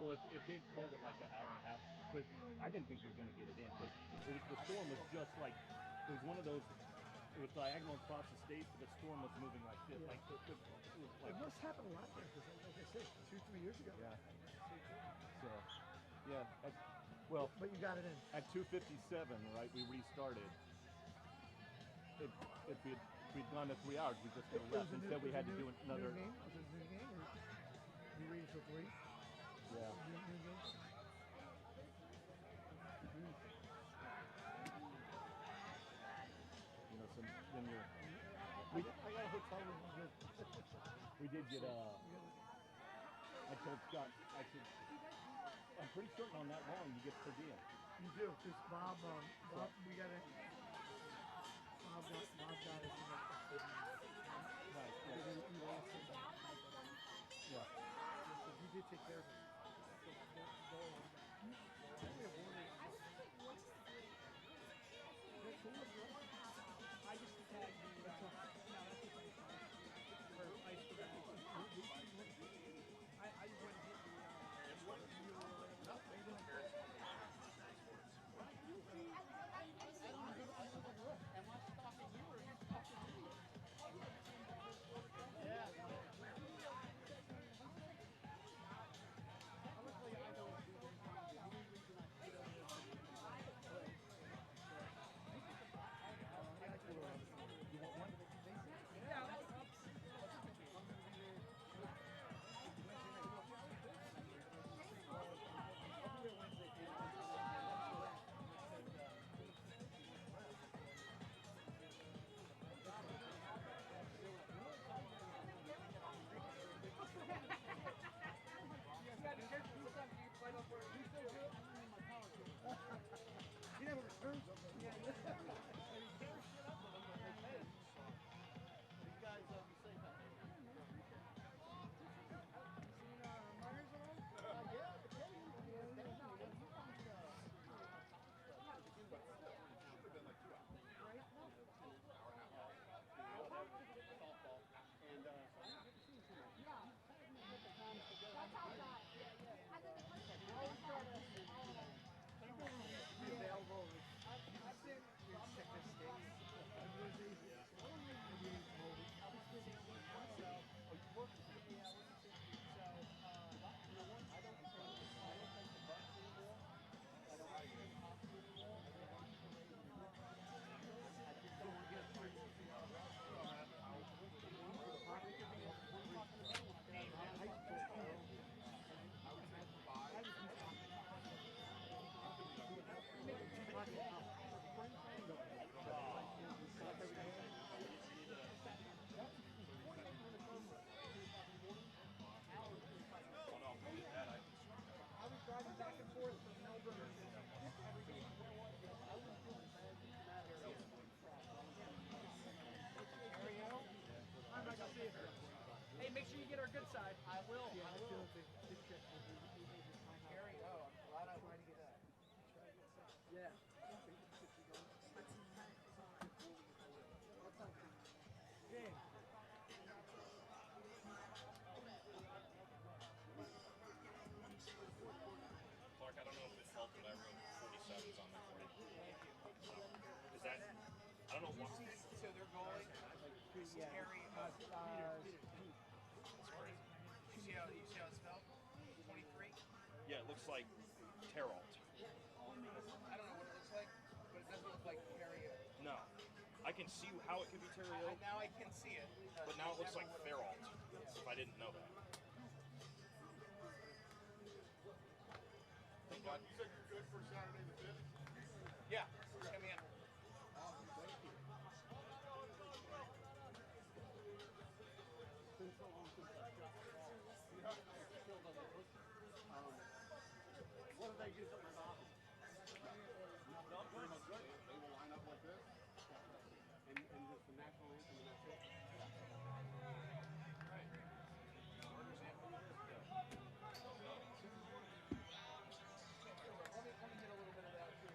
Well, if they'd called it like an hour and a half, but I didn't think we were going to get it in. But the storm was just like, it was one of those, it was diagonal across the state, but the storm was moving like this. Like, it was like. It must happen a lot there, because like I said, 2-3 years ago. Yeah. So, yeah. Well, but you got it in. At 2:57, right, we restarted. If we'd gone to 3 hours, we just could have left. Instead, we had to do another. New game? Was it a new game? Or you read it till 3? Yeah. New game? You know, so then you're. I got a hotel room. We did get I told Scott, I said, I'm pretty certain on that long you get per diem. You do, because Bob, we got it. Bob got us. Nice. Yeah. So he did take care of it. I just tagged the for ice cream. I wouldn't hit the Am I stalking you or you stalking me? Yeah. Honestly, I don't do this. The only reason I put on this You want one? yeah. He never returns them. Yeah, you tear shit up with them when they pay. You guys be safe out there. You seen Myers at all? Yeah, the Kenny. Right? Softball. And so I didn't get to see him too much. Yeah. That's outside. Yeah. I think the first time. Available. I've been Check this state. I was driving back and forth from Melbourne every day. I was doing that Ariel? I'm not gonna see it. Hey, make sure you get our good side. I will. Yeah, I will. Gary, oh, I'm glad I tried to get that. Yeah. Yeah. Clark, I don't know if it helped that I wrote 47s on there for you. Is that, I don't know what. So they're going. Harry, That's crazy. you see how it's spelled? 23. Yeah, it looks like Teralt. I don't know what it looks like, but it doesn't look like Harry. No, I can see how it could be Terrio, Now I can see it. but now it looks like Feralt. If I didn't know that. Thank God. You said you're good for Saturday the 5th? Yeah, come in. Thank you. What do they use at my office? No, pretty much good. They will line up like this. And just the national anthem and that's it. Right. Let me hit a little bit of that too.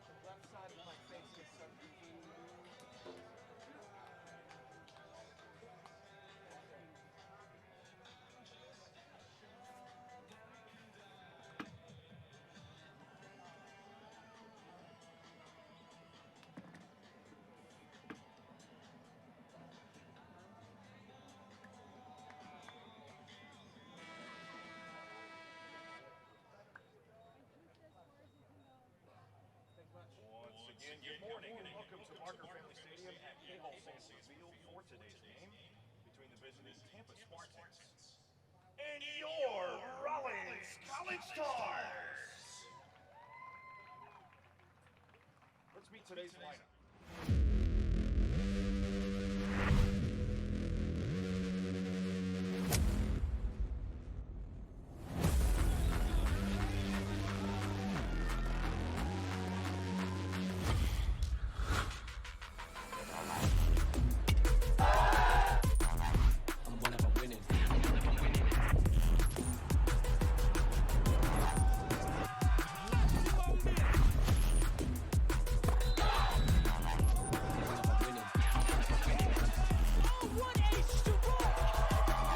The left side of my face gets so confused. visiting Tampa Spartans. And your Rollins College Stars. Let's meet today's lineup.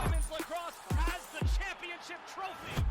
Women's lacrosse has the championship trophy.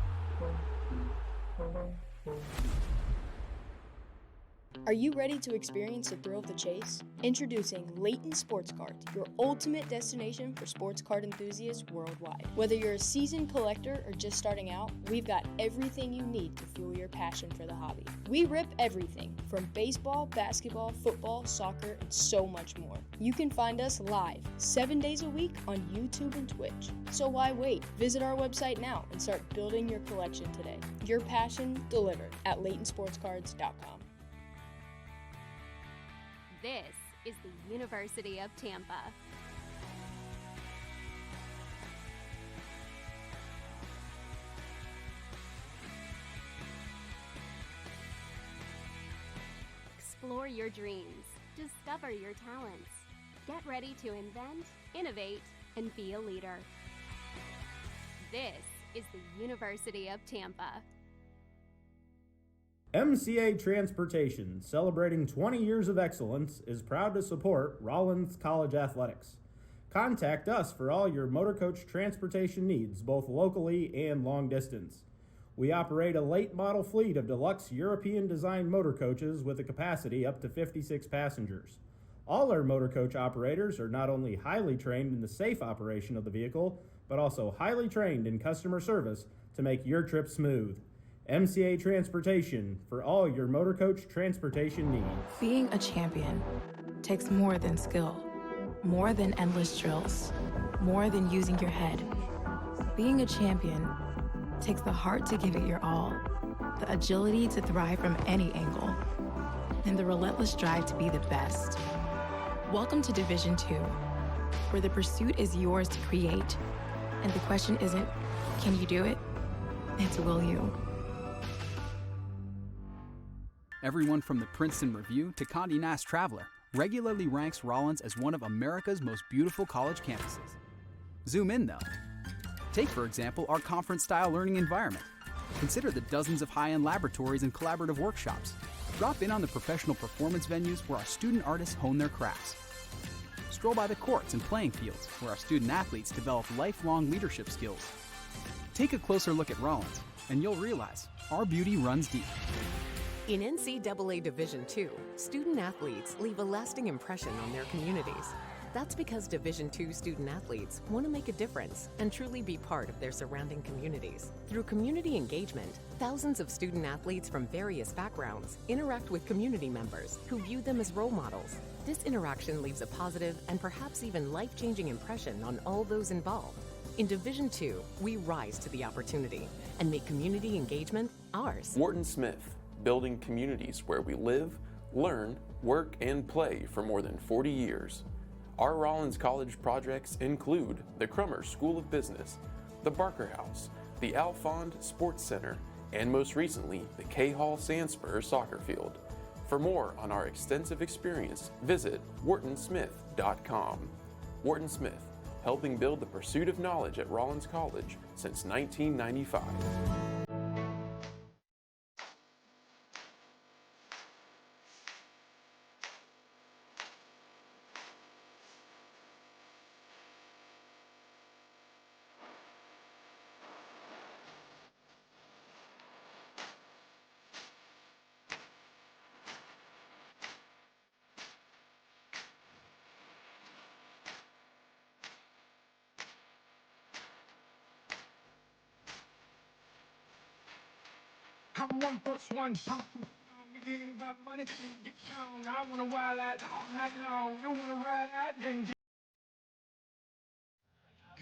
Are you ready to experience the thrill of the chase? Introducing Layton Sports Cards, your ultimate destination for sports card enthusiasts worldwide. Whether you're a seasoned collector or just starting out, we've got everything you need to fuel your passion for the hobby. We rip everything from baseball, basketball, football, soccer, and so much more. You can find us live 7 days a week on YouTube and Twitch. So why wait? Visit our website now and start building your collection today. Your passion delivered at LaytonSportsCards.com. This is the University of Tampa. Explore your dreams, discover your talents. Get ready to invent, innovate, and be a leader. This is the University of Tampa. MCA Transportation, celebrating 20 years of excellence, is proud to support Rollins College Athletics. Contact us for all your motor coach transportation needs, both locally and long distance. We operate a late model fleet of deluxe European designed motor coaches with a capacity up to 56 passengers. All our motor coach operators are not only highly trained in the safe operation of the vehicle, but also highly trained in customer service to make your trip smooth. MCA Transportation, for all your motor coach transportation needs. Being a champion takes more than skill, more than endless drills, more than using your head. Being a champion takes the heart to give it your all, the agility to thrive from any angle, and the relentless drive to be the best. Welcome to Division II, where the pursuit is yours to create, and the question isn't, can you do it? It's, will you? Everyone from the Princeton Review to Condé Nast Traveler regularly ranks Rollins as one of America's most beautiful college campuses. Zoom in, though. Take, for example, our conference-style learning environment. Consider the dozens of high-end laboratories and collaborative workshops. Drop in on the professional performance venues where our student artists hone their crafts. Stroll by the courts and playing fields where our student athletes develop lifelong leadership skills. Take a closer look at Rollins, and you'll realize our beauty runs deep. In NCAA Division II, student athletes leave a lasting impression on their communities. That's because Division II student athletes want to make a difference and truly be part of their surrounding communities. Through community engagement, thousands of student athletes from various backgrounds interact with community members who view them as role models. This interaction leaves a positive and perhaps even life-changing impression on all those involved. In Division II, we rise to the opportunity and make community engagement ours. Wharton Smith, building communities where we live, learn, work, and play for more than 40 years. Our Rollins College projects include the Crummer School of Business, the Barker House, the Alfond Sports Center, and most recently, the K Hall Sandspur Soccer Field. For more on our extensive experience, visit whartonsmith.com. Wharton Smith, helping build the pursuit of knowledge at Rollins College since 1995. I'm 1+1. I'm getting my money. Get down. I wanna wild out all night long. You wanna ride out, then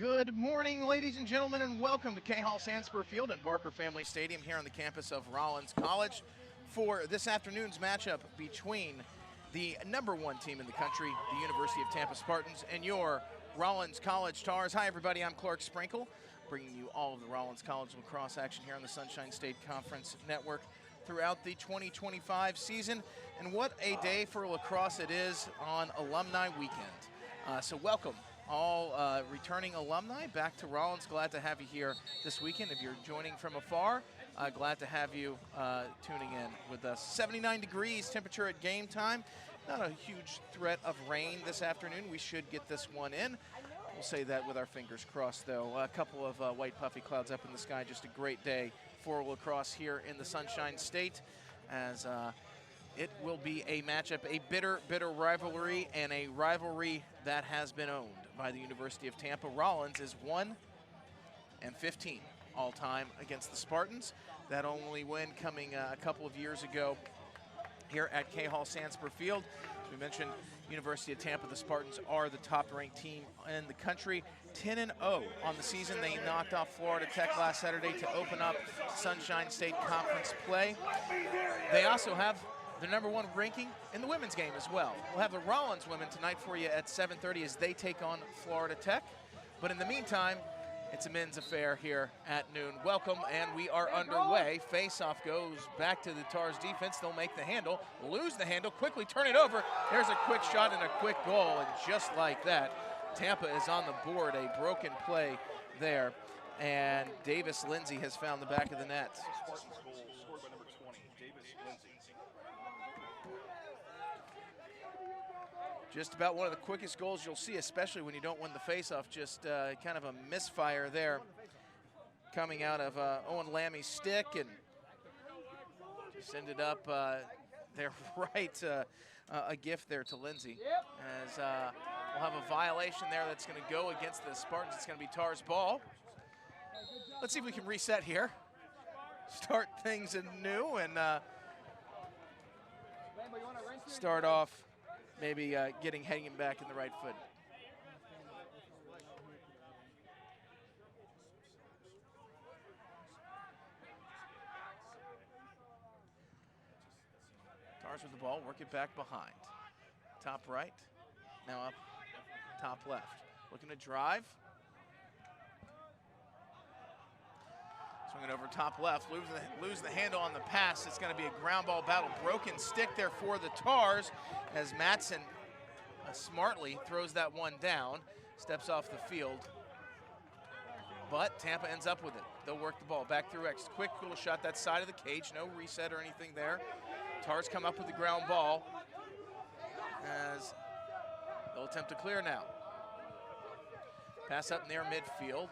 Good morning, ladies and gentlemen, and welcome to K-Hall Sandsburg Field at Barker Family Stadium here on the campus of Rollins College for this afternoon's matchup between the #1 team in the country, the University of Tampa Spartans, and your Rollins College Tars. Hi, everybody. I'm Clark Sprinkle, bringing you all of the Rollins College lacrosse action here on the Sunshine State Conference Network throughout the 2025 season. And what a day for lacrosse it is on Alumni Weekend. So welcome all returning alumni back to Rollins. Glad to have you here this weekend. If you're joining from afar, glad to have you tuning in with us. 79 degrees temperature at game time. Not a huge threat of rain this afternoon. We should get this one in. We'll say that with our fingers crossed, though. A couple of white puffy clouds up in the sky. Just a great day for lacrosse here in the Sunshine State, as it will be a matchup, a bitter rivalry, and a rivalry that has been owned by the University of Tampa. Rollins is 1-15 all-time against the Spartans. That only win coming a couple of years ago here at K-Hall Sandsburg Field. As we mentioned, University of Tampa, the Spartans are the top-ranked team in the country. 10-0 on the season. They knocked off Florida Tech last Saturday to open up Sunshine State Conference play. They also have the #1 ranking in the women's game as well. We'll have the Rollins women tonight for you at 7:30 as they take on Florida Tech. But in the meantime, it's a men's affair here at noon. Welcome, and we are underway. Face-off goes back to the Tars defense. They'll make the handle, lose the handle, quickly turn it over. There's a quick shot and a quick goal, and just like that, Tampa is on the board. A broken play there, and Davis Lindsay has found the back of the net. Spartans goal scored by number 20, Davis Lindsay. Just about one of the quickest goals you'll see, especially when you don't win the faceoff. Just kind of a misfire there coming out of Owen Lammy's stick, and just ended up there right, a gift there to Lindsay. As we'll have a violation there that's going to go against the Spartans. It's going to be Tars' ball. Let's see if we can reset here. Start things anew and start off maybe heading him back in the right foot. Tars with the ball, work it back behind. Top right, now up top left. Looking to drive. Swing it over top left, lose the handle on the pass. It's going to be a ground ball battle. Broken stick there for the Tars as Matson smartly throws that one down, steps off the field. But Tampa ends up with it. They'll work the ball back through X. Quick little shot that side of the cage. No reset or anything there. Tars come up with the ground ball as they'll attempt to clear now. Pass up near midfield.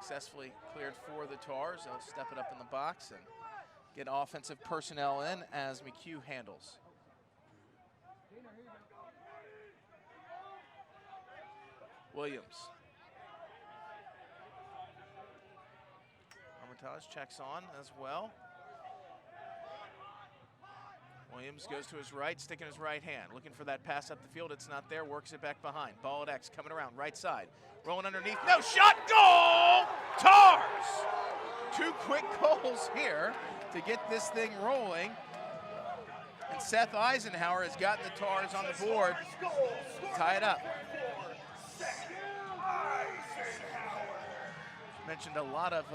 Successfully cleared for the Tars. They'll step it up in the box and get offensive personnel in as McHugh handles. Williams. Armitage checks on as well. Williams goes to his right, sticking his right hand, looking for that pass up the field. It's not there, works it back behind. Ball at X, coming around, right side. Rolling underneath, no shot, goal! Tars! 2 quick goals here to get this thing rolling. And Seth Eisenhower has gotten the Tars on the board. Tie it up. Mentioned a lot of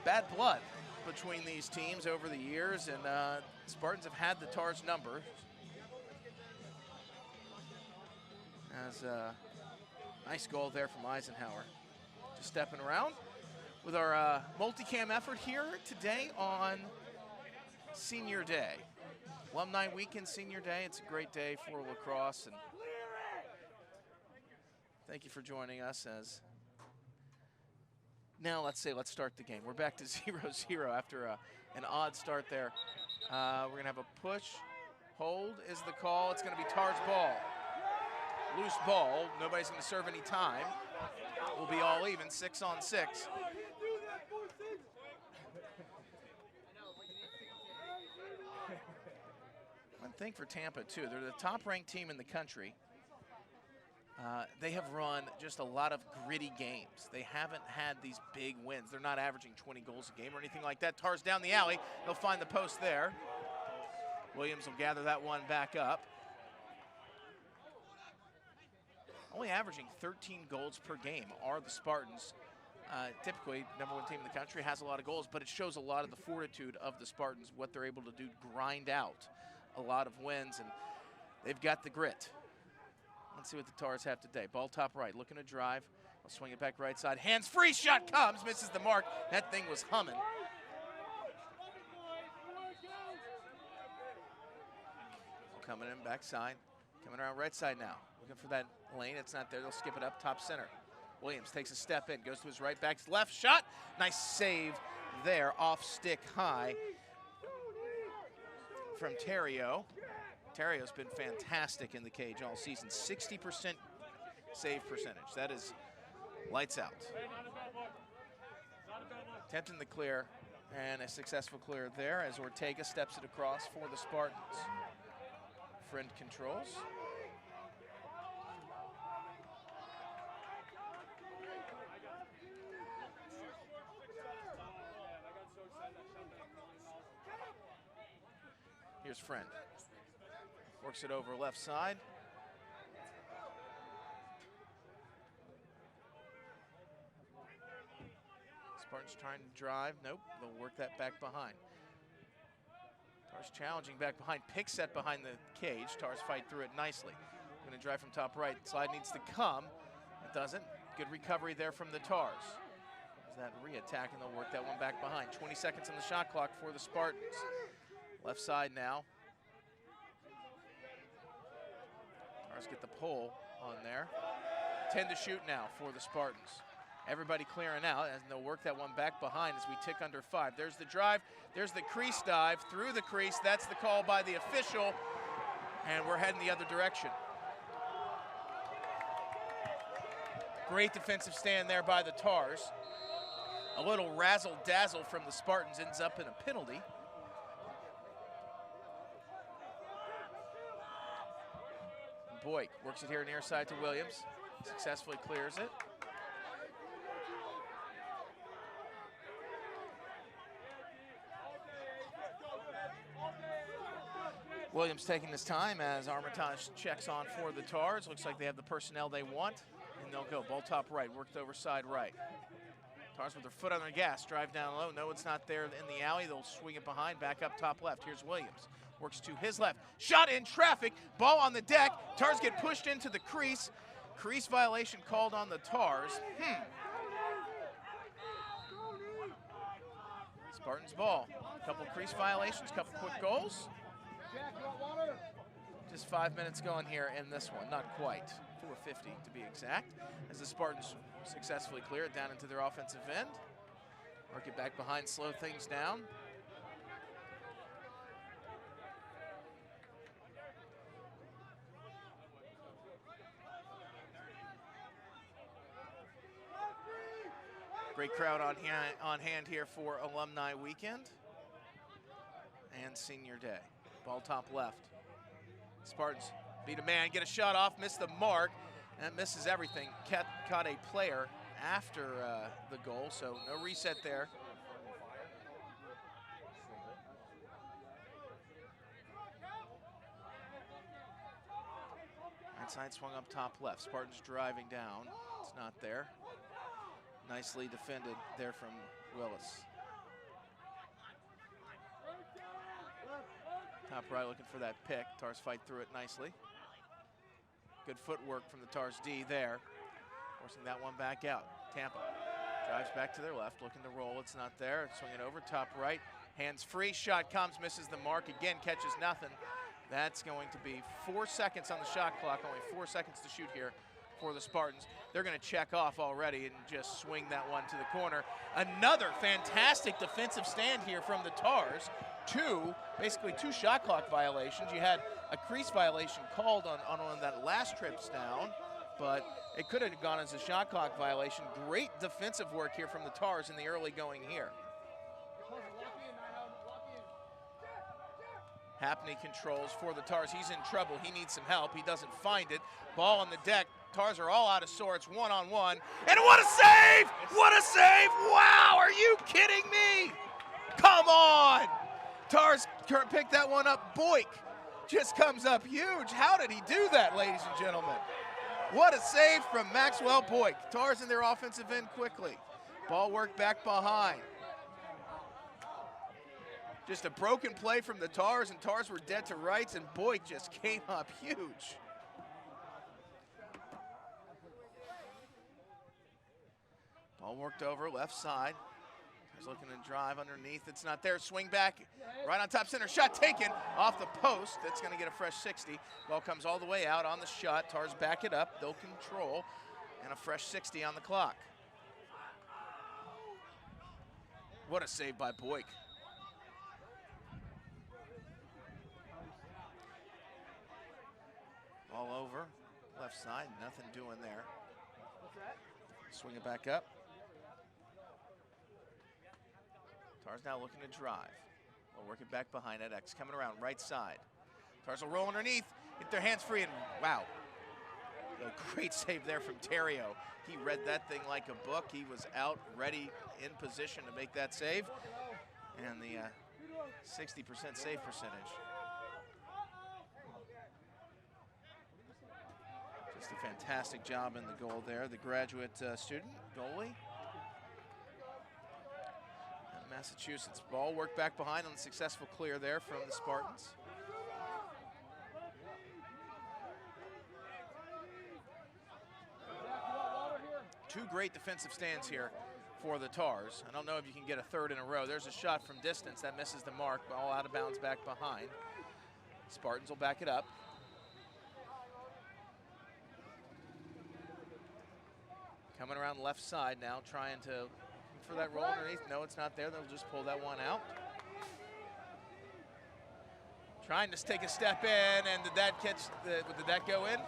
bad blood between these teams over the years, and Spartans have had the Tars number. As nice goal there from Eisenhower. Just stepping around with our multicam effort here today on Senior Day. Alumni Weekend, Senior Day. It's a great day for lacrosse, and thank you for joining us. As now let's start the game. We're back to 0-0 after an odd start there. We're going to have a push. Hold is the call. It's going to be Tars' ball. Loose ball. Nobody's going to serve any time. We'll be all even, 6-on-6. One thing for Tampa, too. They're the top-ranked team in the country. they have run just a lot of gritty games. They haven't had these big wins. They're not averaging 20 goals a game or anything like that. Tars down the alley. They'll find the post there. Williams will gather that one back up. Only averaging 13 goals per game are the Spartans. Typically, #1 team in the country, has a lot of goals, but it shows a lot of the fortitude of the Spartans, what they're able to do, grind out a lot of wins, and they've got the grit. Let's see what the Tars have today. Ball top right, looking to drive. I'll swing it back right side. Hands free, shot comes, misses the mark. That thing was humming. Coming in backside, coming around right side now. Looking for that lane, it's not there, they'll skip it up top center. Williams takes a step in, goes to his right back, left shot. Nice save there, off stick high from Terrio. Terrio's been fantastic in the cage all season. 60% save percentage. That is lights out. Attempting the clear, and a successful clear there as Ortega steps it across for the Spartans. Friend controls. Here's Friend. Works it over left side. Spartans trying to drive. Nope, they'll work that back behind. Tars challenging back behind. Pick set behind the cage. Tars fight through it nicely. Going to drive from top right. Slide needs to come. It doesn't. Good recovery there from the Tars. There's that re-attack, and they'll work that one back behind. 20 seconds on the shot clock for the Spartans. Left side now. Tars get the pull on there. 10 to shoot now for the Spartans. Everybody clearing out, and they'll work that one back behind as we tick under 5. There's the drive. There's the crease dive through the crease. That's the call by the official, and we're heading the other direction. Great defensive stand there by the Tars. A little razzle-dazzle from the Spartans ends up in a penalty. Boyk works it here near side to Williams. Successfully clears it. Williams taking his time as Armitage checks on for the Tars. Looks like they have the personnel they want, and they'll go. Ball top right, worked over side right. Tars with their foot on the gas, drive down low. No, it's not there in the alley. They'll swing it behind, back up top left. Here's Williams. Works to his left. Shot in traffic. Ball on the deck. Tars get pushed into the crease. Crease violation called on the Tars. Spartans ball. A couple crease violations, couple quick goals. Just 5 minutes going here in this one. Not quite. 4:50 to be exact. As the Spartans successfully clear it down into their offensive end. Work it back behind, slow things down. Great crowd on hand here for Alumni Weekend and Senior Day. Ball top left. Spartans beat a man, get a shot off, miss the mark, and misses everything. Caught a player after the goal, so no reset there. Inside swung up top left. Spartans driving down. It's not there. Nicely defended there from Willis. Top right looking for that pick. Tars fight through it nicely. Good footwork from the Tars D there. Forcing that one back out. Tampa drives back to their left, looking to roll. It's not there. Swing it over, top right. Hands free, shot comes, misses the mark. Again, catches nothing. That's going to be 4 seconds on the shot clock. Only 4 seconds to shoot here for the Spartans. They're going to check off already and just swing that one to the corner. Another fantastic defensive stand here from the Tars. Basically two shot clock violations. You had a crease violation called on one of that last trips down, but it could have gone as a shot clock violation. Great defensive work here from the Tars in the early going here. Hapney controls for the Tars. He's in trouble. He needs some help. He doesn't find it. Ball on the deck. Tars are all out of sorts, one-on-one. And what a save! What a save! Wow, are you kidding me? Come on! Tars picked that one up. Boyk just comes up huge. How did he do that, ladies and gentlemen? What a save from Maxwell Boyk. Tars in their offensive end quickly. Ball work back behind. Just a broken play from the Tars, and Tars were dead to rights, and Boyk just came up huge. Ball worked over, left side. He's looking to drive underneath. It's not there. Swing back, right on top center. Shot taken off the post. That's going to get a fresh 60. Ball comes all the way out on the shot. Tars back it up. They'll control, and a fresh 60 on the clock. What a save by Boyk. Ball over, left side, nothing doing there. Swing it back up. Tars now looking to drive. We'll work it back behind it. X coming around right side. Tars will roll underneath, get their hands free, and wow. A great save there from Terrio. He read that thing like a book. He was out, ready, in position to make that save. And the 60% save percentage. Just a fantastic job in the goal there. The graduate student, goalie. And Massachusetts. Ball worked back behind on the successful clear there from the Spartans. Two great defensive stands here for the Tars. I don't know if you can get a third in a row. There's a shot from distance that misses the mark. Ball out of bounds back behind. Spartans will back it up. Coming around left side now, trying to look for that roll underneath. No, it's not there. They'll just pull that one out. Trying to take a step in, and did that go in?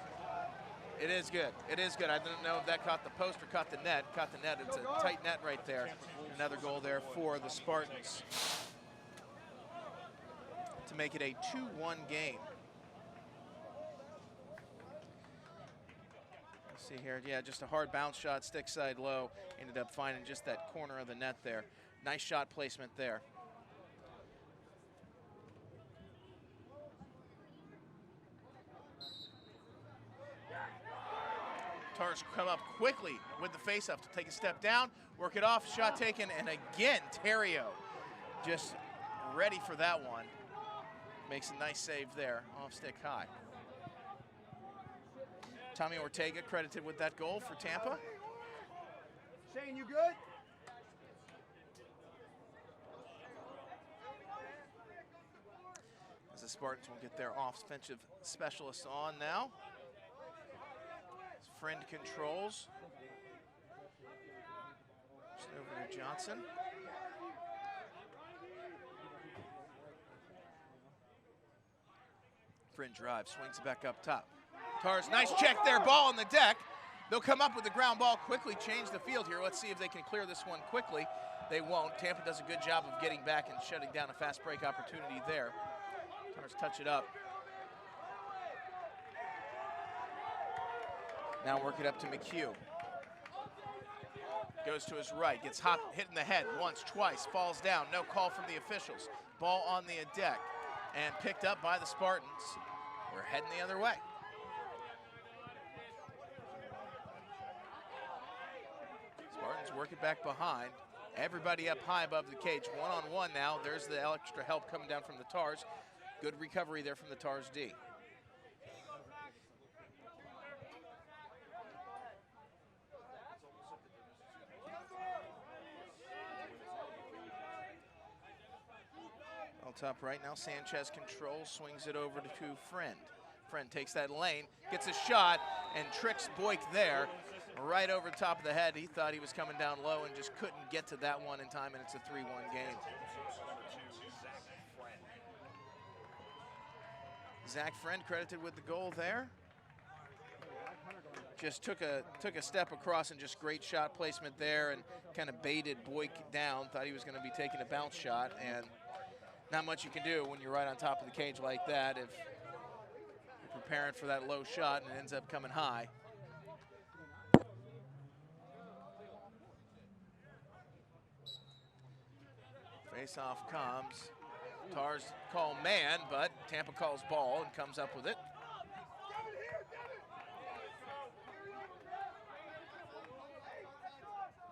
It is good. It is good. I didn't know if that caught the post or caught the net. Caught the net. It's a tight net right there. Another goal there for the Spartans to make it a 2-1 game. Let's see here. Yeah, just a hard bounce shot, stick side low. Ended up finding just that corner of the net there. Nice shot placement there. Tars come up quickly with the face-up to take a step down, work it off, shot taken, and again, Terrio just ready for that one. Makes a nice save there, off stick high. Tommy Ortega credited with that goal for Tampa. Shane, you good? As the Spartans will get their offensive specialists on now. Friend controls. Just over to Johnson. Friend drive, swings it back up top. Tars, nice check there, ball on the deck. They'll come up with the ground ball, quickly change the field here. Let's see if they can clear this one quickly. They won't. Tampa does a good job of getting back and shutting down a fast break opportunity there. Tars touch it up. Now work it up to McHugh. Goes to his right, gets hit in the head once, twice, falls down. No call from the officials. Ball on the deck and picked up by the Spartans. We're heading the other way. Spartans work it back behind. Everybody up high above the cage. One-on-one now. There's the extra help coming down from the Tars. Good recovery there from the Tars D. Top right now, Sanchez controls, swings it over to Friend. Friend takes that lane, gets a shot, and tricks Boyk there, right over the top of the head. He thought he was coming down low and just couldn't get to that one in time, and it's a 3-1 game. Zach Friend credited with the goal there. Just took a step across and just great shot placement there and kind of baited Boyk down. Thought he was going to be taking a bounce shot, and not much you can do when you're right on top of the cage like that if you're preparing for that low shot and it ends up coming high. Face-off comes. Tars call man, but Tampa calls ball and comes up with it.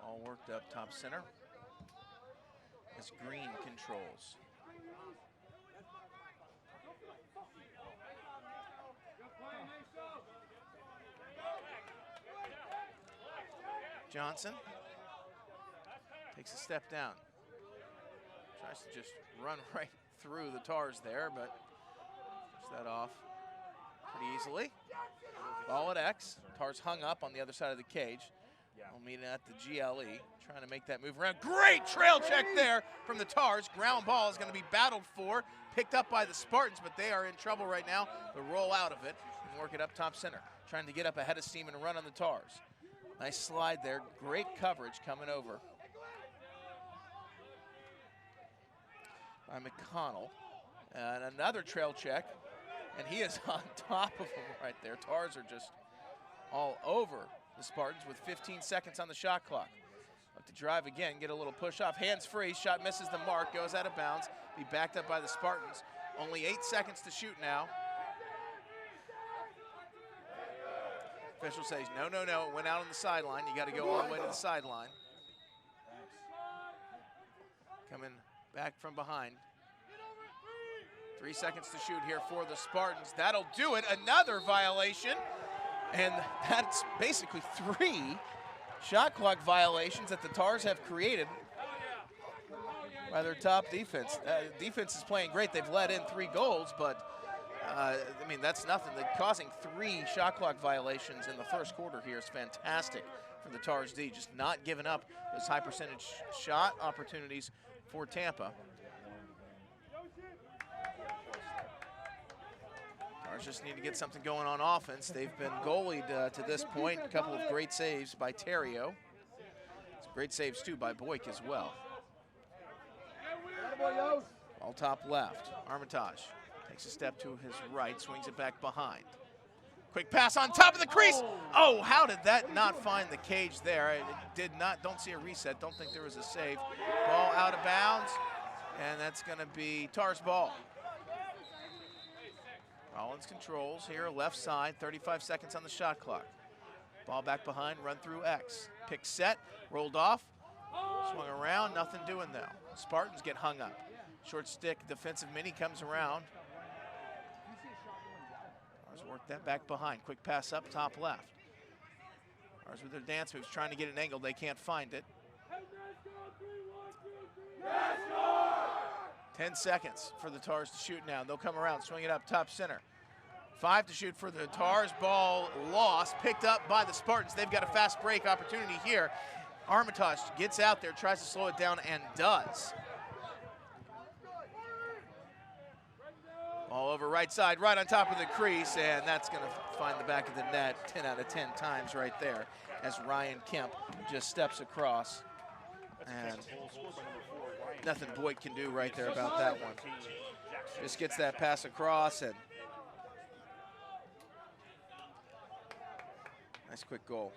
All worked up top center as Green controls. Johnson takes a step down. Tries to just run right through the Tars there, but push that off pretty easily. Ball at X. Tars hung up on the other side of the cage. We'll meet at the GLE, trying to make that move around. Great trail check there from the Tars. Ground ball is going to be battled for, picked up by the Spartans, but they are in trouble right now. They'll roll out of it and work it up top center, trying to get up ahead of steam and run on the Tars. Nice slide there. Great coverage coming over by McConnell. And another trail check, and he is on top of him right there. Tars are just all over the Spartans with 15 seconds on the shot clock. Have to drive again, get a little push off. Hands free, shot misses the mark, goes out of bounds. Be backed up by the Spartans. Only 8 seconds to shoot now. Official says, no, no, no, it went out on the sideline. You got to go all the way to the sideline. Coming back from behind. 3 seconds to shoot here for the Spartans. That'll do it. Another violation. And that's basically 3 shot clock violations that the Tars have created by their top defense. Defense is playing great. They've let in 3 goals, but I mean, that's nothing. They're causing 3 shot clock violations in the first quarter here is fantastic for the Tars D. Just not giving up those high percentage shot opportunities for Tampa. Tars just need to get something going on offense. They've been goalied to this point. A couple of great saves by Terrio. Some great saves too by Boyk as well. All top left. Armitage takes a step to his right, swings it back behind. Quick pass on top of the crease. Oh, how did that not find the cage there? It did not, don't see a reset, don't think there was a save. Ball out of bounds, and that's gonna be Tars ball. Rollins controls here, left side, 35 seconds on the shot clock. Ball back behind, run through X. Pick set, rolled off, swung around, nothing doing though. Spartans get hung up. Short stick, defensive mini comes around. Tars work that back behind. Quick pass up, top left. Tars with their dance moves, trying to get an angle. They can't find it. 10 seconds for the Tars to shoot now. They'll come around, swing it up, top center. 5 to shoot for the Tars. Ball lost, picked up by the Spartans. They've got a fast break opportunity here. Armitage gets out there, tries to slow it down, and does. All over right side, right on top of the crease, and that's going to find the back of the net 10 out of 10 times right there as Ryan Kemp just steps across. And nothing Boyd can do right there about that one. Just gets that pass across, and nice quick goal.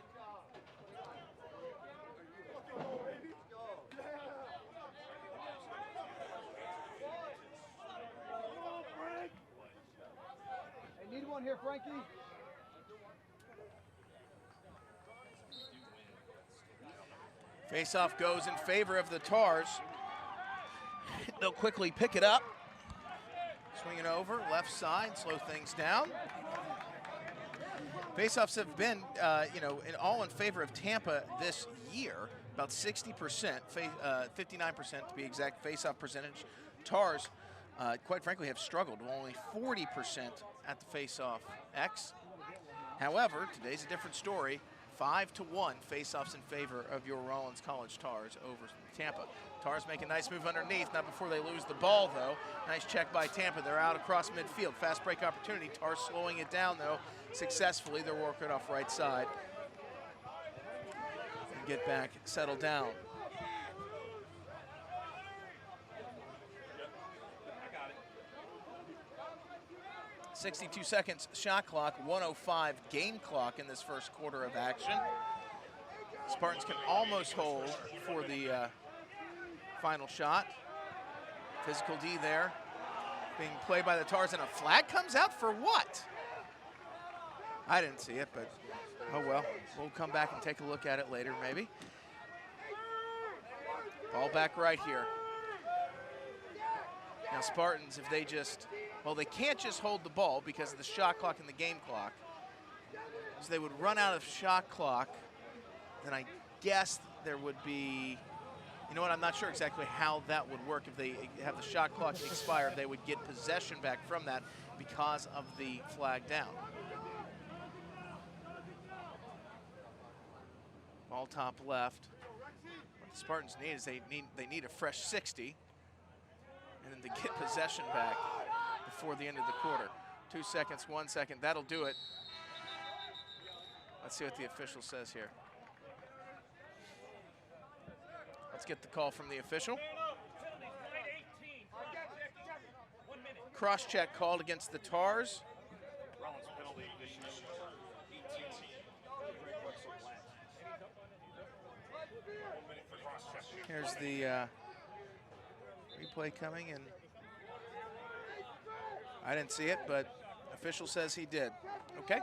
Need one here, Frankie. Face-off goes in favor of the Tars. They'll quickly pick it up. Swing it over, left side, slow things down. Face-offs have been, all in favor of Tampa this year. About 60%, 59% to be exact, face-off percentage. Tars, quite frankly, have struggled. Only 40% at the face-off X. However, today's a different story. 5-1 face-offs in favor of your Rollins College Tars over Tampa. Tars make a nice move underneath, not before they lose the ball though. Nice check by Tampa. They're out across midfield. Fast break opportunity. Tars slowing it down though successfully. They're working off right side. And get back, settle down. 62 seconds shot clock, 105 game clock in this first quarter of action. Spartans can almost hold for the final shot. Physical D there, being played by the Tars, and a flag comes out for what? I didn't see it, but oh well. We'll come back and take a look at it later, maybe. Ball back right here. Now Spartans, if they just, well, they can't just hold the ball because of the shot clock and the game clock. So they would run out of shot clock, then I guess there would be, you know what, I'm not sure exactly how that would work. If they have the shot clock expire, they would get possession back from that because of the flag down. Ball top left. What the Spartans need is they need a fresh 60, and then to get possession back before the end of the quarter. 2 seconds, 1 second, that'll do it. Let's see what the official says here. Let's get the call from the official. Cross-check called against the Tars. Rollins penalty, issue 18. Here's the replay coming, and I didn't see it, but official says he did. Okay.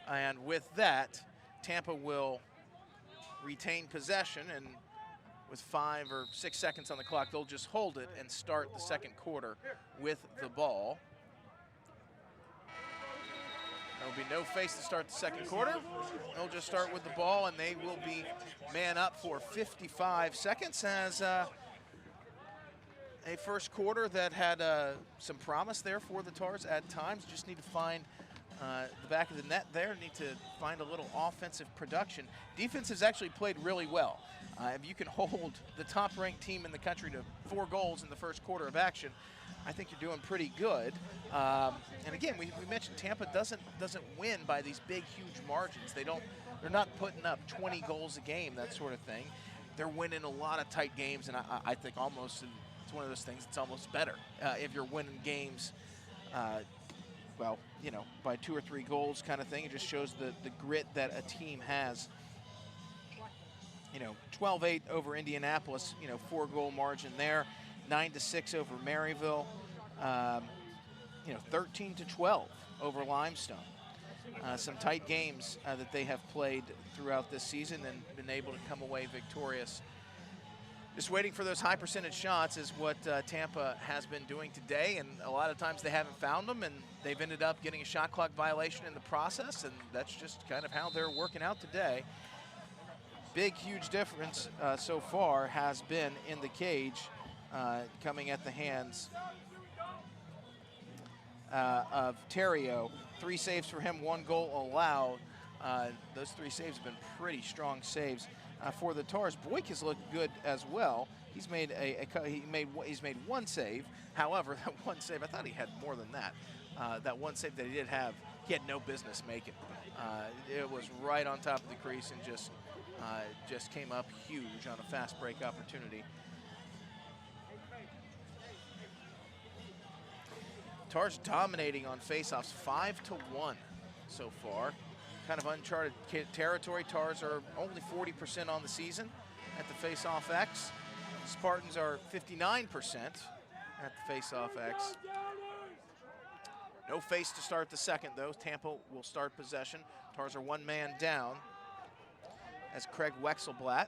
And with that, Tampa will retain possession, and with 5 or 6 seconds on the clock, they'll just hold it and start the second quarter with the ball. There will be no face to start the second quarter. They'll just start with the ball, and they will be man up for 55 seconds as a first quarter that had some promise there for the Tars at times. Just need to find the back of the net there, need to find a little offensive production. Defense has actually played really well. If you can hold the top-ranked team in the country to 4 goals in the first quarter of action, I think you're doing pretty good. And again, we mentioned Tampa doesn't win by these big, huge margins. They're not putting up 20 goals a game, that sort of thing. They're winning a lot of tight games, and I think almost it's one of those things. It's almost better if you're winning games. Well, you know, by 2 or 3 goals kind of thing. It just shows the grit that a team has. You know, 12-8 over Indianapolis, you know, 4-goal margin there. 9-6 over Maryville. You know, 13-12 over Limestone. Some tight games that they have played throughout this season and been able to come away victorious. Just waiting for those high percentage shots is what Tampa has been doing today, and a lot of times they haven't found them, and they've ended up getting a shot clock violation in the process, and that's just kind of how they're working out today. Big, huge difference so far has been in the cage, coming at the hands of Terrio. 3 saves for him, 1 goal allowed. Those 3 saves have been pretty strong saves. For the Tars, Boyk has looked good as well. He's made he's made 1 save. However, that 1 save, I thought he had more than that. That 1 save that he did have, he had no business making. It was right on top of the crease and just came up huge on a fast break opportunity. Tars dominating on faceoffs, 5-1 so far. Kind of uncharted territory. Tars are only 40% on the season at the faceoff X. Spartans are 59% at the faceoff X. No face to start the second, though. Tampa will start possession. Tars are 1 man down as Craig Wexelblatt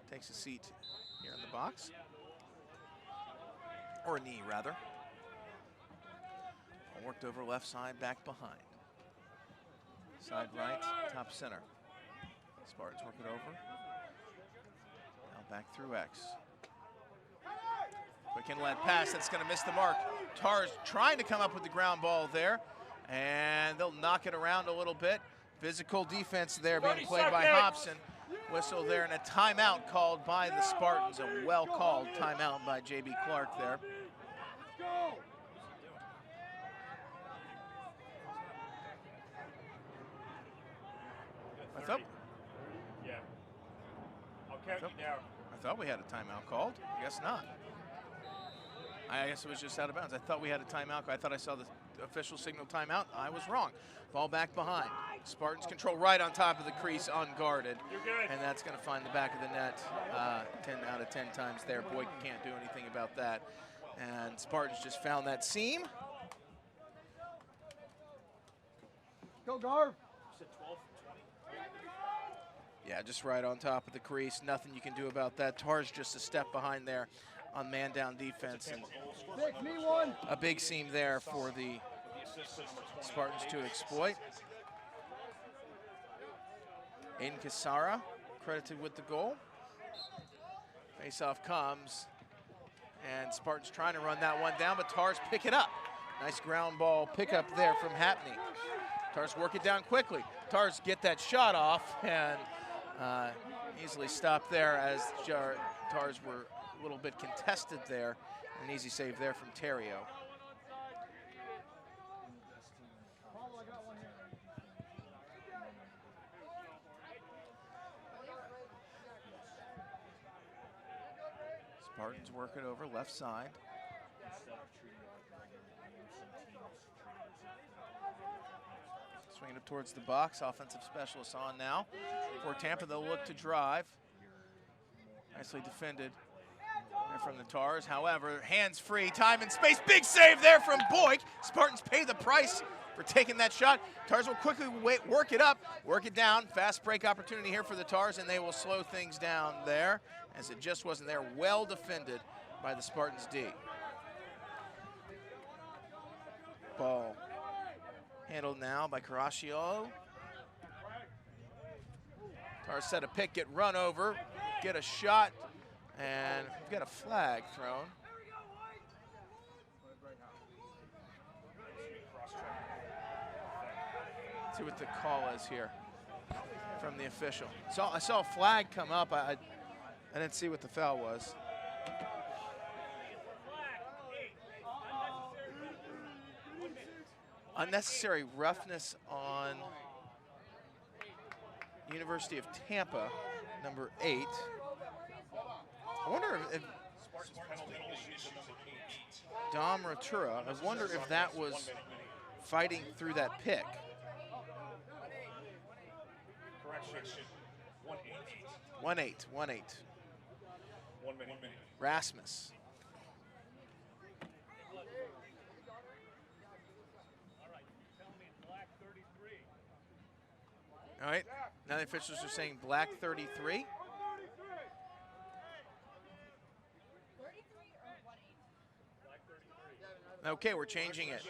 takes a seat here in the box. Or a knee, rather. All worked over left side, back behind. Side right, top center. Spartans work it over. Now back through X. Quick inlet pass, that's going to miss the mark. Tars trying to come up with the ground ball there, and they'll knock it around a little bit. Physical defense there being played by Hobson. Whistle there, and a timeout called by the Spartans. A well-called timeout by J.B. Clark there. I thought, yeah. I'll count you down. I thought we had a timeout called. I guess not. I guess it was just out of bounds. I thought we had a timeout. I thought I saw the official signal timeout. I was wrong. Ball back behind. Spartans control right on top of the crease, unguarded. And that's going to find the back of the net 10 out of 10 times there. Boyd can't do anything about that. And Spartans just found that seam. Go, Garv. Yeah, just right on top of the crease. Nothing you can do about that. Tar's just a step behind there on man-down defense. And a big seam there for the Spartans to exploit. Aiden Casara credited with the goal. Face-off comes, and Spartans trying to run that one down, but Tars pick it up. Nice ground ball pickup there from Hapney. Tars work it down quickly. Tars get that shot off, and easily stopped there as Tars were a little bit contested there. An easy save there from Terrio. Spartans work it over left side. Swinging up towards the box. Offensive specialists on now. For Tampa, they'll look to drive. Nicely defended there from the Tars. However, hands free, time and space. Big save there from Boyk. Spartans pay the price for taking that shot. Tars will quickly work it up, work it down. Fast break opportunity here for the Tars, and they will slow things down there, as it just wasn't there. Well defended by the Spartans D. Ball handled now by Caracciolo. Tars set a pick, get run over, get a shot, and we've got a flag thrown. Let's see what the call is here from the official. So I saw a flag come up. I didn't see what the foul was. Unnecessary roughness on University of Tampa, number 8. I wonder if Dom Ratura, I wonder if that was fighting through that pick. Correction. 1-8. 1 minute. Rasmus. All right, now the officials are saying black 33. Okay, we're changing it.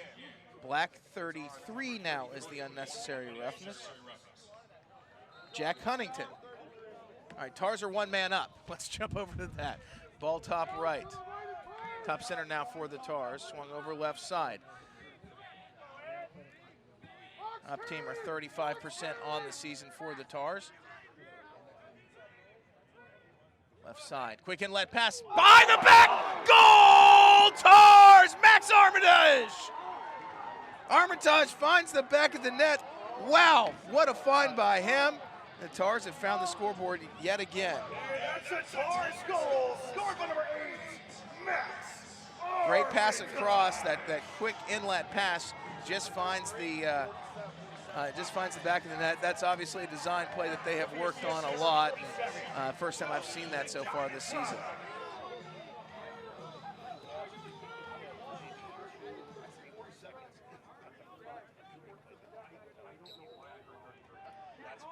Black 33 now is the unnecessary roughness. Jack Huntington. All right, Tars are one man up. Let's jump over to that. Ball top right. Top center now for the Tars. Swung over left side. Up team are 35% on the season for the Tars. Left side, quick inlet pass, by the back, goal, Tars, Max Armitage! Armitage finds the back of the net. Wow, what a find by him. The Tars have found the scoreboard yet again. That's a Tars goal, scored by number 8, Max. Great pass across, that quick inlet pass just finds the back of the net. That's obviously a design play that they have worked on a lot. First time I've seen that so far this season.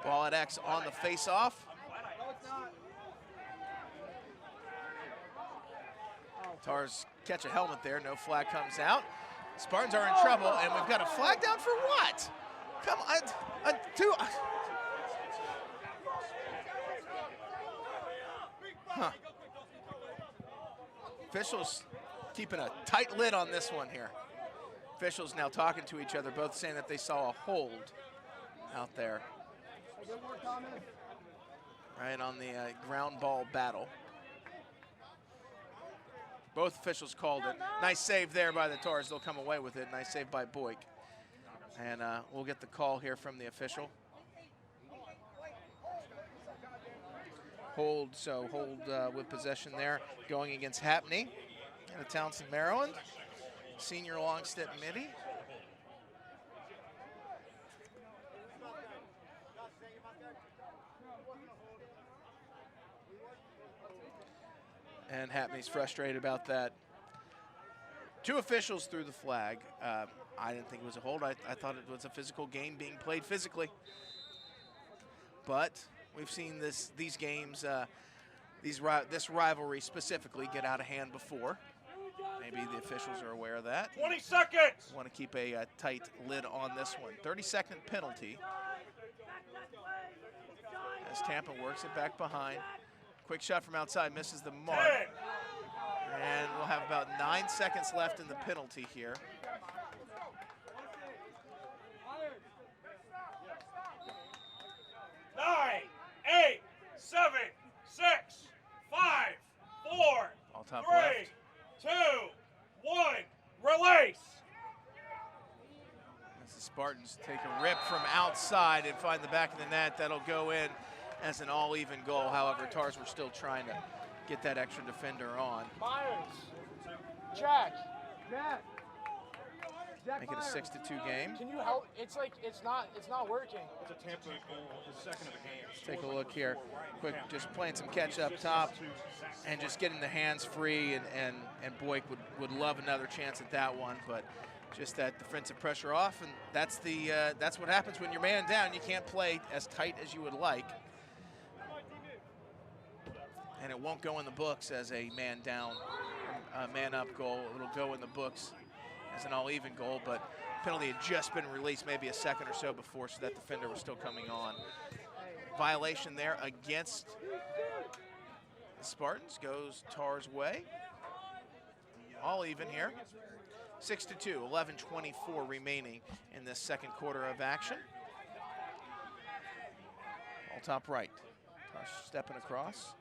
Ball at X on the face-off. Tars catch a helmet there, no flag comes out. Spartans are in trouble, and we've got a flag down for what? Come on, Huh. Officials keeping a tight lid on this one here. Officials now talking to each other, both saying that they saw a hold out there. Right on the ground ball battle. Both officials called it. Nice save there by the Tars. They'll come away with it. Nice save by Boyk. And we'll get the call here from the official. Hold with possession there, going against Hapney out of Townsend, Maryland. Senior long step midi. And Hatney's frustrated about that. 2 officials threw the flag. I didn't think it was a hold. I thought it was a physical game being played physically. But we've seen these games, this rivalry specifically, get out of hand before. Maybe the officials are aware of that. 20 seconds! Want to keep a tight lid on this one. 30-second penalty. As Tampa works it back behind. Quick shot from outside, misses the mark. 10. And we'll have about 9 seconds left in the penalty here. Nine, 8, 7, 6, 5, 4, All top 3, left. 2, 1, release! As the Spartans take a rip from outside and find the back of the net, that'll go in as an all-even goal. However, Tars were still trying to get that extra defender on. Myers, Jack, Make it a 6-2 game. Can you help? It's like it's not working. It's a Tampa goal, the second of the game. Let's take a look here. Quick, just playing some catch up top and just getting the hands free, and Boyk would love another chance at that one, but just that defensive pressure off, and that's what happens when you're man down. You can't play as tight as you would like. And it won't go in the books as a man down, man up goal. It'll go in the books as an all-even goal, but penalty had just been released maybe a second or so before, so that defender was still coming on. Violation there against the Spartans goes Tar's way. All even here. 6-2, 11:24 remaining in this second quarter of action. All top right. Tar stepping across.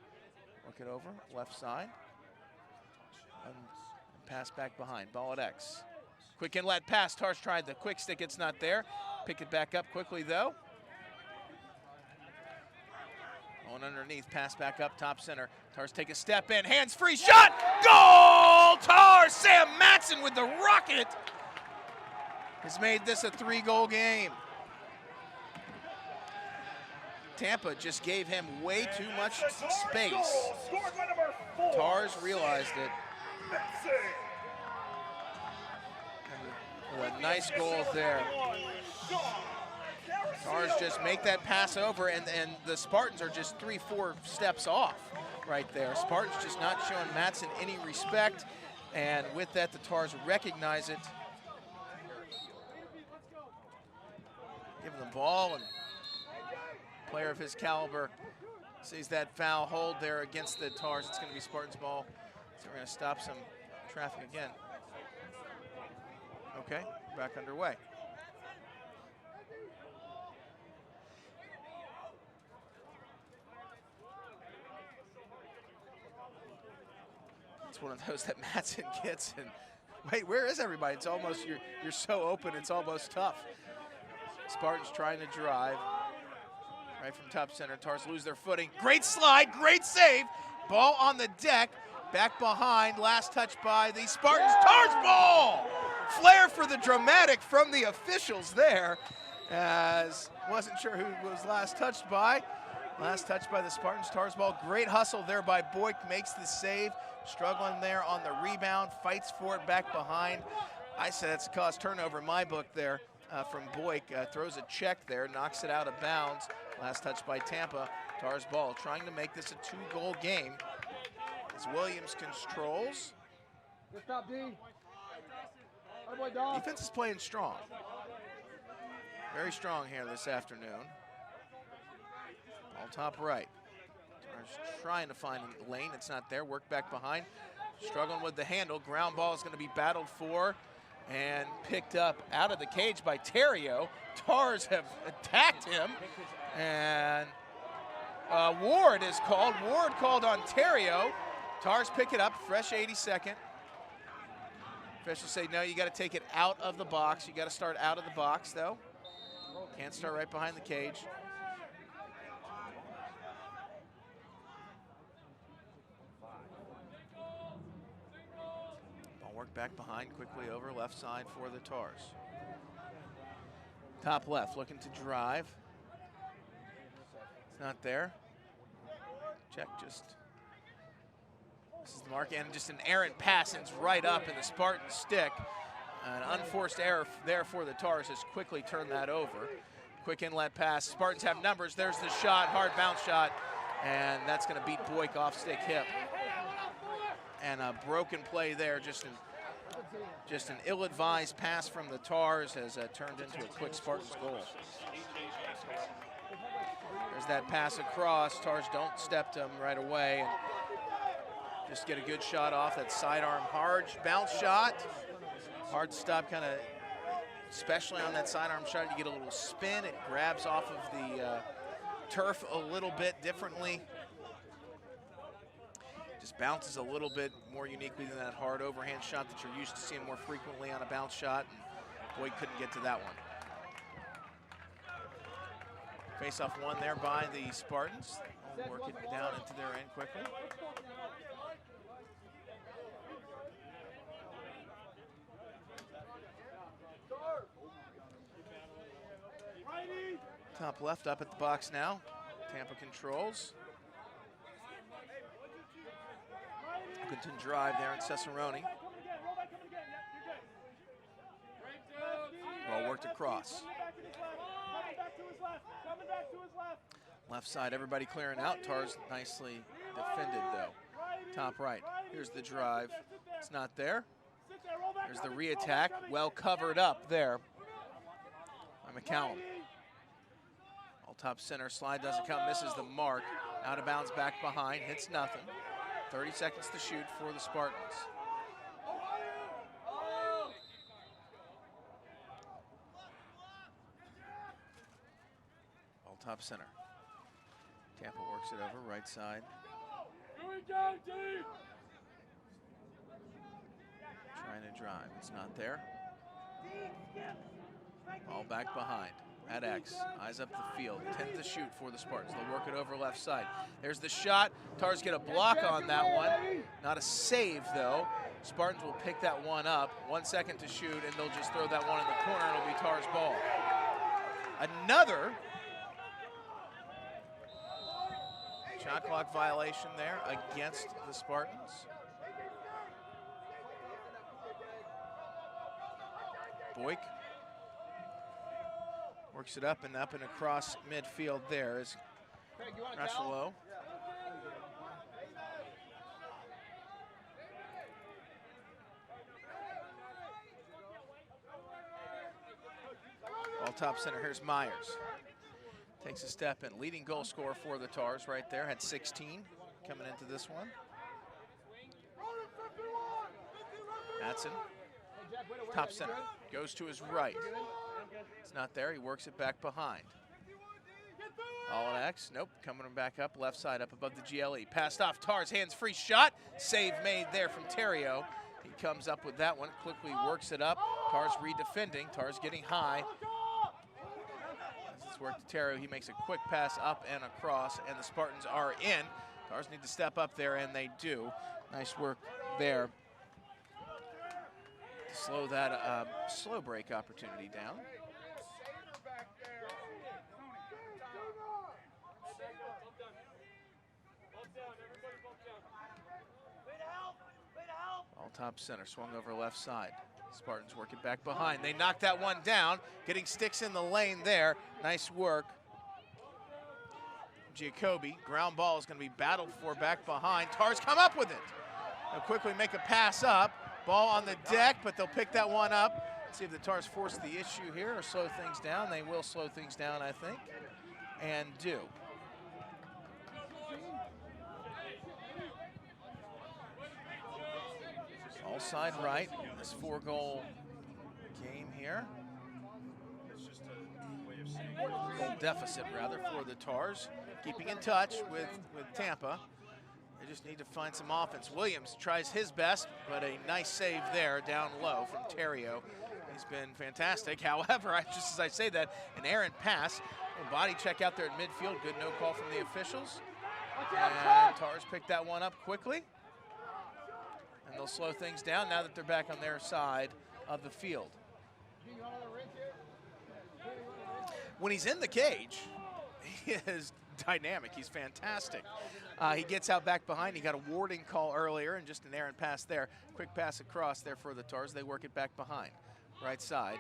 Look it over, left side. And pass back behind, ball at X. Quick inlet pass, Tars tried the quick stick, it's not there. Pick it back up quickly though. On underneath, pass back up, top center. Tars take a step in, hands free, shot! Goal! Tars! Sam Matson with the rocket has made this a 3-goal game. Tampa just gave him way too much space. Tars realized it. With a nice goal there. Tars just make that pass over, and the Spartans are just 3-4 steps off right there. Spartans just not showing Matson any respect, and with that, the Tars recognize it. Give him the ball, and player of his caliber sees that foul hold there against the Tars. It's going to be Spartans ball, so we're going to stop some traffic again. Okay, back underway. It's one of those that Matson gets, and wait, where is everybody? It's almost, you're so open, it's almost tough. Spartans trying to drive. Right from top center, Tars lose their footing. Great slide, great save. Ball on the deck, back behind, last touch by the Spartans. Tars ball! Flair for the dramatic from the officials there, as wasn't sure who was last touched by. Last touch by the Spartans, Tars ball. Great hustle there by Boyk, makes the save. Struggling there on the rebound, fights for it back behind. I said that's a cause turnover in my book there from Boyk. Throws a check there, knocks it out of bounds. Last touch by Tampa. Tars ball trying to make this a 2-goal game as Williams controls. Good stop, D. Defense is playing strong. Very strong here this afternoon. All top right. Tars trying to find a lane. It's not there. Work back behind. Struggling with the handle. Ground ball is going to be battled for and picked up out of the cage by Terrio. Tars have attacked him. And Ward is called. Ward called on Terrio. Tars pick it up. Fresh 82nd. Officials say, no, you got to take it out of the box. You got to start out of the box, though. Can't start right behind the cage. Ball work back behind, quickly over left side for the Tars. Top left, looking to drive. It's not there. Check just. This is the mark, and just an errant pass ends right up in the Spartan stick. An unforced error there for the Tars has quickly turned that over. Quick inlet pass. Spartans have numbers. There's the shot, hard bounce shot, and that's going to beat Boyk off stick hip. And a broken play there, just an ill-advised pass from the Tars has turned into a quick Spartans goal. There's that pass across. Tars don't step to him right away. And just get a good shot off that sidearm hard bounce shot. Hard stop, kind of, especially on that sidearm shot, you get a little spin. It grabs off of the turf a little bit differently. Just bounces a little bit more uniquely than that hard overhand shot that you're used to seeing more frequently on a bounce shot. And Boyd couldn't get to that one. Face-off won there by the Spartans. They'll work it down into their end quickly. Top left up at the box now. Tampa controls. Good drive there in Cesaroni. Ball worked across. Left side, everybody clearing out. Tars nicely defended though. Top right, here's the drive. It's not there. There's the re-attack, well covered up there by McCallum. All top center, slide doesn't count, misses the mark. Out of bounds back behind, hits nothing. 30 seconds to shoot for the Spartans. All top center. Tampa works it over, right side. Trying to drive, it's not there. Ball back behind. At X, eyes up the field, 10 to shoot for the Spartans. They'll work it over left side. There's the shot. Tars get a block on that one. Not a save though. Spartans will pick that one up. 1 second to shoot, and they'll just throw that one in the corner, and it'll be Tars' ball. Another shot clock violation there against the Spartans. Boyk works it up and across midfield there is Rachelo. All top center, here's Myers. Takes a step in, leading goal scorer for the Tars right there, had 16 coming into this one. Madsen, top center, goes to his right. It's not there, he works it back behind. All at X, nope, coming back up, left side up above the GLE. Passed off, Tars, hands free shot. Save made there from Terrio. He comes up with that one, quickly works it up. Tars redefending, Tars getting high. As it's worked to Terrio, he makes a quick pass up and across, and the Spartans are in. Tars need to step up there, and they do. Nice work there. Slow that slow break opportunity down. All top center, swung over left side. Spartans work it back behind. They knock that one down, getting sticks in the lane there. Nice work. Giacobbe, ground ball is going to be battled for back behind. Tars come up with it. They'll quickly make a pass up. Ball on the deck, but they'll pick that one up. Let's see if the Tars force the issue here or slow things down. They will slow things down, I think, and do. All side right, this 4-goal game here. Goal deficit, rather, for the Tars. Keeping in touch with Tampa. They just need to find some offense. Williams tries his best, but a nice save there down low from Terrio. He's been fantastic. However, just as I say that, an errant pass. A body check out there at midfield. Good no call from the officials. And Tars picked that one up quickly. And they'll slow things down now that they're back on their side of the field. When he's in the cage, He is dynamic. He's fantastic. He gets out back behind. He got a warding call earlier and just an errant pass there. Quick pass across there for the Tars. They work it back behind. Right side.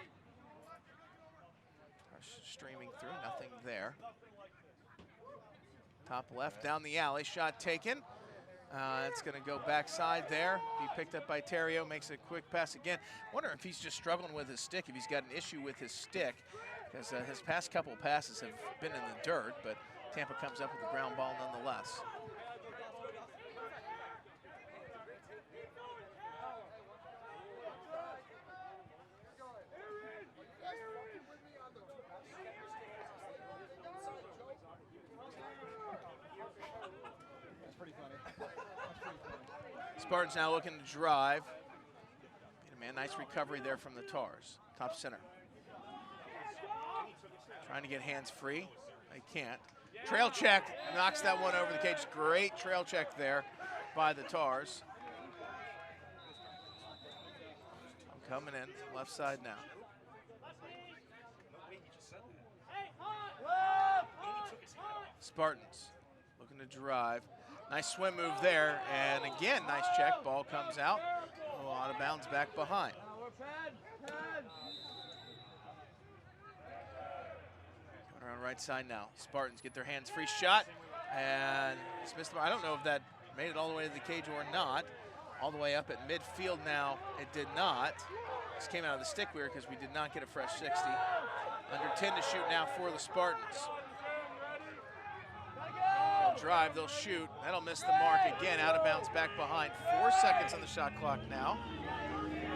Streaming through, nothing there. Top left, down the alley, shot taken. It's going to go backside there. Be picked up by Terrio, makes a quick pass again. Wonder if he's just struggling with his stick, if he's got an issue with his stick, because his past couple of passes have been in the dirt, but Tampa comes up with the ground ball nonetheless. Spartans now looking to drive. Man, nice recovery there from the Tars. Top center. Trying to get hands free. They can't. Trail check, knocks that one over the cage. Great trail check there by the Tars. Coming in, left side now. Spartans looking to drive. Nice swim move there, and again, nice check. Ball comes out. Oh, out of bounds back behind. Going around right side now. Spartans get their hands free. Shot, and it's missed. I don't know if that made it all the way to the cage or not. All the way up at midfield now, it did not. This came out of the stick weird because we did not get a fresh 60. Under 10 to shoot now for the Spartans. Drive, they'll shoot. That'll miss the mark again. Out of bounds back behind. 4 seconds on the shot clock now.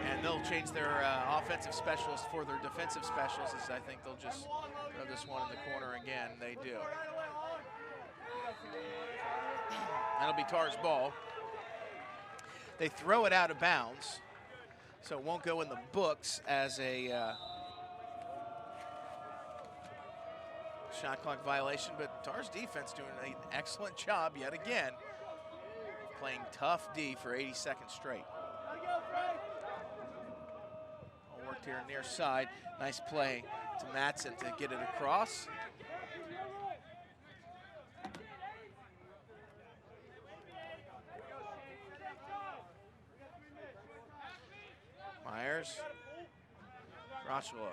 And they'll change their offensive specialist for their defensive specialists. I think they'll just throw this one in the corner again. They do. That'll be Tar's ball. They throw it out of bounds, so it won't go in the books as a shot clock violation, but Tar's defense doing an excellent job yet again, playing tough D for 80 seconds straight. All worked here near side. Nice play to Matson to get it across. Myers, Rochelo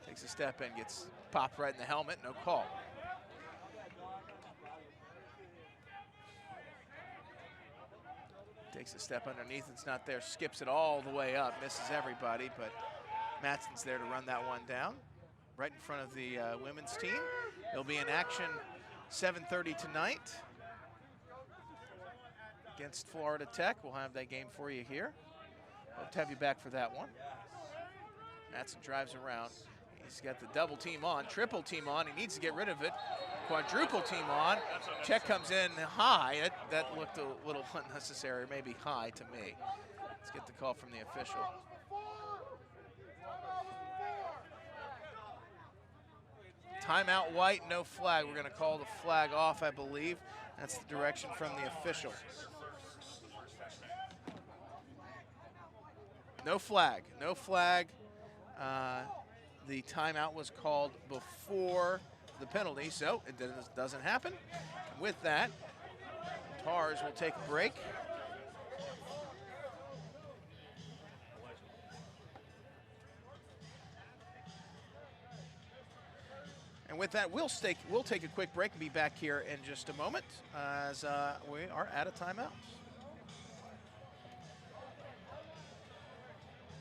takes a step in, gets popped right in the helmet, no call. Takes a step underneath, it's not there, skips it all the way up, misses everybody, but Matson's there to run that one down. Right in front of the women's team. They'll be in action 7:30 tonight against Florida Tech. We'll have that game for you here. Hope to have you back for that one. Matson drives around. He's got the double team on, triple team on. He needs to get rid of it. Quadruple team on. Check comes in high. That looked a little unnecessary, maybe high to me. Let's get the call from the official. Timeout white, no flag. We're going to call the flag off, I believe. That's the direction from the official. No flag, no flag. The timeout was called before the penalty, so it doesn't happen. With that, Tars will take a break. And with that, we'll take a quick break and be back here in just a moment as we are at a timeout.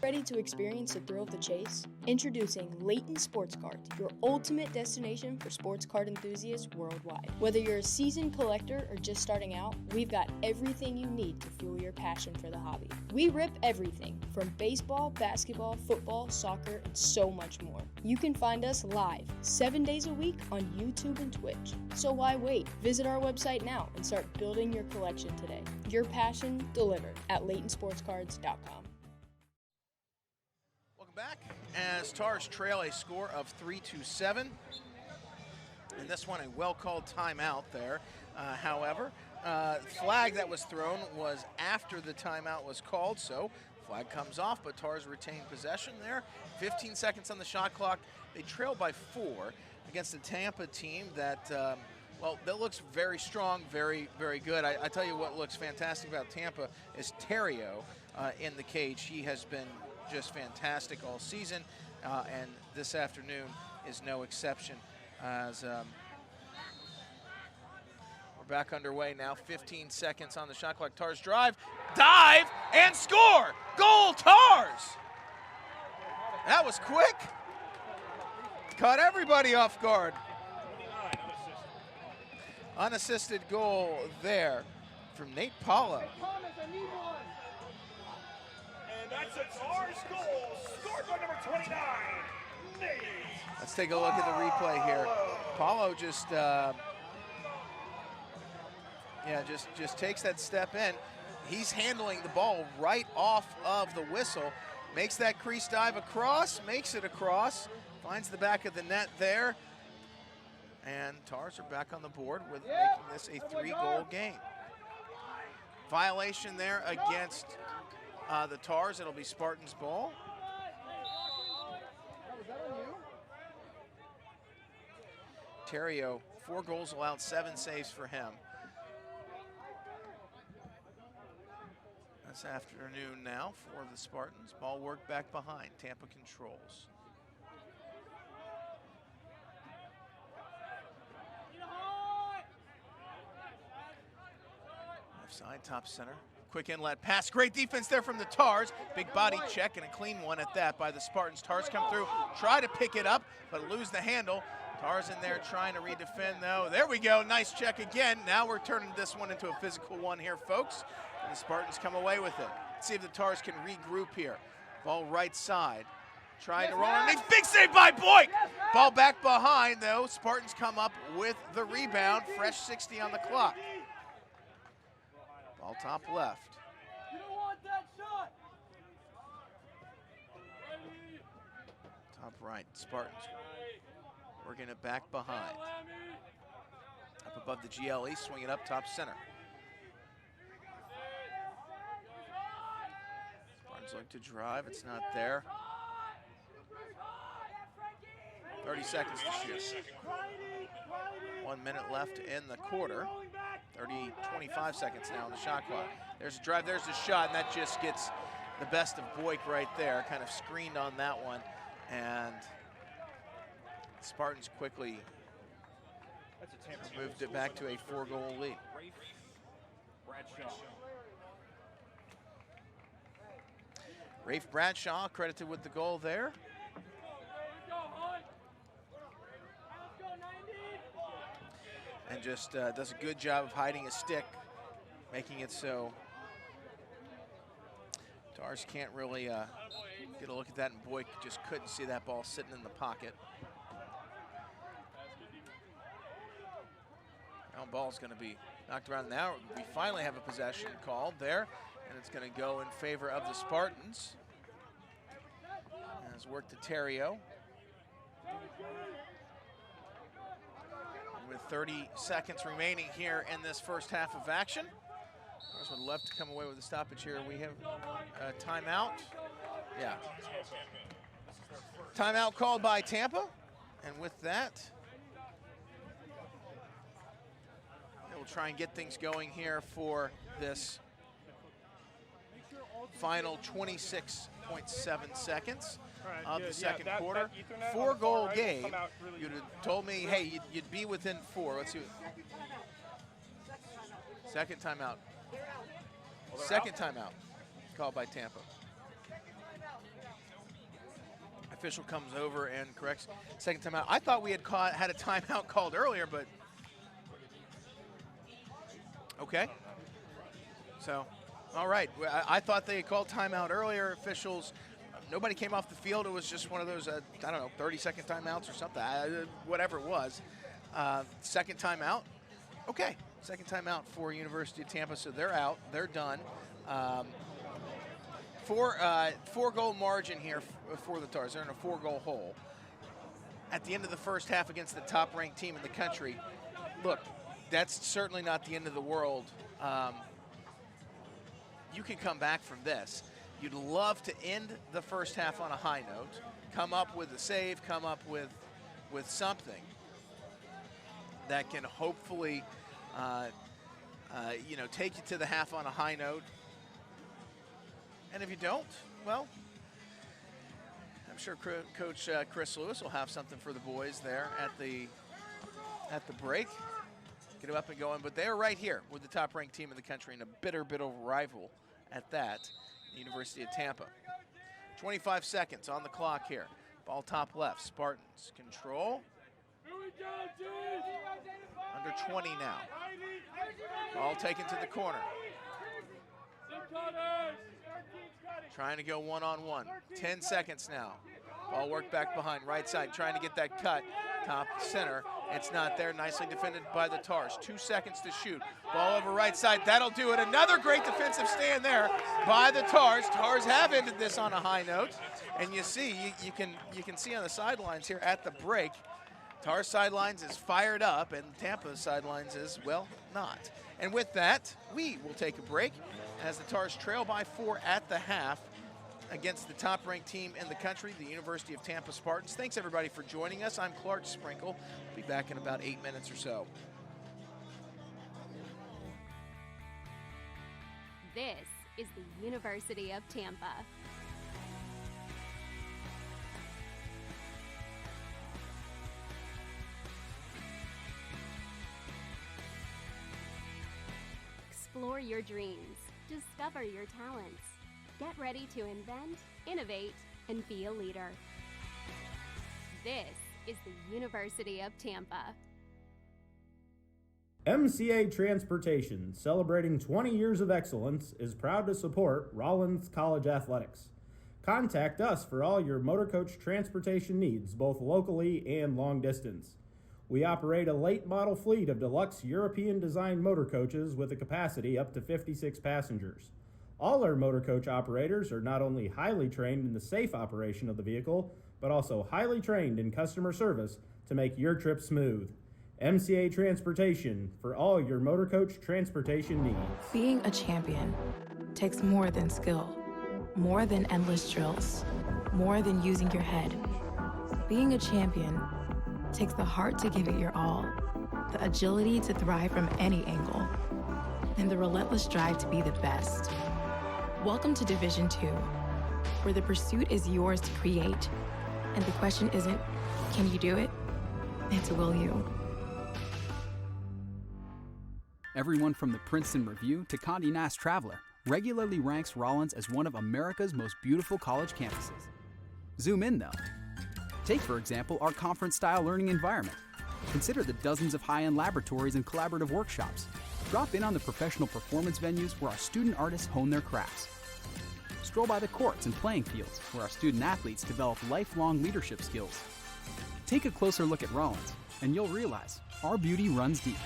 Ready to experience the thrill of the chase? Introducing Layton Sports Cards, your ultimate destination for sports card enthusiasts worldwide. Whether you're a seasoned collector or just starting out, we've got everything you need to fuel your passion for the hobby. We rip everything from baseball, basketball, football, soccer, and so much more. You can find us live 7 days a week on YouTube and Twitch. So why wait? Visit our website now and start building your collection today. Your passion delivered at LaytonSportsCards.com. Back as Tars trail a score of 3-7. And this one, a well-called timeout there. However, flag that was thrown was after the timeout was called, so flag comes off, but Tars retain possession there. 15 seconds on the shot clock. They trail by 4. against the Tampa team that, well, that looks very strong, very, very good. I tell you what looks fantastic about Tampa is Terrio in the cage. He has been just fantastic all season, and this afternoon is no exception. As we're back underway now, 15 seconds on the shot clock. Tars drive, dive, and score! Goal, Tars! That was quick. Caught everybody off guard. Unassisted goal there from Nate Paulo. And that's a Tars goal, scored by number 29, Nate. Let's take a look at the replay here. Paulo just, just takes that step in. He's handling the ball right off of the whistle. Makes that crease dive across, makes it across, finds the back of the net there. And Tars are back on the board with making this a 3-goal game. Violation there against the Tars. It'll be Spartans ball. Terrio, 4 goals allowed, 7 saves for him. This afternoon now for the Spartans. Ball work back behind. Tampa controls. Left side, top center. Quick inlet pass. Great defense there from the Tars. Big body check and a clean one at that by the Spartans. Tars come through, try to pick it up, but lose the handle. Tars in there trying to redefend though. There we go, nice check again. Now we're turning this one into a physical one here, folks. And the Spartans come away with it. Let's see if the Tars can regroup here. Ball right side. Trying to roll underneath. Big save by Boyk. Ball back behind though. Spartans come up with the rebound. Fresh 60 on the clock. Ball top left. You don't want that shot. Top right. Spartans working it back behind. Up above the GLE. Swing it up top center. Look to drive, it's not there. 30 seconds to shoot. 1 minute left in the quarter. 25 seconds now on the shot clock. There's a drive, there's a shot, and that just gets the best of Boyk right there. Kind of screened on that one. And Spartans quickly moved it back to a 4-goal lead. Rafe Bradshaw credited with the goal there. And just does a good job of hiding his stick, making it so Tars can't really get a look at that, and Boyk just couldn't see that ball sitting in the pocket. Now ball's gonna be knocked around. Now we finally have a possession called there. And it's going to go in favor of the Spartans. As work to Terrio. With 30 seconds remaining here in this first half of action. Tars would love to come away with a stoppage here. We have a timeout. Yeah. Timeout called by Tampa. And with that, we'll try and get things going here for this final 26.7 seconds of the second quarter. 4-goal game. You'd have told me, hey, you'd be within 4. Let's see. Second timeout. Second timeout called by Tampa. Official comes over and corrects. Second timeout. I thought we had a timeout called earlier, but okay. So. All right, I thought they had called timeout earlier. Officials, nobody came off the field. It was just one of those, I don't know, 30-second timeouts or something, whatever it was. Second timeout, okay. Second timeout for University of Tampa, so they're out, they're done. 4-goal margin here for the Tars. They're in a 4-goal hole. At the end of the first half against the top-ranked team in the country, look, that's certainly not the end of the world. You can come back from this. You'd love to end the first half on a high note, come up with a save, come up with with something that can hopefully, take you to the half on a high note. And if you don't, well, I'm sure Coach Chris Lewis will have something for the boys there at the break. Get them up and going, but they're right here with the top-ranked team in the country and a bitter rival at that, the University of Tampa. 25 seconds on the clock here. Ball top left, Spartans control. Under 20 now. Ball taken to the corner. Trying to go one-on-one. 10 seconds now. Ball worked back behind, right side, trying to get that cut. Top center, it's not there. Nicely defended by the Tars. 2 seconds to shoot. Ball over right side, that'll do it. Another great defensive stand there by the Tars. Tars have ended this on a high note. And you see, you can see on the sidelines here at the break, Tars sidelines is fired up and Tampa sidelines is, well, not. And with that, we will take a break as the Tars trail by 4 at the half against the top-ranked team in the country, the University of Tampa Spartans. Thanks, everybody, for joining us. I'm Clark Sprinkle. I'll be back in about 8 minutes or so. This is the University of Tampa. Explore your dreams. Discover your talents. Get ready to invent, innovate, and be a leader. This is the University of Tampa. MCA Transportation, celebrating 20 years of excellence, is proud to support Rollins College Athletics. Contact us for all your motor coach transportation needs, both locally and long distance. We operate a late model fleet of deluxe European designed motor coaches with a capacity up to 56 passengers. All our motor coach operators are not only highly trained in the safe operation of the vehicle, but also highly trained in customer service to make your trip smooth. MCA Transportation, for all your motor coach transportation needs. Being a champion takes more than skill, more than endless drills, more than using your head. Being a champion takes the heart to give it your all, the agility to thrive from any angle, and the relentless drive to be the best. Welcome to Division II, where the pursuit is yours to create. And the question isn't, can you do it? It's will you? Everyone from the Princeton Review to Condé Nast Traveler regularly ranks Rollins as one of America's most beautiful college campuses. Zoom in, though. Take, for example, our conference-style learning environment. Consider the dozens of high-end laboratories and collaborative workshops. Drop in on the professional performance venues where our student artists hone their crafts. Stroll by the courts and playing fields where our student athletes develop lifelong leadership skills. Take a closer look at Rollins, and you'll realize our beauty runs deep.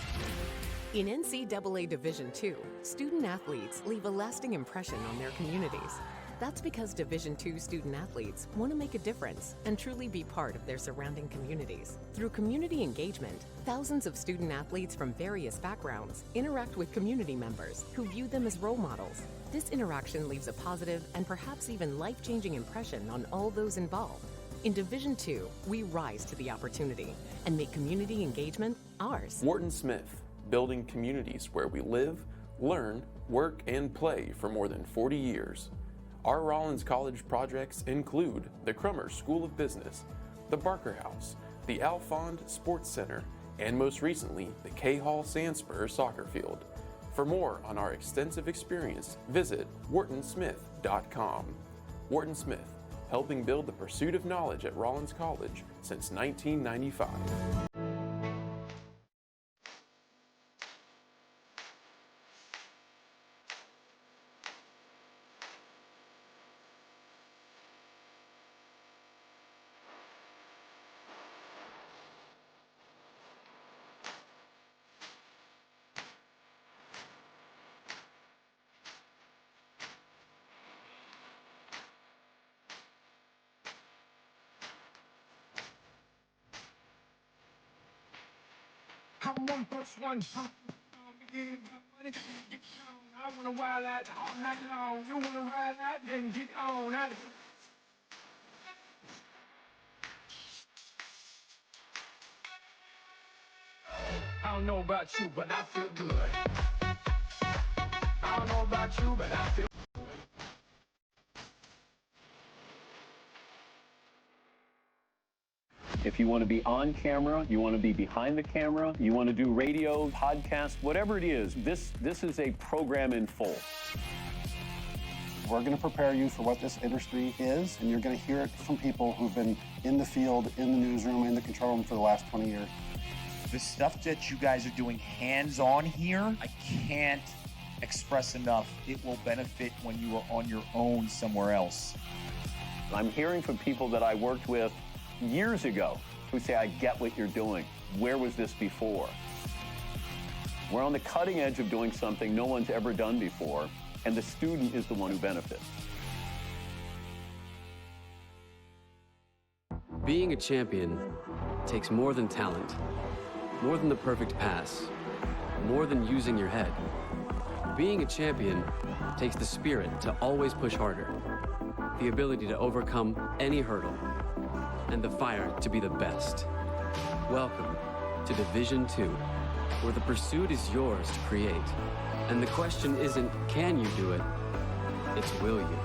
In NCAA Division II, student athletes leave a lasting impression on their communities. That's because Division II student athletes want to make a difference and truly be part of their surrounding communities. Through community engagement, thousands of student athletes from various backgrounds interact with community members who view them as role models. This interaction leaves a positive and perhaps even life-changing impression on all those involved. In Division II, we rise to the opportunity and make community engagement ours. Wharton Smith, building communities where we live, learn, work, and play for more than 40 years. Our Rollins College projects include the Crummer School of Business, the Barker House, the Alfond Sports Center, and most recently, the K Hall Sandspur Soccer Field. For more on our extensive experience, visit whartonsmith.com. Wharton Smith, helping build the pursuit of knowledge at Rollins College since 1995. I'm 1 + 1. Give my money, get on. I wanna ride that all night long. You wanna ride that, then get on. don't know about you, but I feel good. I don't know about you, but I feel If you want to be on camera, you want to be behind the camera, you want to do radio, podcast, whatever it is, this is a program in full. We're going to prepare you for what this industry is, and you're going to hear it from people who've been in the field, in the newsroom, in the control room for the last 20 years. The stuff that you guys are doing hands-on here, I can't express enough. It will benefit when you are on your own somewhere else. I'm hearing from people that I worked with years ago who say, I get what you're doing. Where was this before? We're on the cutting edge of doing something no one's ever done before, and the student is the one who benefits. Being a champion takes more than talent, more than the perfect pass, more than using your head. Being a champion takes the spirit to always push harder, the ability to overcome any hurdle, and the fire to be the best. Welcome to Division II, where the pursuit is yours to create. And the question isn't, can you do it? It's, will you?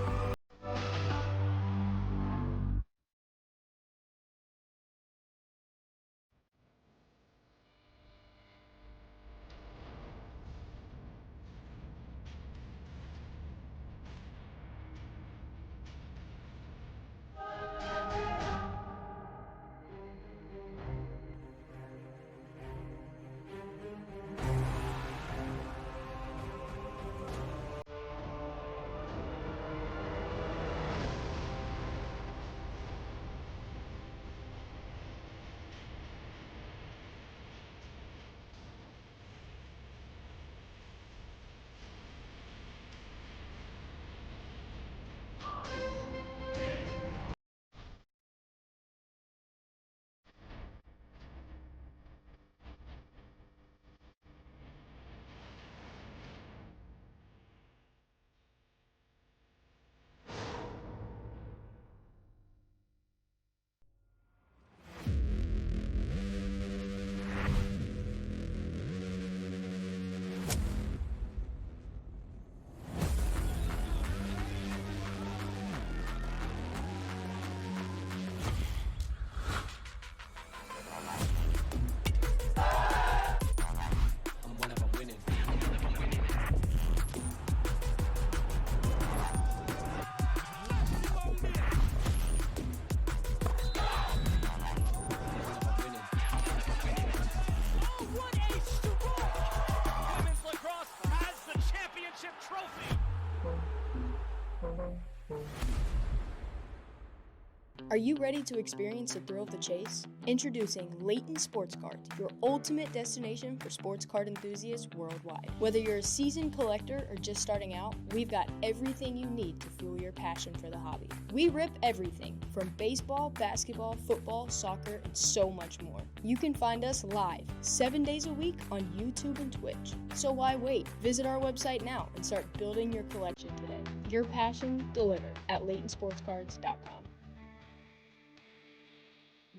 Are you ready to experience the thrill of the chase? Introducing Layton Sports Cards, your ultimate destination for sports card enthusiasts worldwide. Whether you're a seasoned collector or just starting out, we've got everything you need to fuel your passion for the hobby. We rip everything from baseball, basketball, football, soccer, and so much more. You can find us live 7 days a week on YouTube and Twitch. So why wait? Visit our website now and start building your collection today. Your passion delivered at LaytonSportsCards.com.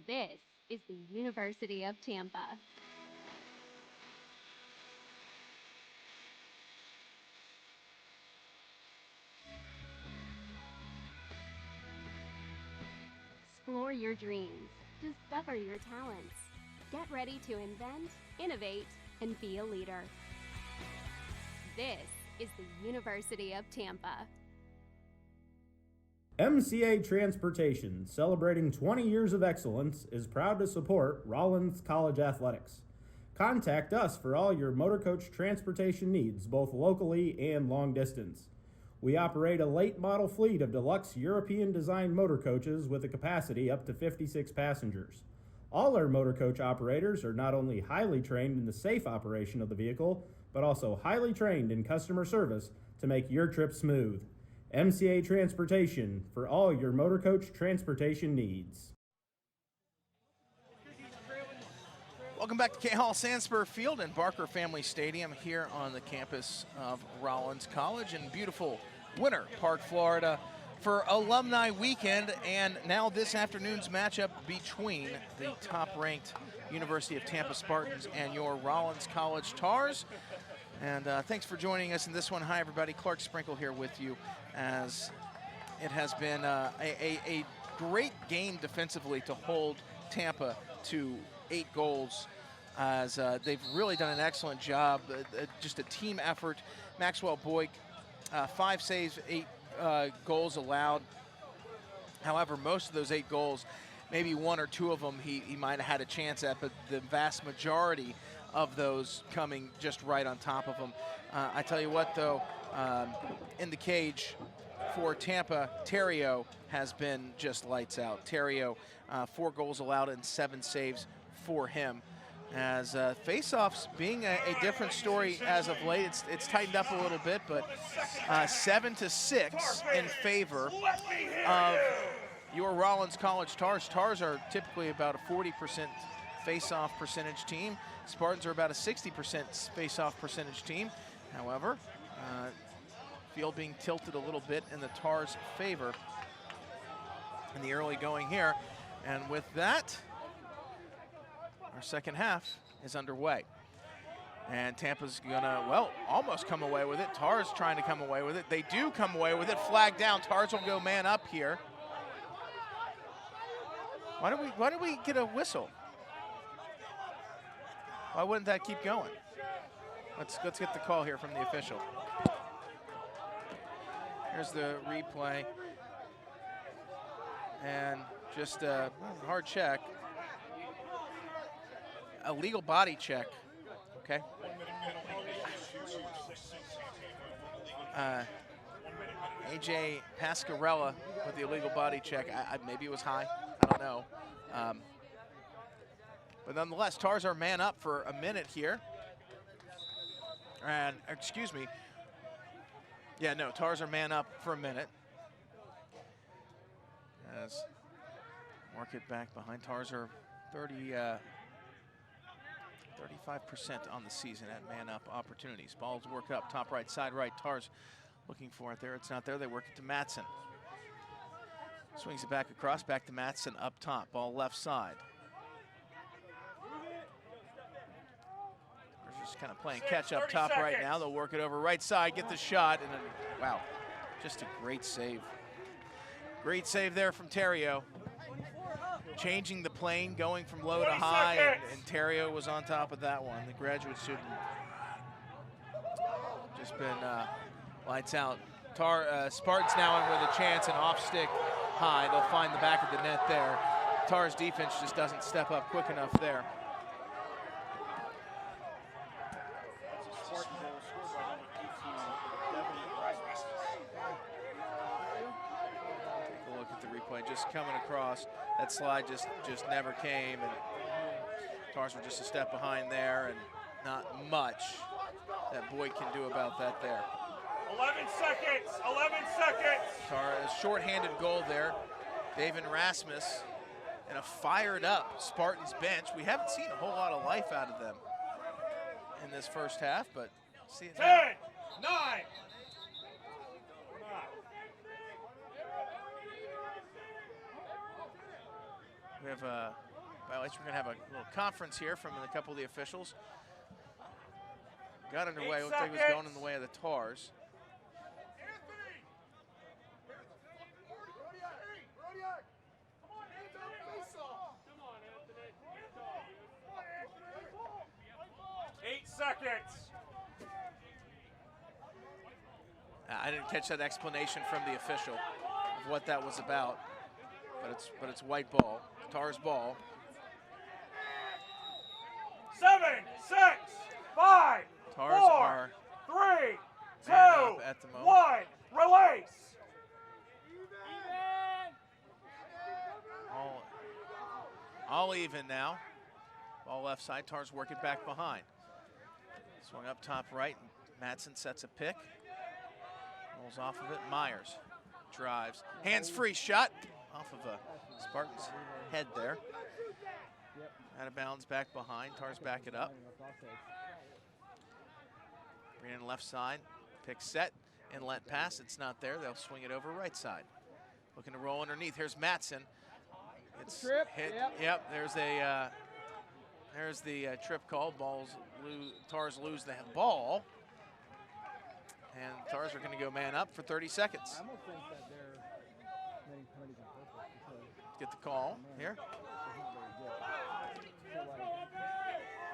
This is the University of Tampa. Explore your dreams. Discover your talents. Get ready to invent, innovate, and be a leader. This is the University of Tampa. MCA Transportation, celebrating 20 years of excellence, is proud to support Rollins College Athletics. Contact us for all your motor coach transportation needs, both locally and long distance. We operate a late model fleet of deluxe European designed motor coaches with a capacity up to 56 passengers. All our motor coach operators are not only highly trained in the safe operation of the vehicle, but also highly trained in customer service to make your trip smooth. MCA Transportation, for all your motor coach transportation needs. Welcome back to K-Hall Sandspur Field and Barker Family Stadium here on the campus of Rollins College in beautiful Winter Park, Florida for Alumni Weekend. And now this afternoon's matchup between the top-ranked University of Tampa Spartans and your Rollins College Tars. And thanks for joining us in this one. Hi, everybody. Clark Sprinkle here with you, as it has been a great game defensively to hold Tampa to 8 goals, as they've really done an excellent job. Just a team effort. Maxwell Boyk, 5 saves, 8 goals allowed. However, most of those 8 goals, maybe 1 or 2 of them he might have had a chance at, but the vast majority of those coming just right on top of him. I tell you what, though, in the cage for Tampa, Terrio has been just lights out. Terrio, 4 goals allowed and 7 saves for him. As face-offs being a different story as of late. It's tightened up a little bit, but 7-6 in favor of your Rollins College Tars. Tars are typically about a 40% face-off percentage team. Spartans are about a 60% face-off percentage team. However, field being tilted a little bit in the Tars' favor in the early going here. And with that, our second half is underway. And Tampa's gonna, well, almost come away with it. Tars trying to come away with it. They do come away with it. Flag down. Tars will go man up here. Why did we get a whistle? Why wouldn't that keep going? Let's get the call here from the official. Here's the replay. And just a hard check. A legal body check, okay? AJ Pascarella with the illegal body check. Maybe it was high, I don't know. But nonetheless, Tars are man up for a minute here. And, excuse me. Yeah, no, Tars are man up for a minute. As mark it back behind. Tars are 35% on the season at man-up opportunities. Balls work up, top right, side right. Tars looking for it there. It's not there. They work it to Matson. Swings it back across, back to Matson up top. Ball left side. They're just kind of playing catch up top right now. They'll work it over right side, get the shot, and then, wow, just a great save. Great save there from Terrio. Changing the plane, going from low to high, and Terrio was on top of that one. The graduate student just been lights out. Spartans now in with a chance, and off stick high. They'll find the back of the net there. Tars defense just doesn't step up quick enough there. Take a look at the replay, just coming across. That slide just never came, and Tars were just a step behind there, and not much that Boyd can do about that there. 11 seconds, 11 seconds. Tars, a short-handed goal there. David Rasmus and a fired up Spartans bench. We haven't seen a whole lot of life out of them in this first half, but see it 10, now. 9. We have a violation. We're going to have a little conference here from a couple of the officials. Got underway. Looks like it was going in the way of the Tars. Seconds. I didn't catch that explanation from the official of what that was about, but it's white ball, Tars ball. 7, 6, 5, Tars 4, are 3, 2, at the moment. 1. Release. All even now. Ball left side. Tars working back behind. Swung up top right. Matson sets a pick. Rolls off of it. Myers drives. Hands free shot off of a Spartan's head there. Out of bounds back behind. Tars back it up. Bring in left side. Pick set. Inlet pass. It's not there. They'll swing it over right side. Looking to roll underneath. Here's Matson. It's hit. Yep. There's a There's the trip call. Tars lose the ball. And Tars are going to go man up for 30 seconds. I almost think that they're letting penalties on purpose because get the call here. it's not very good. So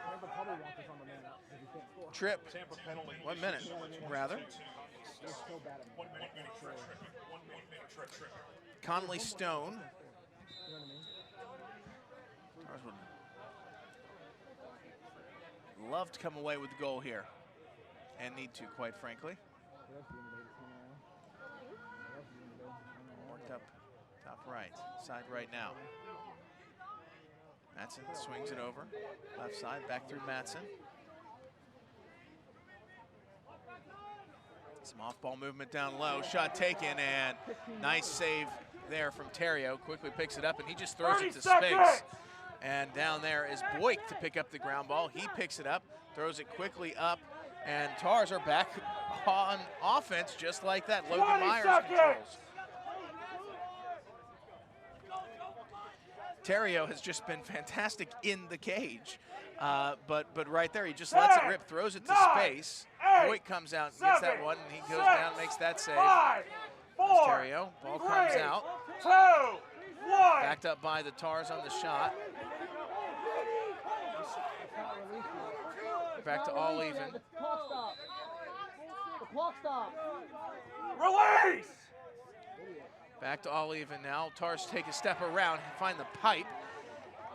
Tampa probably wants us on the man up because we can't score. Trip. Tampa penalty. 1 minute, rather. They're so bad at 1 minute trip. 1 minute trip. Conley Stone. You know what I mean? Tars would love to come away with the goal here, and need to, quite frankly. Worked up top right, side right now. Matson swings it over, left side, back through Matson. Some off-ball movement down low, shot taken, and nice save there from Terrio. Quickly picks it up, and he just throws it to space. And down there is Boyk to pick up the ground ball. He picks it up, throws it quickly up, and Tars are back on offense just like that. Logan Myers controls. Terrio has just been fantastic in the cage, but right there he just lets it rip, throws it to space. Boyk comes out and gets that one, and he goes down and makes that save. There's Terrio, ball comes out. 2, 1. Backed up by the Tars on the shot. Back to all even. The clock stop. The clock stop. Release! Back to all even now. Tars take a step around, find the pipe.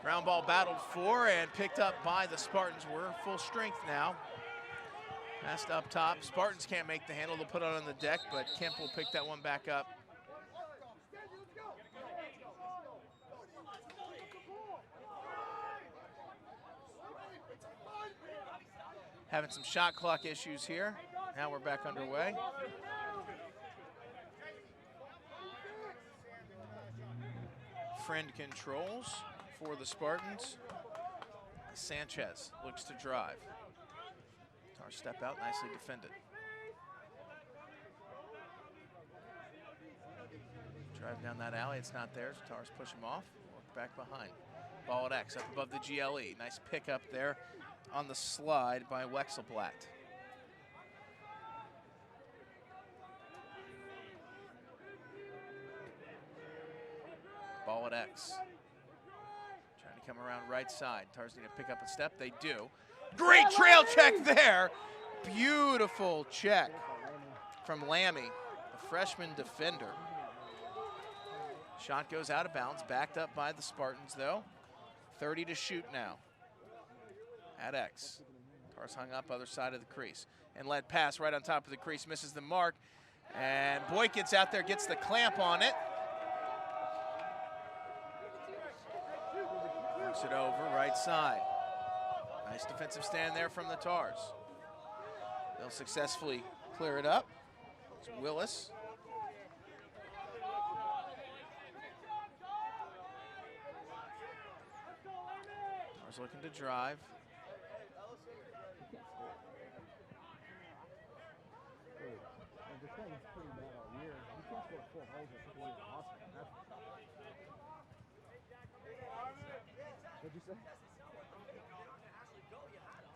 Ground ball battled for and picked up by the Spartans. We're full strength now. Passed up top. Spartans can't make the handle. They'll put it on the deck, but Kemp will pick that one back up. Having some shot clock issues here. Now we're back underway. Friend controls for the Spartans. Sanchez looks to drive. Tars step out, nicely defended. Drive down that alley, it's not there, so Tars push him off, work back behind. Ball at X, up above the GLE. Nice pick up there on the slide by Wexelblatt. Ball at X. Trying to come around right side. Tars need to pick up a step, they do. Great trail check there. Beautiful check from Lammy, the freshman defender. Shot goes out of bounds, backed up by the Spartans though. 30 to shoot now. At X. Tars hung up other side of the crease. And led pass right on top of the crease, misses the mark. And Boyk gets out there, gets the clamp on it. Works it over, right side. Nice defensive stand there from the Tars. They'll successfully clear it up. It's Willis. Tars looking to drive. What'd you say?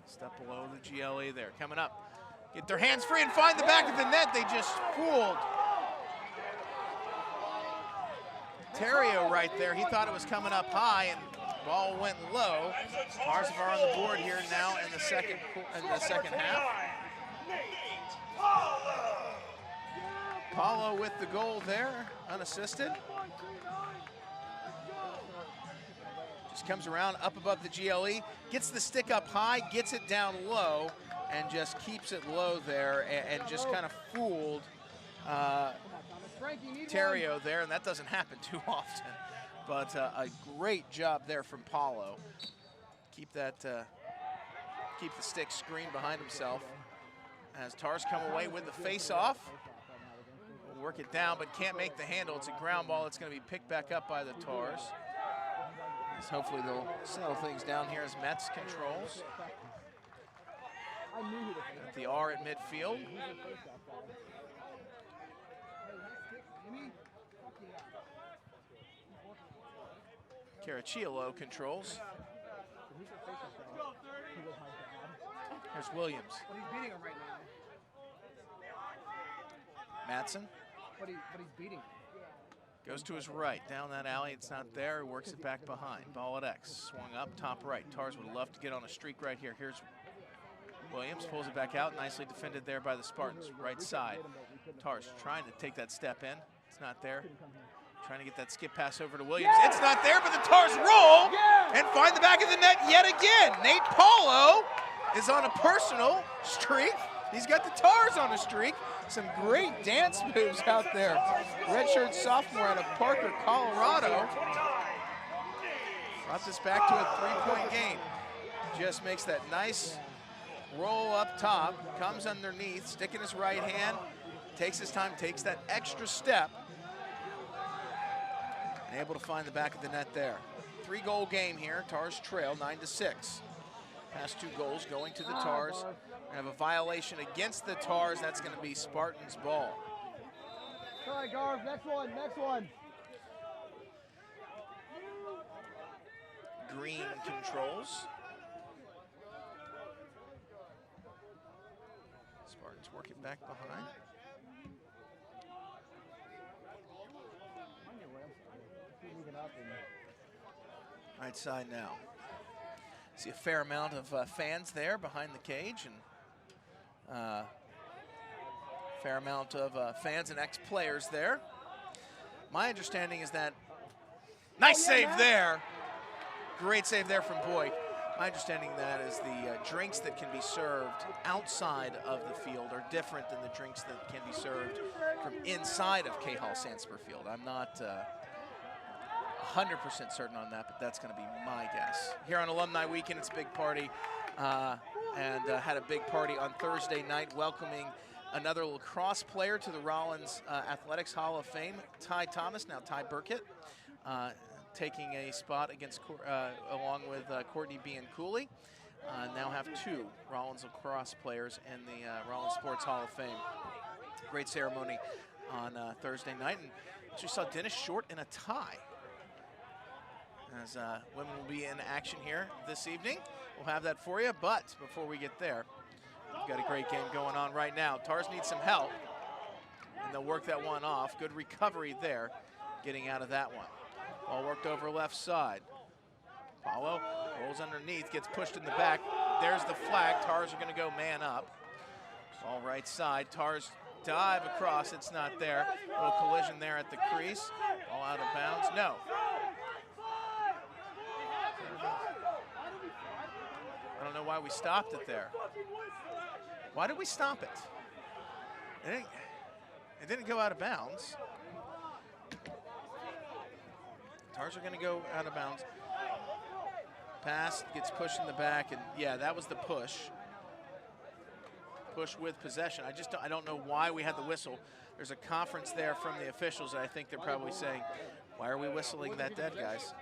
Step below the GLE there, coming up. Get their hands free and find the back of the net. They just fooled Terrio right there. He thought it was coming up high and ball went low. Tars are on the board here now in the second half. Paulo with the goal there, unassisted. Just comes around up above the GLE, gets the stick up high, gets it down low, and just keeps it low there and just kind of fooled Terrio there, and that doesn't happen too often. But a great job there from Paulo. Keep the stick screened behind himself as Tars come away with the face-off. We'll work it down, but can't make the handle. It's a ground ball. It's going to be picked back up by the Tars. So hopefully they'll settle things down here as Metz controls. At the R at midfield. Caracciolo controls. Here's Williams. But he's beating him right now. Matson But he's beating him. goes to his right. Down that alley, it's not there. He works it back behind. Ball at X. Swung up, top right. Tars would love to get on a streak right here. Here's Williams, pulls it back out. Nicely defended there by the Spartans. Right side. Tars trying to take that step in. It's not there. Trying to get that skip pass over to Williams. It's not there, but the Tars roll and find the back of the net yet again. Nate Paulo is on a personal streak. He's got the Tars on a streak. Some great dance moves out there. Redshirt sophomore out of Parker, Colorado. Brought this back to a 3-point game. Just makes that nice roll up top, comes underneath, sticking his right hand, takes his time, takes that extra step, and able to find the back of the net there. 3-goal game here. Tars trail 9-6. Past 2 goals going to the Tars. We have a violation against the Tars. That's going to be Spartans' ball. Sorry, Garv. Next one. Next one. Green controls. Spartans work it back behind. Right side now. See a fair amount of fans there behind the cage, and fair amount of fans and ex-players there. My understanding is that nice save there. Great save there from Boyd. My understanding that is the drinks that can be served outside of the field are different than the drinks that can be served from inside of K-Hall Sandsper Field. I'm not 100% certain on that, but that's going to be my guess. Here on Alumni Weekend, it's a big party, and had a big party on Thursday night welcoming another lacrosse player to the Rollins Athletics Hall of Fame, Ty Thomas, now Ty Burkett, taking a spot against along with Courtney Bianculli. Now have 2 Rollins lacrosse players in the Rollins Sports Hall of Fame. Great ceremony on Thursday night, and we saw Dennis Short in a tie. As women will be in action here this evening. We'll have that for you, but before we get there, we've got a great game going on right now. Tars need some help, and they'll work that one off. Good recovery there, getting out of that one. Ball worked over left side. Paulo rolls underneath, gets pushed in the back. There's the flag. Tars are going to go man up. Ball right side. Tars dive across. It's not there. A little collision there at the crease. Ball out of bounds. No. I don't know why we stopped it there. Why did we stop it? It didn't go out of bounds. Tars are going to go out of bounds. Pass gets pushed in the back, and yeah, that was the push. Push with possession. I don't know why we had the whistle. There's a conference there from the officials, and I think they're probably saying, why are we whistling that dead, guys?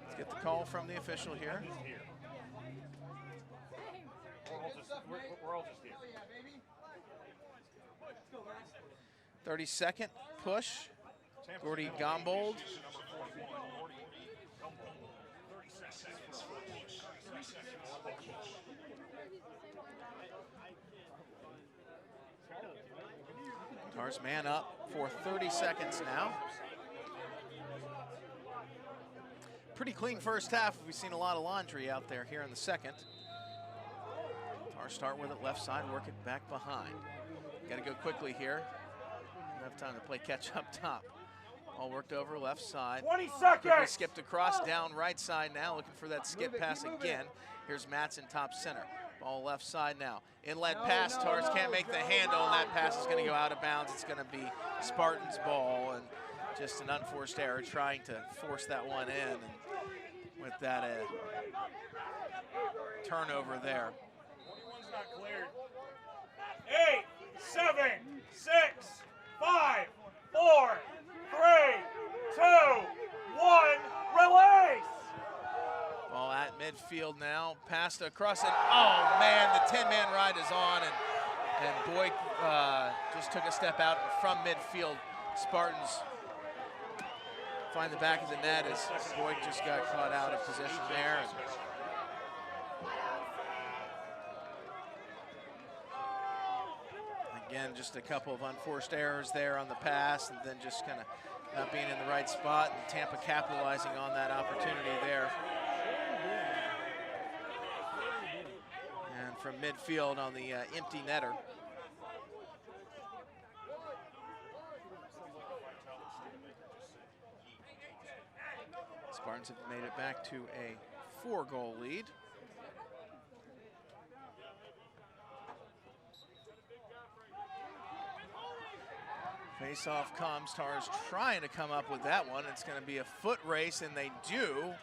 Let's get the call from the official here. We're all just here. 32nd push. Gordy Gombold. Tars man up for 30 seconds now. Pretty clean first half. We've seen a lot of laundry out there here in the second. Tars start with it left side, work it back behind. Got to go quickly here. Don't have time to play catch up top. All worked over left side. 20 seconds. Quickly skipped across down right side now, looking for that skip pass again. Here's Matson top center. Ball left side now. Inlet pass. Tars can't make the handle, and that pass is going to go out of bounds. It's going to be Spartans' ball, and just an unforced error trying to force that one in. And with that turnover there. One's not cleared. 8, 7, 6, 5, 4, 3, 2, 1, release! Ball at midfield now, passed across it. Oh man, the 10-man ride is on, and Boyd just took a step out from midfield. Spartans find the back of the net as Boyd just got caught out of position there. Again, just a couple of unforced errors there on the pass, and then just kind of not being in the right spot, and Tampa capitalizing on that opportunity there. And from midfield on the empty netter. Spartans have made it back to a 4-goal lead. Face-off comes, Tars trying to come up with that one. It's going to be a foot race, and they do,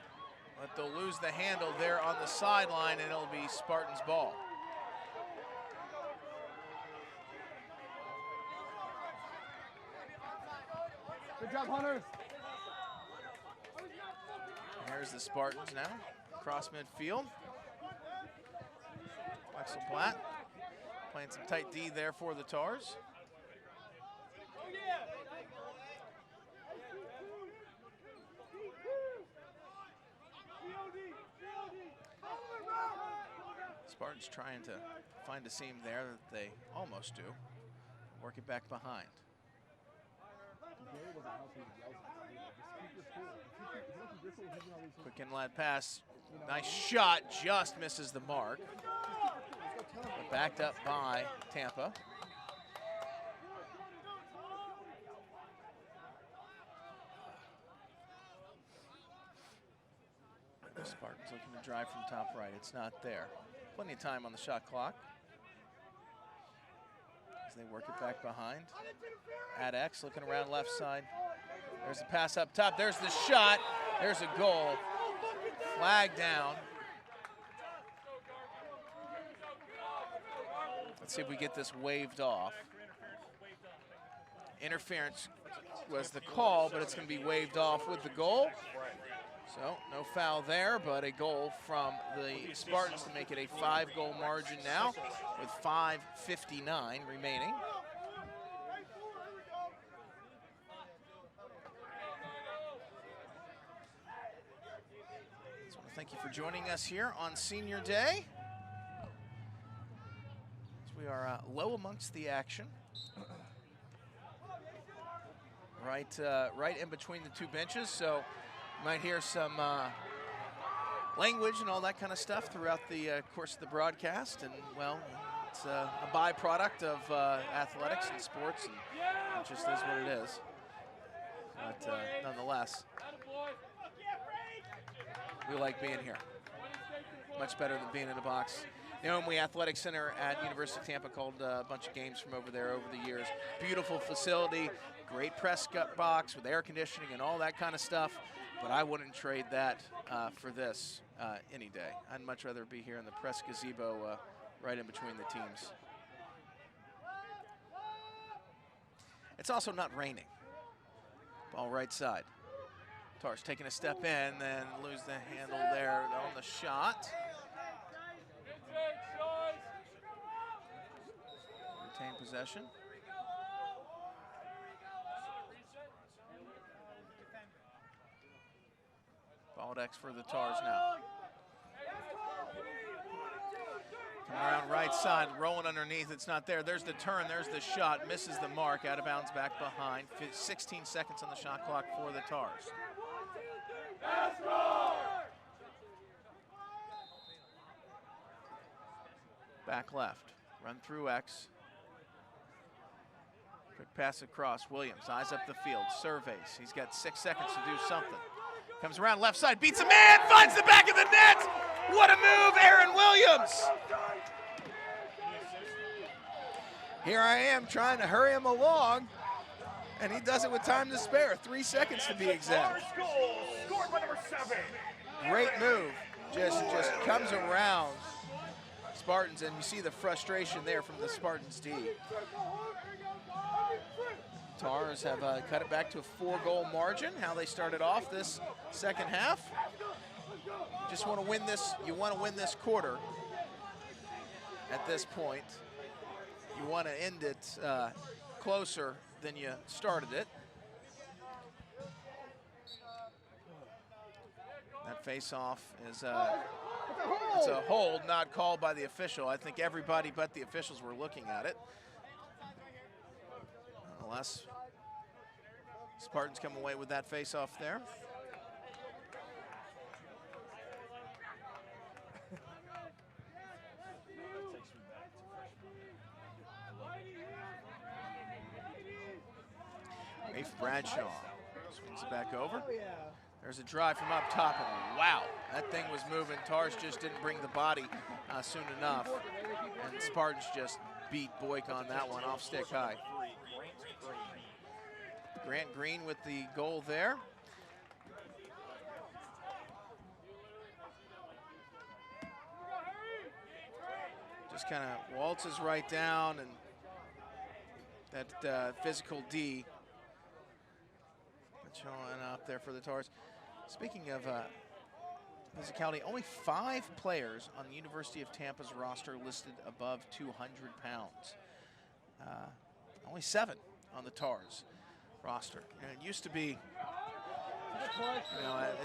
but they'll lose the handle there on the sideline, and it'll be Spartans' ball. Good job, Hunters. Here's the Spartans now, across midfield. Wexelblatt playing some tight D there for the Tars. Spartans trying to find a seam there that they almost do. Work it back behind. Quick inlet pass, nice shot, just misses the mark. But backed up by Tampa. The Spartans looking to drive from top right, it's not there. Plenty of time on the shot clock as they work it back behind. Adex looking around left side. There's the pass up top. There's the shot. There's a goal. Flag down. Let's see if we get this waved off. Interference was the call, but it's going to be waved off with the goal. So no foul there, but a goal from the Spartans to make it a 5-goal margin now with 5:59 remaining. So thank you for joining us here on Senior Day. So we are low amongst the action. Right in between the two benches, so you might hear some language and all that kind of stuff throughout the course of the broadcast, and well, it's a byproduct of athletics and sports, and it just is what it is. But nonetheless, we like being here. Much better than being in a box. The Omwe Athletic Center at University of Tampa called a bunch of games from over there over the years. Beautiful facility, great press box with air conditioning and all that kind of stuff. But I wouldn't trade that for this any day. I'd much rather be here in the press gazebo right in between the teams. It's also not raining. Ball right side. Tars taking a step in, then lose the handle there on the shot. Retain possession. Baldex for the Tars now. Coming around right side, rolling underneath, it's not there. There's the turn, there's the shot, misses the mark, out of bounds back behind. 16 seconds on the shot clock for the Tars. Back left, run through X. Quick pass across, Williams eyes up the field, surveys. He's got 6 seconds to do something. Comes around left side, beats a man, finds the back of the net. What a move, Aaron Williams. Here I am trying to hurry him along, and he does it with time to spare. 3 seconds to be exact. Scored by number 7. Great move, just comes around Spartans, and you see the frustration there from the Spartans D. Tars have cut it back to a 4-goal margin. How they started off this second half. Just want to win this. You want to win this quarter. At this point, you want to end it closer than you started it. Face-off is it's a hold, not called by the official. I think everybody but the officials were looking at it. Nonetheless, Spartans come away with that face-off there. Rafe Bradshaw swings it back over. There's a drive from up top, and wow, that thing was moving. Tars just didn't bring the body soon enough, and Spartans just beat Boyk on that one off stick high. Grant Green with the goal there. Just kind of waltzes right down, and that physical D showing up there for the Tars. Speaking of physicality, only 5 players on the University of Tampa's roster listed above 200 pounds. Only 7 on the Tars roster. And it used to be,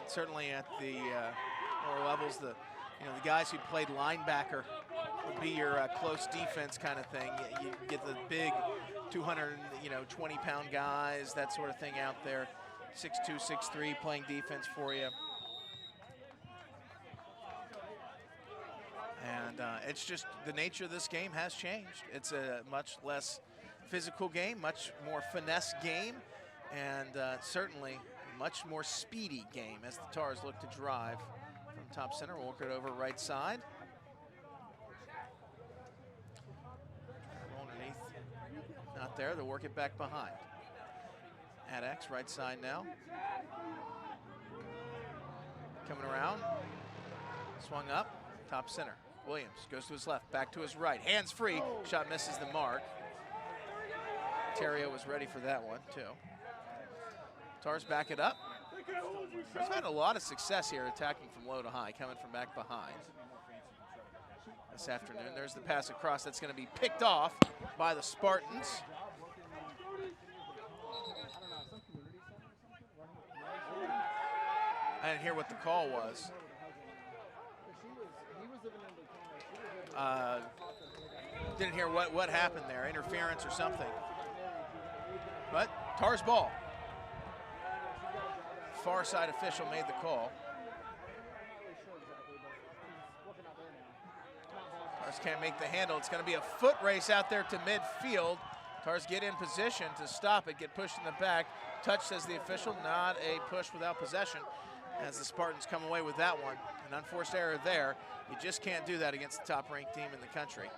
certainly at the lower levels, the guys who played linebacker would be your close defense kind of thing. You get the big 220-pound guys, that sort of thing out there. 6'2", 6'3", playing defense for you. And it's just the nature of this game has changed. It's a much less physical game, much more finesse game, and certainly a much more speedy game as the Tars look to drive from top center. We'll work it over right side. Underneath, not there. They'll work it back behind. At X, right side now. Coming around, swung up, top center. Williams goes to his left, back to his right. Hands free, shot misses the mark. Terrio was ready for that one, too. Tars back it up. Tars had a lot of success here attacking from low to high, coming from back behind. This afternoon, there's the pass across that's going to be picked off by the Spartans. I didn't hear what the call was. Didn't hear what happened there, interference or something. But Tars ball. Far side official made the call. Tars can't make the handle. It's going to be a foot race out there to midfield. Tars get in position to stop it, get pushed in the back. Touch, says the official, not a push without possession, as the Spartans come away with that one. An unforced error there. You just can't do that against the top-ranked team in the country.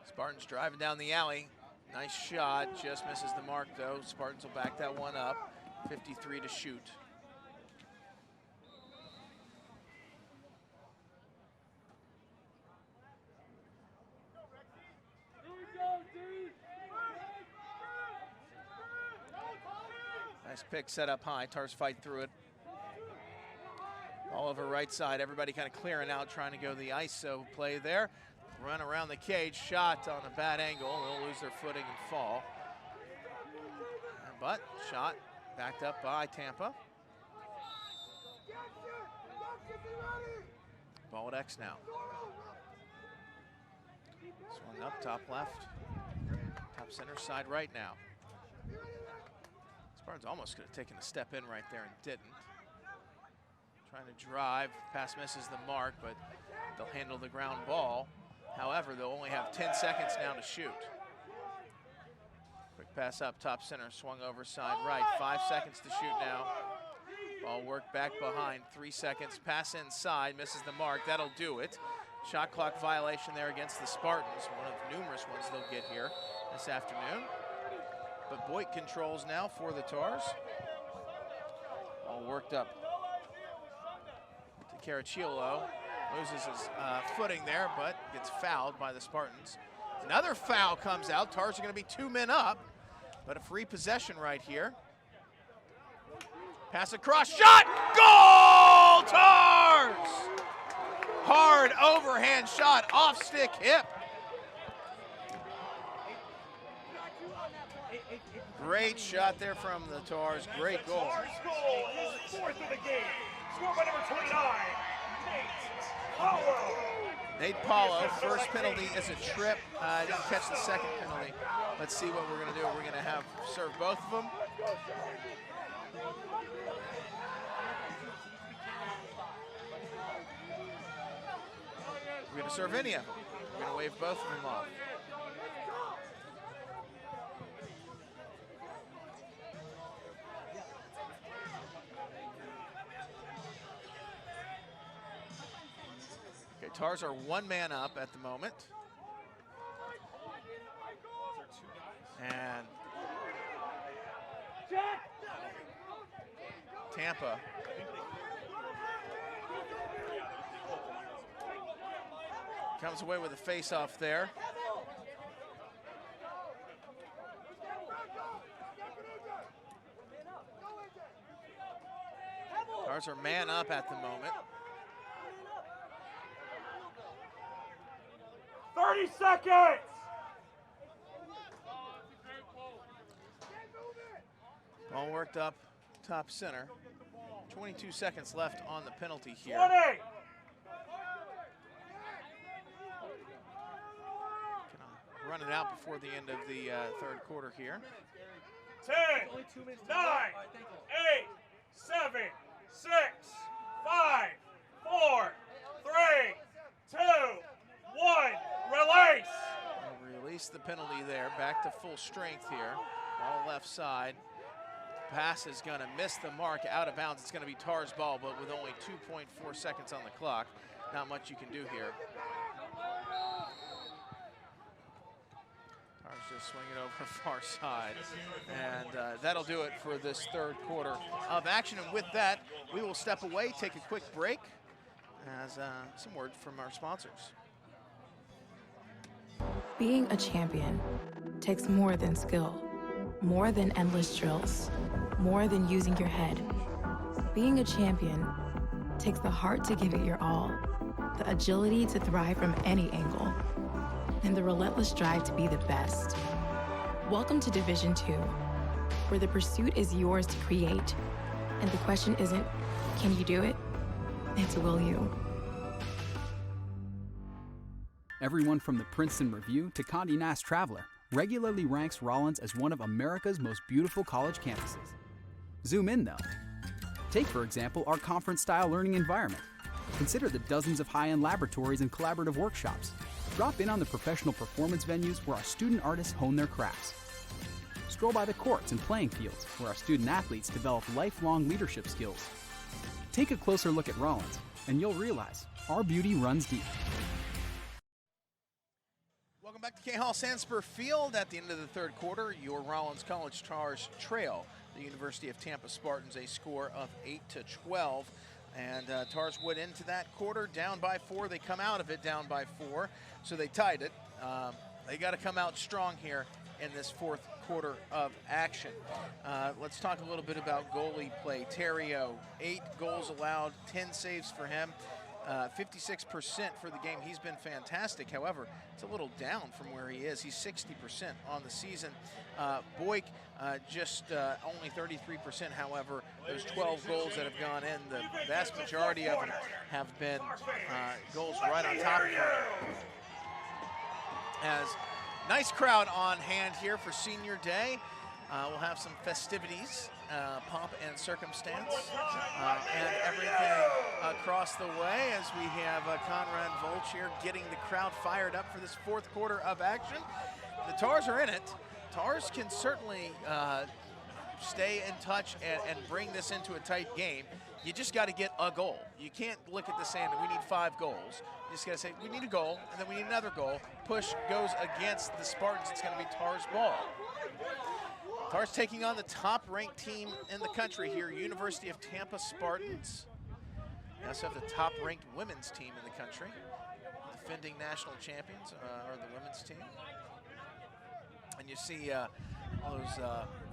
Spartans driving down the alley. Nice shot, just misses the mark though. Spartans will back that one up. 53 to shoot. Nice pick set up high. Tars fight through it. All over right side. Everybody kind of clearing out, trying to go the ISO play there. Run around the cage, shot on a bad angle. They'll lose their footing and fall. But shot backed up by Tampa. Ball at X now. Swung up, top left. Top center, side right now. Spartans almost could have taken a step in right there and didn't. Trying to drive, pass misses the mark, but they'll handle the ground ball. However, they'll only have 10 seconds now to shoot. Quick pass up, top center, swung over side right. 5 seconds to shoot now. Ball worked back behind, 3 seconds. Pass inside, misses the mark, that'll do it. Shot clock violation there against the Spartans, one of numerous ones they'll get here this afternoon. But Boyk controls now for the Tars. All worked up to Caracciolo. Loses his footing there, but gets fouled by the Spartans. Another foul comes out. Tars are going to be 2 men up, but a free possession right here. Pass across, shot, goal, Tars! overhand shot, off stick hip. Great shot there from the Tars. Great goal. Tars goal, his fourth of the game. Scored by number 29, Nate Paulo. Nate Paulo, first penalty is a trip. Didn't catch the second penalty. Let's see what we're going to do. We're going to have serve both of them. We're going to serve any of them. We're going to wave both of them off. Okay, Tars are one man up at the moment. And Tampa comes away with a face-off there. Tars are man up at the moment. 30 seconds! Ball worked up top center. 22 seconds left on the penalty here. 20! Run it out before the end of the third quarter here. 10, 9, 8, 7, 6, 5, 4, 3, 2, 1, release! We'll release the penalty there, back to full strength here. Ball left side. Pass is going to miss the mark, out of bounds. It's going to be Tars' ball, but with only 2.4 seconds on the clock, not much you can do here. Tars just swing it over far side, and that'll do it for this third quarter of action. And with that, we will step away, take a quick break, as some word from our sponsors. Being a champion takes more than skill, more than endless drills, more than using your head. Being a champion takes the heart to give it your all, the agility to thrive from any angle, and the relentless drive to be the best. Welcome to Division II, where the pursuit is yours to create. And the question isn't, can you do it? It's, will you? Everyone from the Princeton Review to Condé Nast Traveler regularly ranks Rollins as one of America's most beautiful college campuses. Zoom in, though. Take, for example, our conference-style learning environment. Consider the dozens of high-end laboratories and collaborative workshops. Drop in on the professional performance venues where our student artists hone their crafts. Stroll by the courts and playing fields where our student athletes develop lifelong leadership skills. Take a closer look at Rollins, and you'll realize our beauty runs deep. Welcome back to K-Hall Sandspur Field. At the end of the third quarter, your Rollins College Tars trail the University of Tampa Spartans a score of 8-12. And Tars went into that quarter down by 4. They come out of it down by 4, so they tied it. They got to come out strong here in this fourth quarter of action. Let's talk a little bit about goalie play. Terrio, 8 goals allowed, 10 saves for him. 56% for the game. He's been fantastic. However, it's a little down from where he is. He's 60% on the season. Boyk, just only 33%. However, those 12 goals that have gone in, the vast majority of them have been goals right on top of him. As nice crowd on hand here for Senior Day. We'll have some festivities, pomp and circumstance, and everything across the way as we have Conrad Volch here getting the crowd fired up for this fourth quarter of action. The Tars are in it. Tars can certainly stay in touch and bring this into a tight game. You just got to get a goal. You can't look at this saying that we need 5 goals. You just got to say, we need a goal, and then we need another goal. Push goes against the Spartans. It's going to be Tars' ball. Tars taking on the top-ranked team in the country here, University of Tampa Spartans. We also have the top-ranked women's team in the country. Defending national champions are the women's team. And you see all those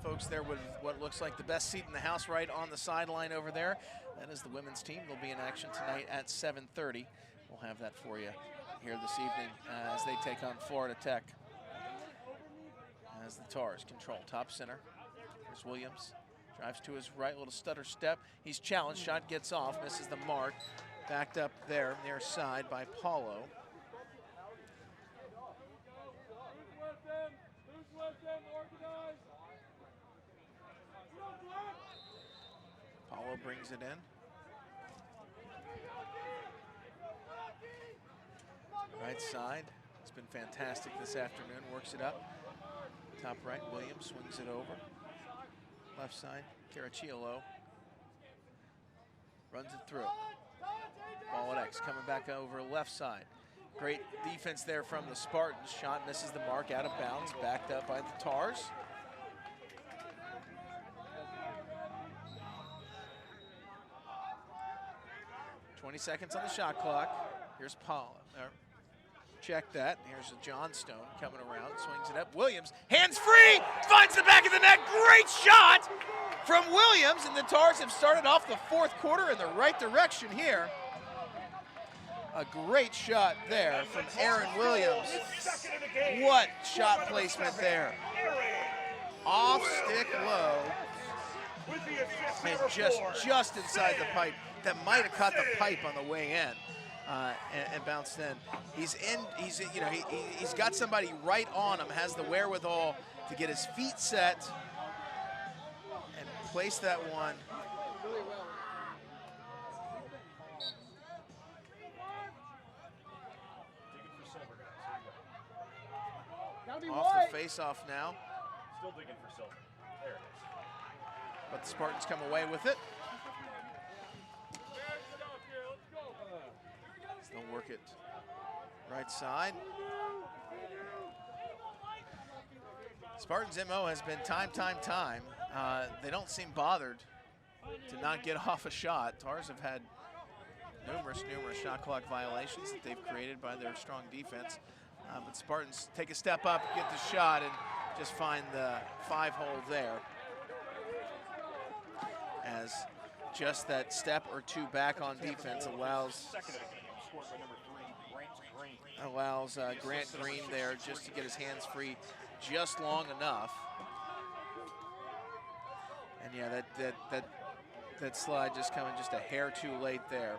folks there with what looks like the best seat in the house right on the sideline over there. That is the women's team. They'll be in action tonight at 7:30. We'll have that for you here this evening as they take on Florida Tech. As the Tars control top center. Here's Williams. Drives to his right, little stutter step. He's challenged, shot gets off, misses the mark. Backed up there near side by Paulo. Paulo brings it in. Right side. It's been fantastic this afternoon. Works it up. Top right, Williams swings it over. Left side, Caracciolo runs it through. Ball at X, coming back over left side. Great defense there from the Spartans. Shot misses the mark, out of bounds, backed up by the Tars. .20 seconds on the shot clock. Here's Paulo. Check that. Here's a Johnstone coming around, swings it up. Williams, hands free, finds the back of the net. Great shot from Williams, and the Tars have started off the fourth quarter in the right direction here. A great shot there from Aaron Williams. What shot placement there. Off stick low, and just inside the pipe. That might have caught the pipe on the way in. And bounced in. He's got somebody right on him, has the wherewithal to get his feet set and place that one. Off the face-off now. Still digging for silver. There it is. But the Spartans come away with it. They'll work it right side. Spartans' MO has been time. They don't seem bothered to not get off a shot. Tars have had numerous shot clock violations that they've created by their strong defense. But Spartans take a step up, get the shot, and just find the 5-hole there. As just that step or two back on defense allows Grant Green there just to get his hands free just long enough. And yeah, that slide just coming just a hair too late there.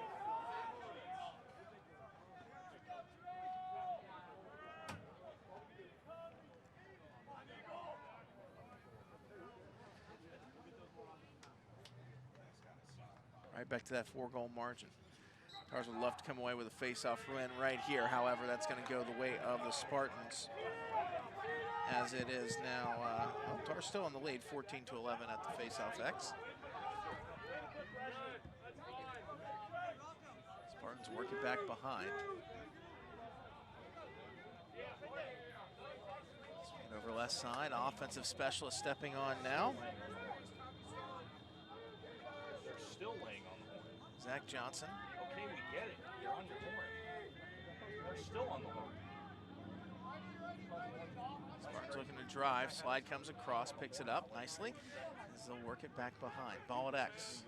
Right back to that 4-goal margin. Tars would love to come away with a face-off win right here. However, that's going to go the way of the Spartans, as it is now. Tars still in the lead, 14-11 at the face-off X. Spartans work it back behind. Swing over left side. Offensive specialist stepping on now. They're still laying on the horn. Zach Johnson. Okay, we get it. You're on your horn. They're still on the horn. Spartans looking to drive. Slide comes across, picks it up nicely. As they'll work it back behind. Ball at X.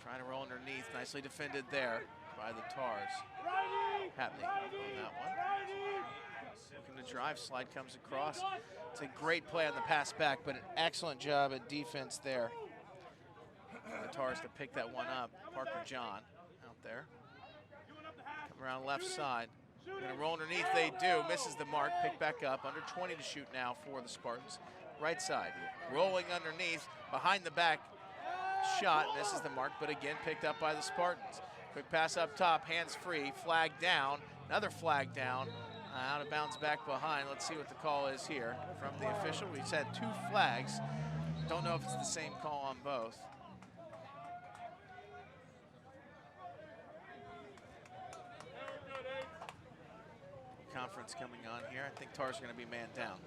Trying to roll underneath. Nicely defended there by the Tars. Happening on that one. Looking to drive. Slide comes across. It's a great play on the pass back, but an excellent job at defense there. The Tars to pick that one up. Parker John out there. Come around left side. Gonna roll underneath, they do. Misses the mark, pick back up. Under 20 to shoot now for the Spartans. Right side, rolling underneath, behind the back. Shot, misses the mark, but again picked up by the Spartans. Quick pass up top, hands free, flag down. Another flag down. Out of bounds back behind. Let's see what the call is here from the official. We've had 2 flags. Don't know if it's the same call on both. Conference coming on here. I think Tars are going to be man down.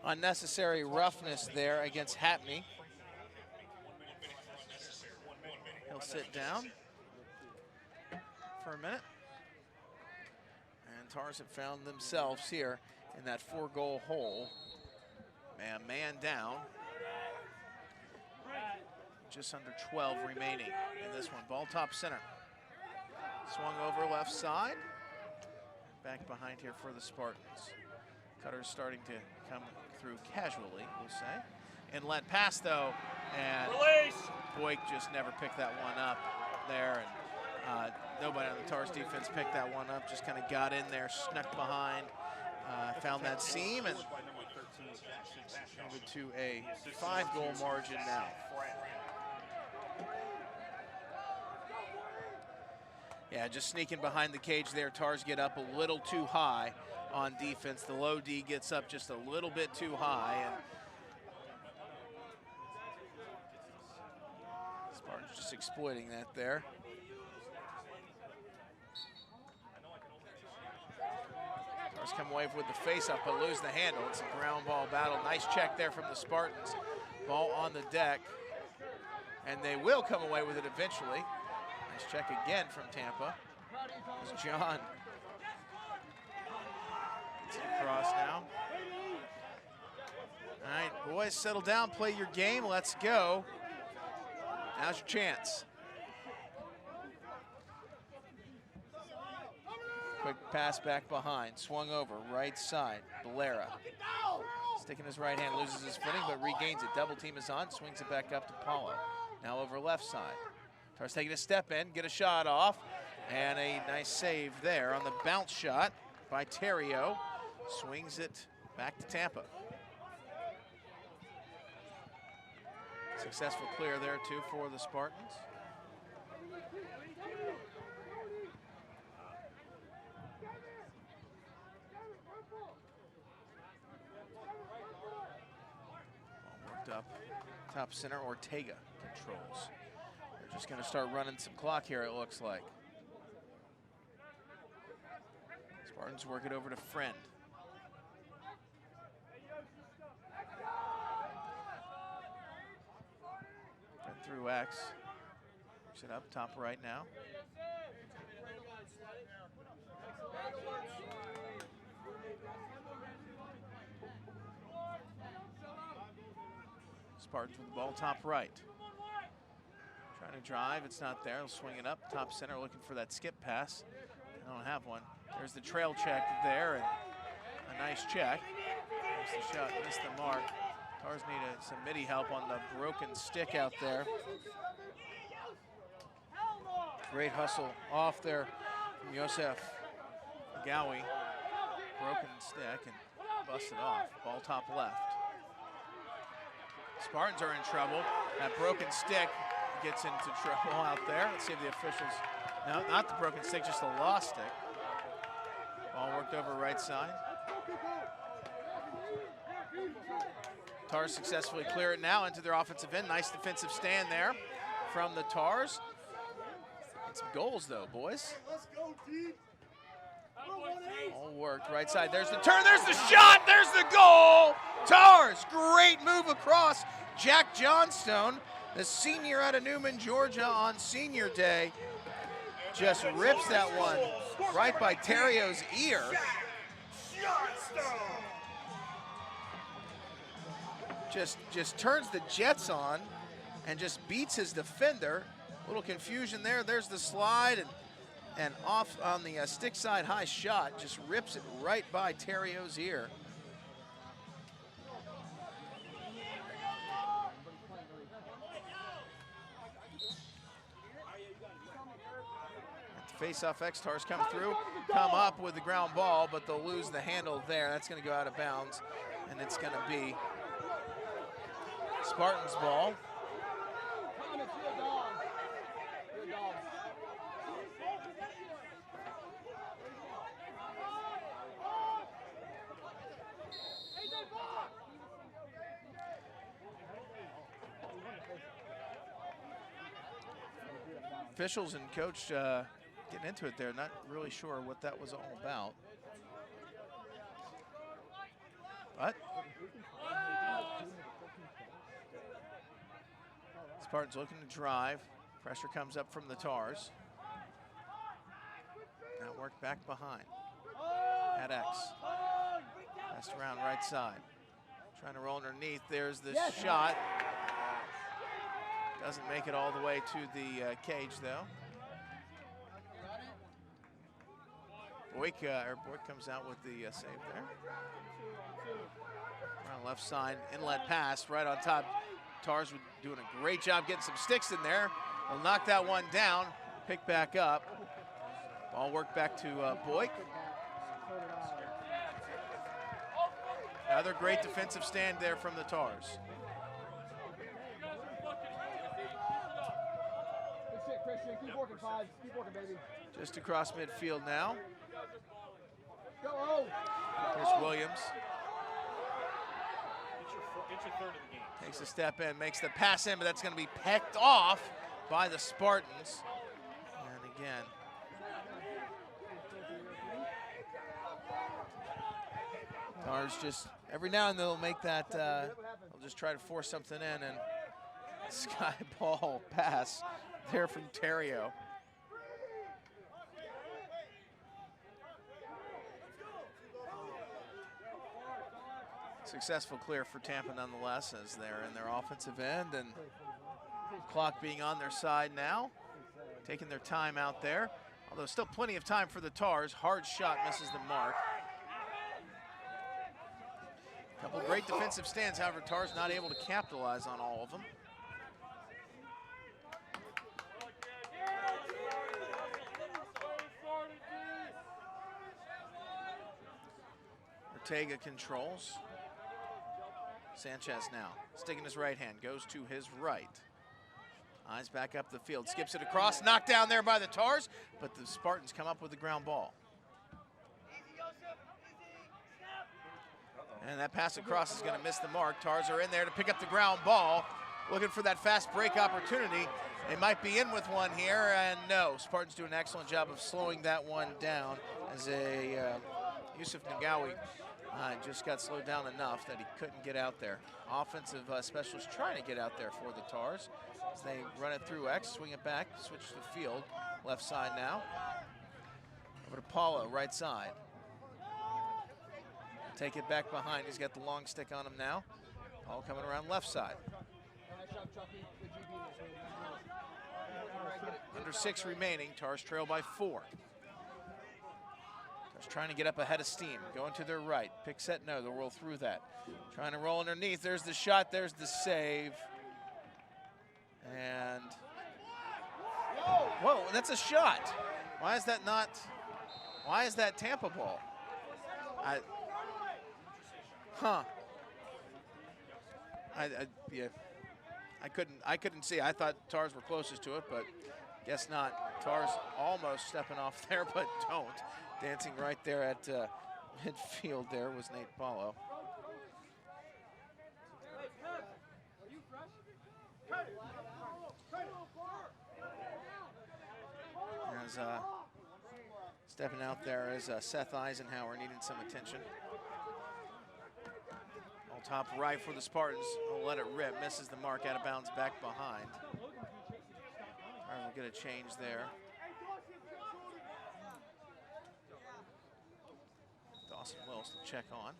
Unnecessary roughness there against Hapney. He'll sit down for a minute. And Tars have found themselves here in that 4-goal hole. Man down. Just under 12 remaining in this one. Ball top center. Swung over left side. Back behind here for the Spartans. Cutter's starting to come through casually, we'll say. Inlet pass though, and Boyk just never picked that one up there, and nobody on the Tars defense picked that one up, just kind of got in there, snuck behind, found that seam, and moved to a 5-goal margin now. Yeah, just sneaking behind the cage there. Tars get up a little too high on defense. The low D gets up just a little bit too high, and Spartans just exploiting that there. Tars come away with the face-off, but lose the handle. It's a ground ball battle. Nice check there from the Spartans. Ball on the deck, and they will come away with it eventually. Nice check again from Tampa. As John gets it across now. All right, boys, settle down, play your game. Let's go. Now's your chance. Quick pass back behind, swung over, right side, Valera. Sticking his right hand, loses his footing, but regains it. Double team is on, swings it back up to Paulo. Now over left side. Tars taking a step in, get a shot off, and a nice save there on the bounce shot by Terrio. Swings it back to Tampa. Successful clear there too for the Spartans. Worked up top center, Ortega controls. They're just gonna start running some clock here, it looks like. Spartans work it over to Friend. Friend through X. Works it up top right now. Spartans with the ball top right. Trying to drive, it's not there. They'll swing it up, top center, looking for that skip pass. They don't have one. There's the trail check there, and a nice check. There's the shot, missed the mark. Tars need some midi help on the broken stick out there. Great hustle off there from Yosef Gawi. Broken stick and busted off. Ball top left. Spartans are in trouble. That broken stick gets into trouble out there. Let's see if the officials, no, not the broken stick, just the lost stick. Ball worked over right side. Tars successfully clear it now into their offensive end. Nice defensive stand there from the Tars. And some goals though, boys. All worked, right side, there's the turn, there's the shot, there's the goal! Tars, great move across. Jack Johnstone, the senior out of Newman, Georgia on senior day, just rips that one right by Terrio's ear. Just turns the Jets on and just beats his defender. A little confusion there. There's the slide and off on the stick side high shot. Just rips it right by Terrio's ear. Face-off X-Tars come through, come up with the ground ball, but they'll lose the handle there. That's going to go out of bounds, and it's going to be Spartans ball. Officials and coach getting into it there, not really sure what that was all about. But Spartans looking to drive. Pressure comes up from the Tars. Now work back behind at X. Passed around right side. Trying to roll underneath. There's the shot. Doesn't make it all the way to the cage, though. Boyk comes out with the save there. On the left side, inlet pass right on top. Tars doing a great job getting some sticks in there. They'll knock that one down, pick back up. Ball worked back to Boyk. Another great defensive stand there from the Tars. Christian, keep working, Fives. Keep working, baby. Just across midfield now. Go, Here's Williams. Get your third of the game. Takes a step in, makes the pass in, but that's going to be pecked off by the Spartans. And again, Tars just, every now and then they'll make that, they'll just try to force something in, and sky ball pass there from Terrio. Successful clear for Tampa nonetheless, as they're in their offensive end, and clock being on their side now, taking their time out there. Although still plenty of time for the Tars. Hard shot misses the mark. Couple great defensive stands, however, Tars not able to capitalize on all of them. Ortega controls. Sanchez now, sticking his right hand, goes to his right. Eyes back up the field, skips it across, knocked down there by the Tars, but the Spartans come up with the ground ball. And that pass across is going to miss the mark. Tars are in there to pick up the ground ball, looking for that fast break opportunity. They might be in with one here, and no. Spartans do an excellent job of slowing that one down as Yusuf Nagawi just got slowed down enough that he couldn't get out there. Offensive specialist trying to get out there for the Tars as they run it through X, swing it back, switch to the field. Left side now. Over to Paulo, right side. Take it back behind. He's got the long stick on him now. Paulo coming around left side. Under 6 remaining. Tars trail by 4. Trying to get up ahead of steam, going to their right. Pick set, no, they'll roll through that. Trying to roll underneath, there's the shot, there's the save. And, whoa, that's a shot. Why is that not, why is that Tampa ball? Yeah, I couldn't see. I thought Tars were closest to it, but guess not. Tars almost stepping off there, but don't. Dancing right there at midfield there was Nate Paulo. As stepping out there is Seth Eisenhower, needing some attention. All top right for the Spartans. Will let it rip, misses the mark, out of bounds, back behind. All right, we'll get a change there. Wills to check on.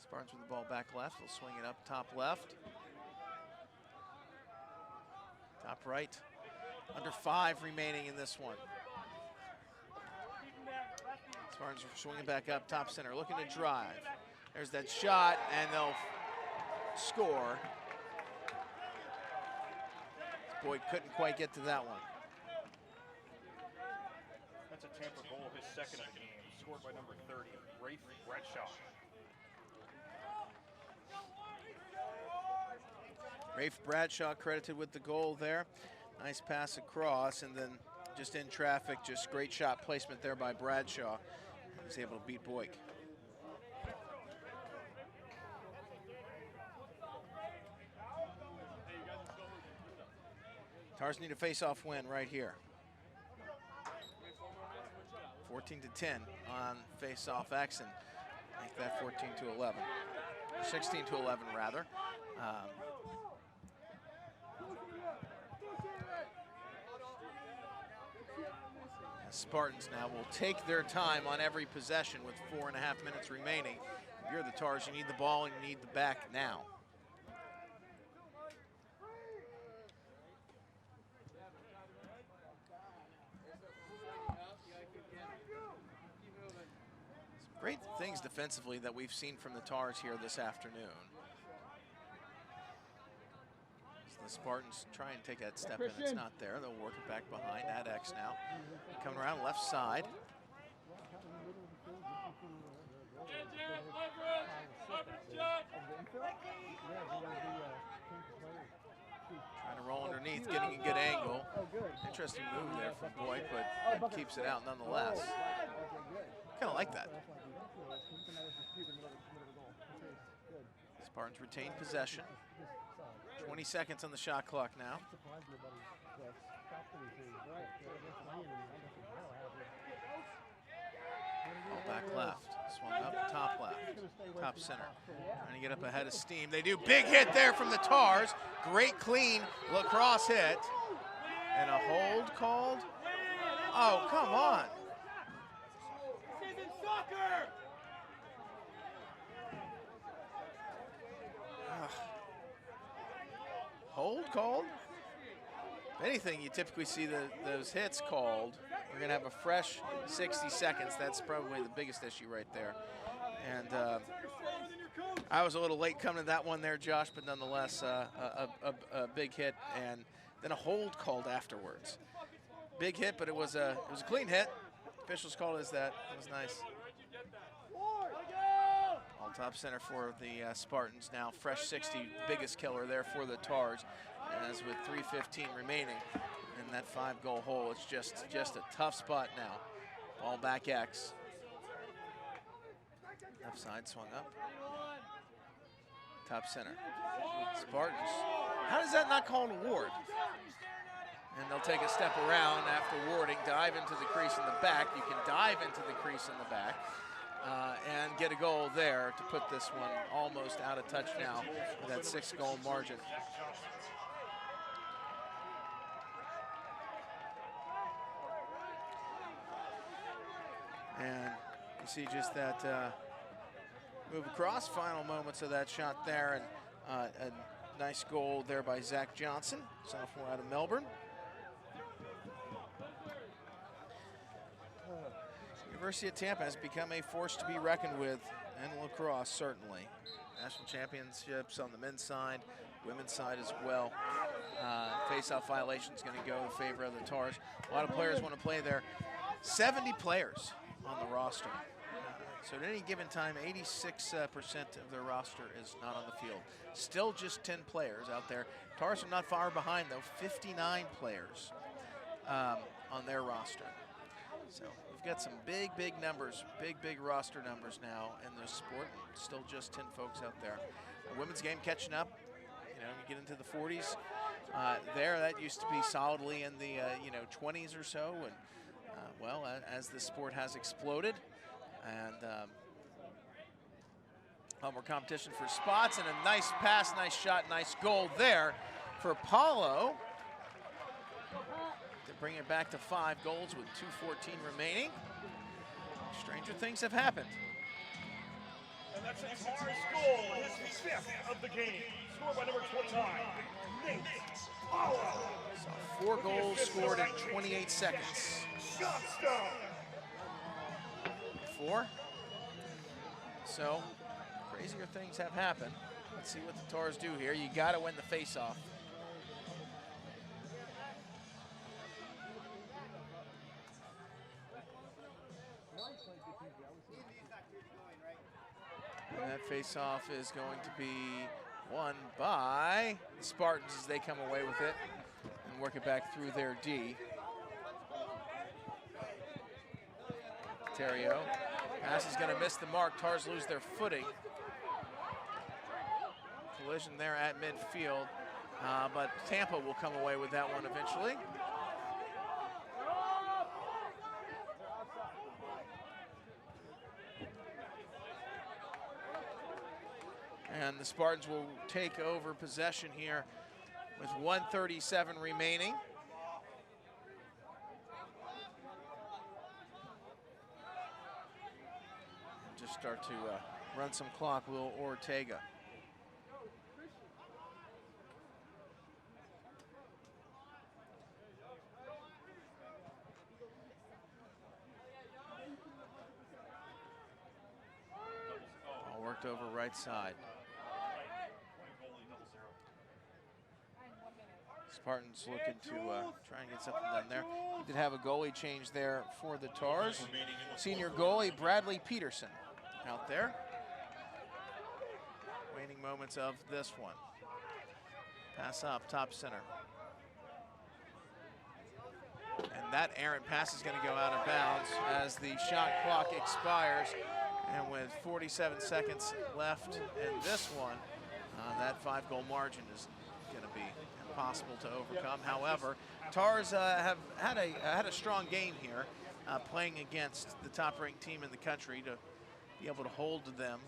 Spartans with the ball back left. They'll swing it up top left. Top right. Under 5 remaining in this one. Spartans are swinging back up top center, looking to drive. There's that shot, and they'll score. Boyd couldn't quite get to that one. That's a Tampa goal, his second of the game. Scored by number 30, Rafe Bradshaw. Rafe Bradshaw credited with the goal there. Nice pass across, and then just in traffic, just great shot placement there by Bradshaw. He's able to beat Boyk. Tars need a face-off win right here. 14-10 on face-off action. Make that 14-11. 16-11 rather. Spartans now will take their time on every possession with 4.5 minutes remaining. If you're the Tars, you need the ball and you need the back now. Some great things defensively that we've seen from the Tars here this afternoon. The Spartans try and take that step in. It's not there. They'll work it back behind. At X now. Coming around left side. Trying to roll underneath, getting a good angle. Interesting move there from Boyd, but keeps it out nonetheless. Kind of like that. Spartans retain possession. 20 seconds on the shot clock now. Ball back left, swung up, top left, top center. Trying to get up ahead of steam. They do. Big hit there from the Tars. Great clean Lacrosse hit. And a hold called. Oh, come on. This isn't soccer! Hold called. If anything, you typically see those hits called. We're going to have a fresh 60 seconds. That's probably the biggest issue right there. And I was a little late coming to that one there, Josh, but nonetheless, a big hit and then a hold called afterwards. Big hit, but it was a clean hit. Officials called it as that. It was nice. All top center for the Spartans now. Fresh 60, biggest killer there for the Tars. As with 3:15 remaining in that 5-goal hole, it's just a tough spot now. Ball back X. Left side swung up. Top center. Spartans. How does that not call an award? And they'll take a step around after warding, dive into the crease in the back. You can dive into the crease in the back and get a goal there to put this one almost out of touch now with that 6-goal margin. And you see just that move across, final moments of that shot there, and a nice goal there by Zach Johnson, sophomore out of Melbourne. University of Tampa has become a force to be reckoned with in lacrosse, certainly. National championships on the men's side, women's side as well. Face-off violation is going to go in favor of the Tars. A lot of players want to play there. 70 players on the roster. So at any given time, 86% of their roster is not on the field. Still just 10 players out there. Tars are not far behind, though. 59 players on their roster. So we've got some big numbers, big roster numbers now in this sport. Still just 10 folks out there. The women's game catching up. You know, you get into the 40s. There, that used to be solidly in the 20s or so, and well, as the sport has exploded, and a lot more competition for spots, and a nice pass, nice shot, nice goal there for Paulo to bring it back to 5 goals with 2:14 remaining. Stranger things have happened. And that's a Tars goal, his 5th of the game. Scored by number 29, Nate Paulo. So 4 goals scored in 28 seconds. 4. So crazier things have happened. Let's see what the Tars do here. You got to win the face-off. And that face-off is going to be won by the Spartans as they come away with it and work it back through their D. Terrio. Pass is going to miss the mark. Tars lose their footing. Collision there at midfield. But Tampa will come away with that one eventually. And the Spartans will take over possession here with 1:37 remaining. start to run some clock, will Ortega. All worked over right side. Spartans looking to try and get something done there. We did have a goalie change there for the Tars. Senior goalie Bradley Peterson out there. Waning moments of this one. Pass up, top center. And that errant pass is going to go out of bounds as the shot clock expires. And with 47 seconds left in this one, that 5-goal margin is going to be impossible to overcome. However, Tars have had a strong game here, playing against the top-ranked team in the country to be able to hold them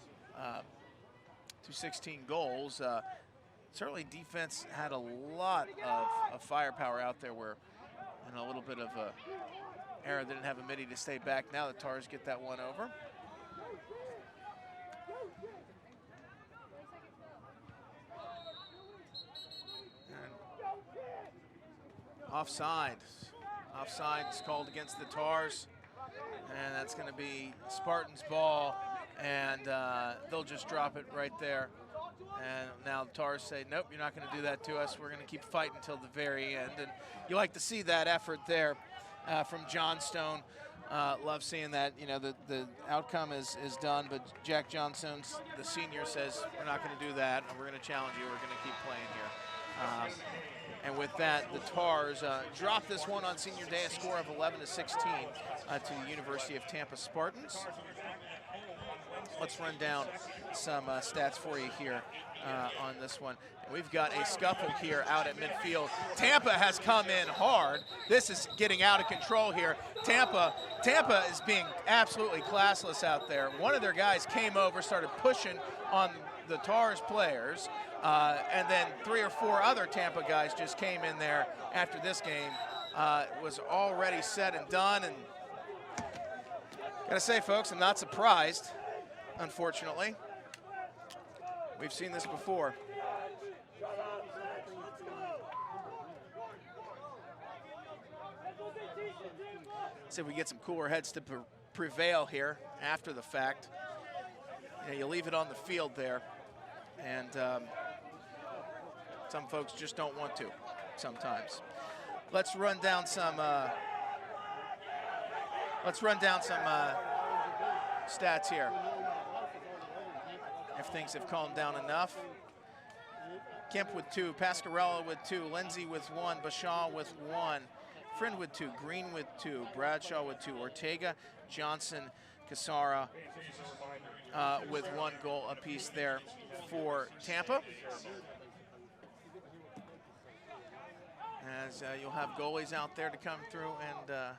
to 16 goals. Certainly, defense had a lot of firepower out there, where and a little bit of a error. They didn't have a midi to stay back. Now the Tars get that one over. Offside. Offside is called against the Tars, and that's going to be Spartans' ball, and they'll just drop it right there. And now the Tars say, nope, you're not going to do that to us. We're going to keep fighting until the very end. And you like to see that effort there from Johnstone. Love seeing that. You know, the outcome is done, but Jack Johnstone, the senior, says, we're not going to do that, and we're going to challenge you. We're going to keep playing here. And with that, the Tars drop this one on senior day, a score of 11-16 to the University of Tampa Spartans. Let's run down some stats for you here on this one. And we've got a scuffle here out at midfield. Tampa has come in hard. This is getting out of control here. Tampa is being absolutely classless out there. One of their guys came over, started pushing on the Tars players, and then 3 or 4 other Tampa guys just came in there after this game was already said and done. And gotta say, folks, I'm not surprised, unfortunately. We've seen this before. See if we get some cooler heads to prevail here after the fact. You know, you leave it on the field there, and some folks just don't want to sometimes. Let's run down some stats here. If things have calmed down enough. Kemp with 2, Pascarella with 2, Lindsay with 1, Bashaw with 1, Friend with 2, Green with 2, Bradshaw with 2, Ortega, Johnson, Casara with 1 goal apiece there for Tampa. As you'll have goalies out there to come through and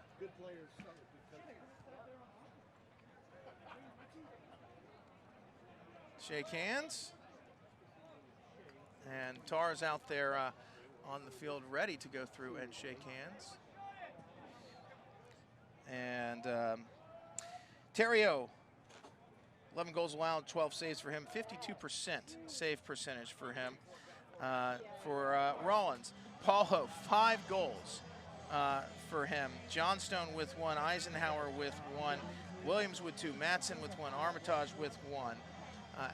shake hands. And Tars out there on the field ready to go through and shake hands. And Terrio, 11 goals allowed, 12 saves for him, 52% save percentage for him. For Rollins, Paulo, 5 goals for him. Johnstone with 1, Eisenhower with 1, Williams with 2, Matson with 1, Armitage with 1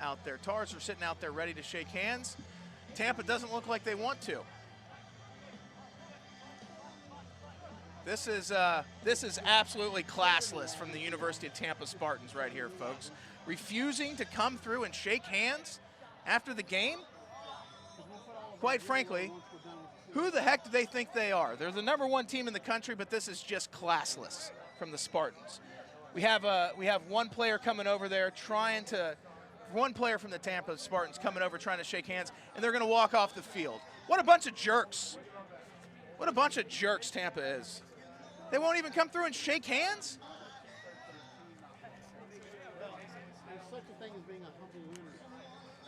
out there. Tars are sitting out there ready to shake hands. Tampa doesn't look like they want to. This is absolutely classless from the University of Tampa Spartans right here, folks. Refusing to come through and shake hands after the game. Quite frankly, who the heck do they think they are? They're the #1 team in the country, but this is just classless from the Spartans. We have one player coming over there one player from the Tampa Spartans coming over trying to shake hands, and they're going to walk off the field. What a bunch of jerks. What a bunch of jerks Tampa is. They won't even come through and shake hands?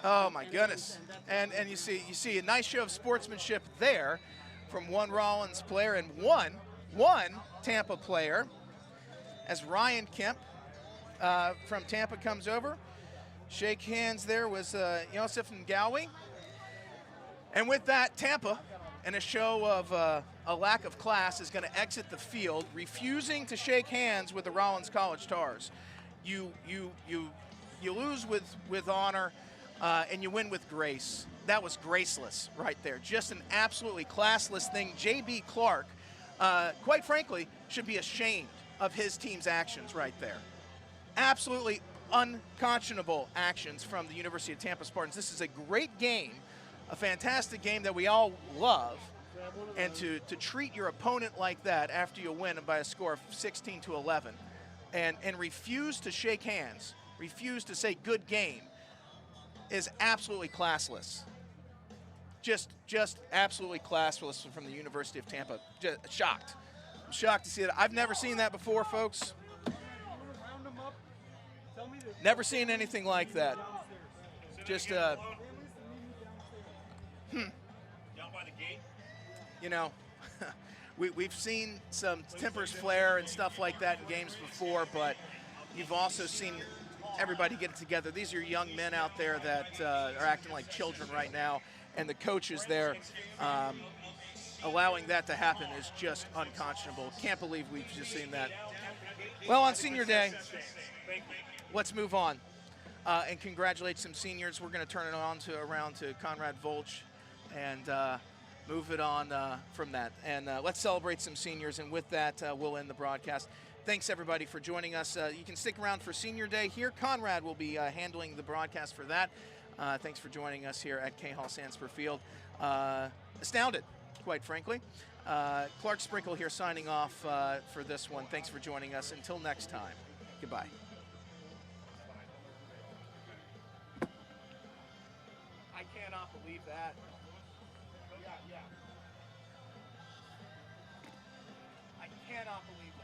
Oh my goodness. And you see a nice show of sportsmanship there from one Rollins player and one Tampa player as Ryan Kemp from Tampa comes over. Shake hands there was Yosef Ngawi. And with that, Tampa, in a show of a lack of class, is going to exit the field, refusing to shake hands with the Rollins College Tars. You lose with honor, and you win with grace. That was graceless right there. Just an absolutely classless thing. J.B. Clark, quite frankly, should be ashamed of his team's actions right there. Absolutely unconscionable actions from the University of Tampa Spartans. This is a great game, a fantastic game that we all love. And to treat your opponent like that after you win by a score of 16-11 and refuse to shake hands, refuse to say good game, is absolutely classless. Just absolutely classless from the University of Tampa. Just shocked. I'm shocked to see that. I've never seen that before, folks. Never seen anything like that. Just Down by the gate. you know, we've seen some tempers flare and stuff like that in games before, but you've also seen everybody get together. These are young men out there that are acting like children right now, and the coaches there allowing that to happen is just unconscionable. Can't believe we've just seen that. Well, on senior day, let's move on and congratulate some seniors. We're going to turn it around to Conrad Volch and move it on from that. And let's celebrate some seniors, and with that, we'll end the broadcast. Thanks, everybody, for joining us. You can stick around for Senior Day here. Conrad will be handling the broadcast for that. Thanks for joining us here at K-Hall Sanspur Field. Astounded, quite frankly. Clark Sprinkle here signing off for this one. Thanks for joining us. Until next time, goodbye. I cannot believe that. Yeah. I cannot believe that.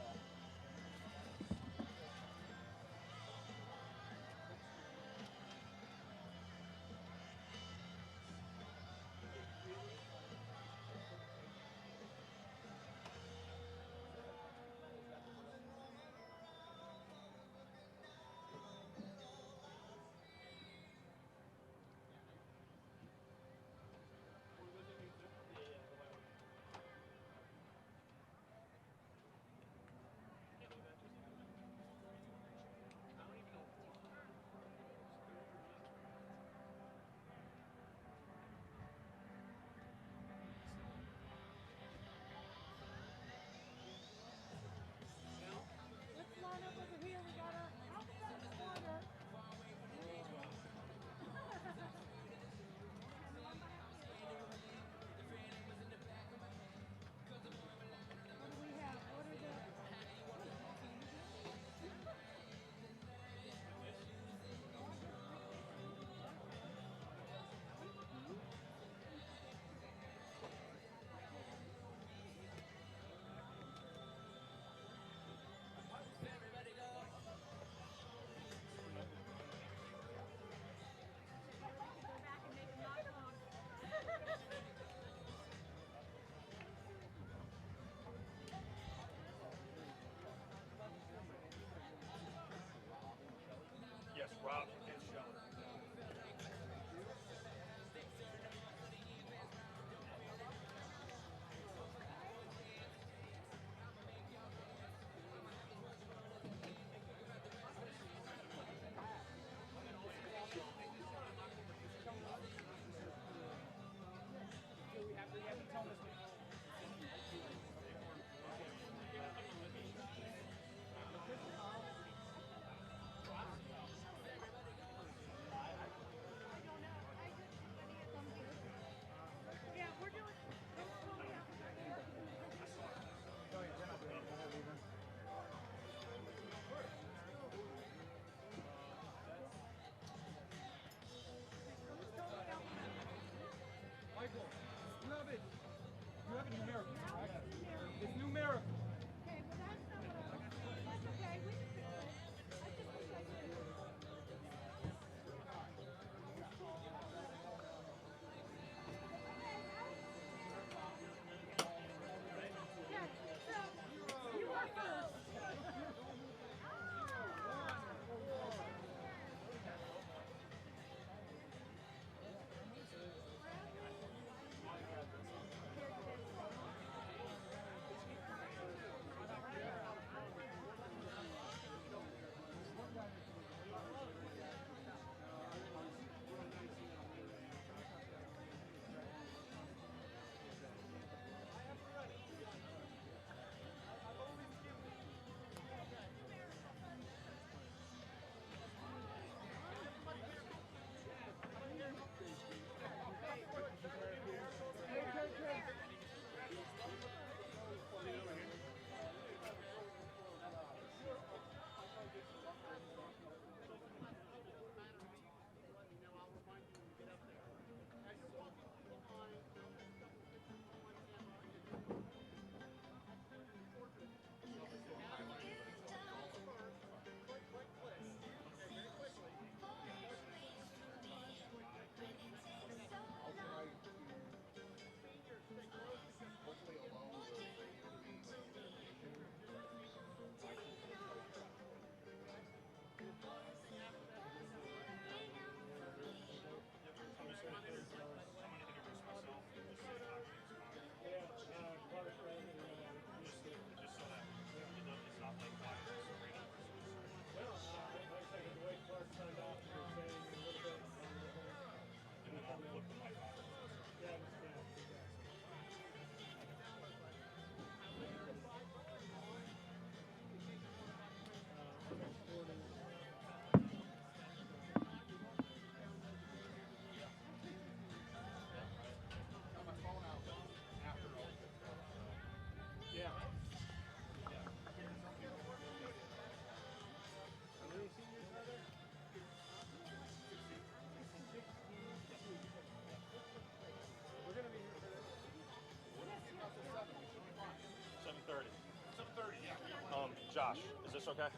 okay?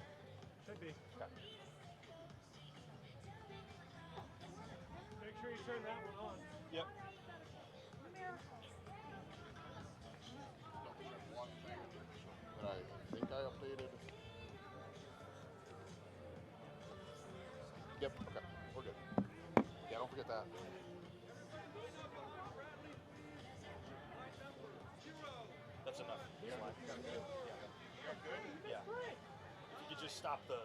Should be. Okay. Make sure you turn that one on. Yep. One thing that I think I updated. Yep, okay, we're good. Yeah, don't forget that. That's enough. Yeah. Yeah. If you could just stop the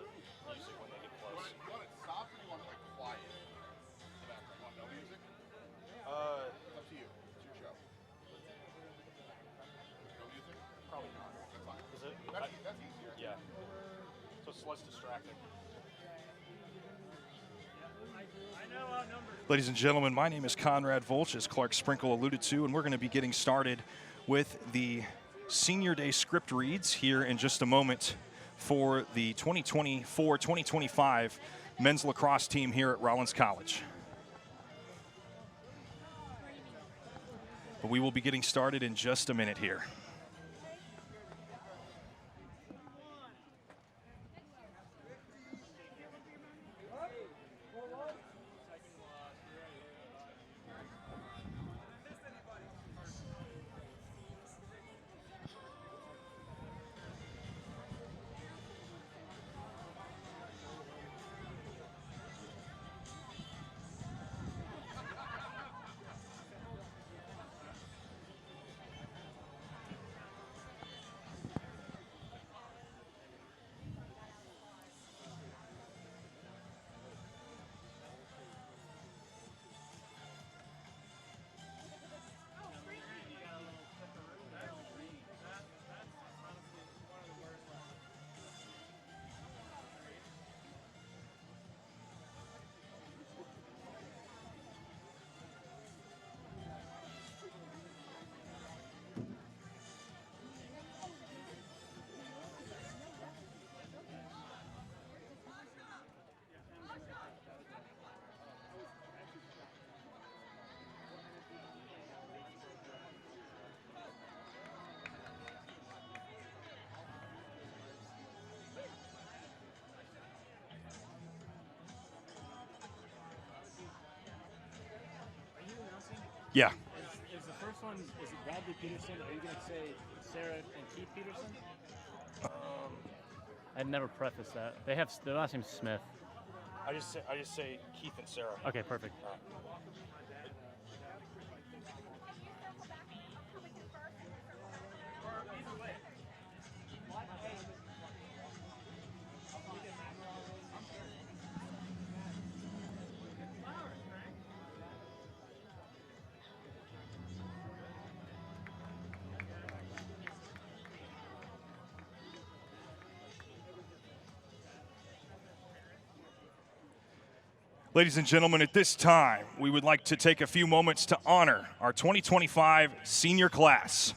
music when they get close. You want it soft or you want it like quiet? You want no music? It's up to you. It's your show. No music? Probably not. That's fine. Is it? That's easier. Yeah. So it's less distracting. Ladies and gentlemen, my name is Conrad Volch, as Clark Sprinkle alluded to, and we're going to be getting started with the Senior Day script reads here in just a moment for the 2024-2025 men's lacrosse team here at Rollins College. But we will be getting started in just a minute here. Yeah. Is the first one, is it Bradley Peterson? Are you going to say Sarah and Keith Peterson? I'd never prefaced that. They have their last name's Smith. I just say Keith and Sarah. Okay, perfect. Ladies and gentlemen, at this time, we would like to take a few moments to honor our 2025 senior class.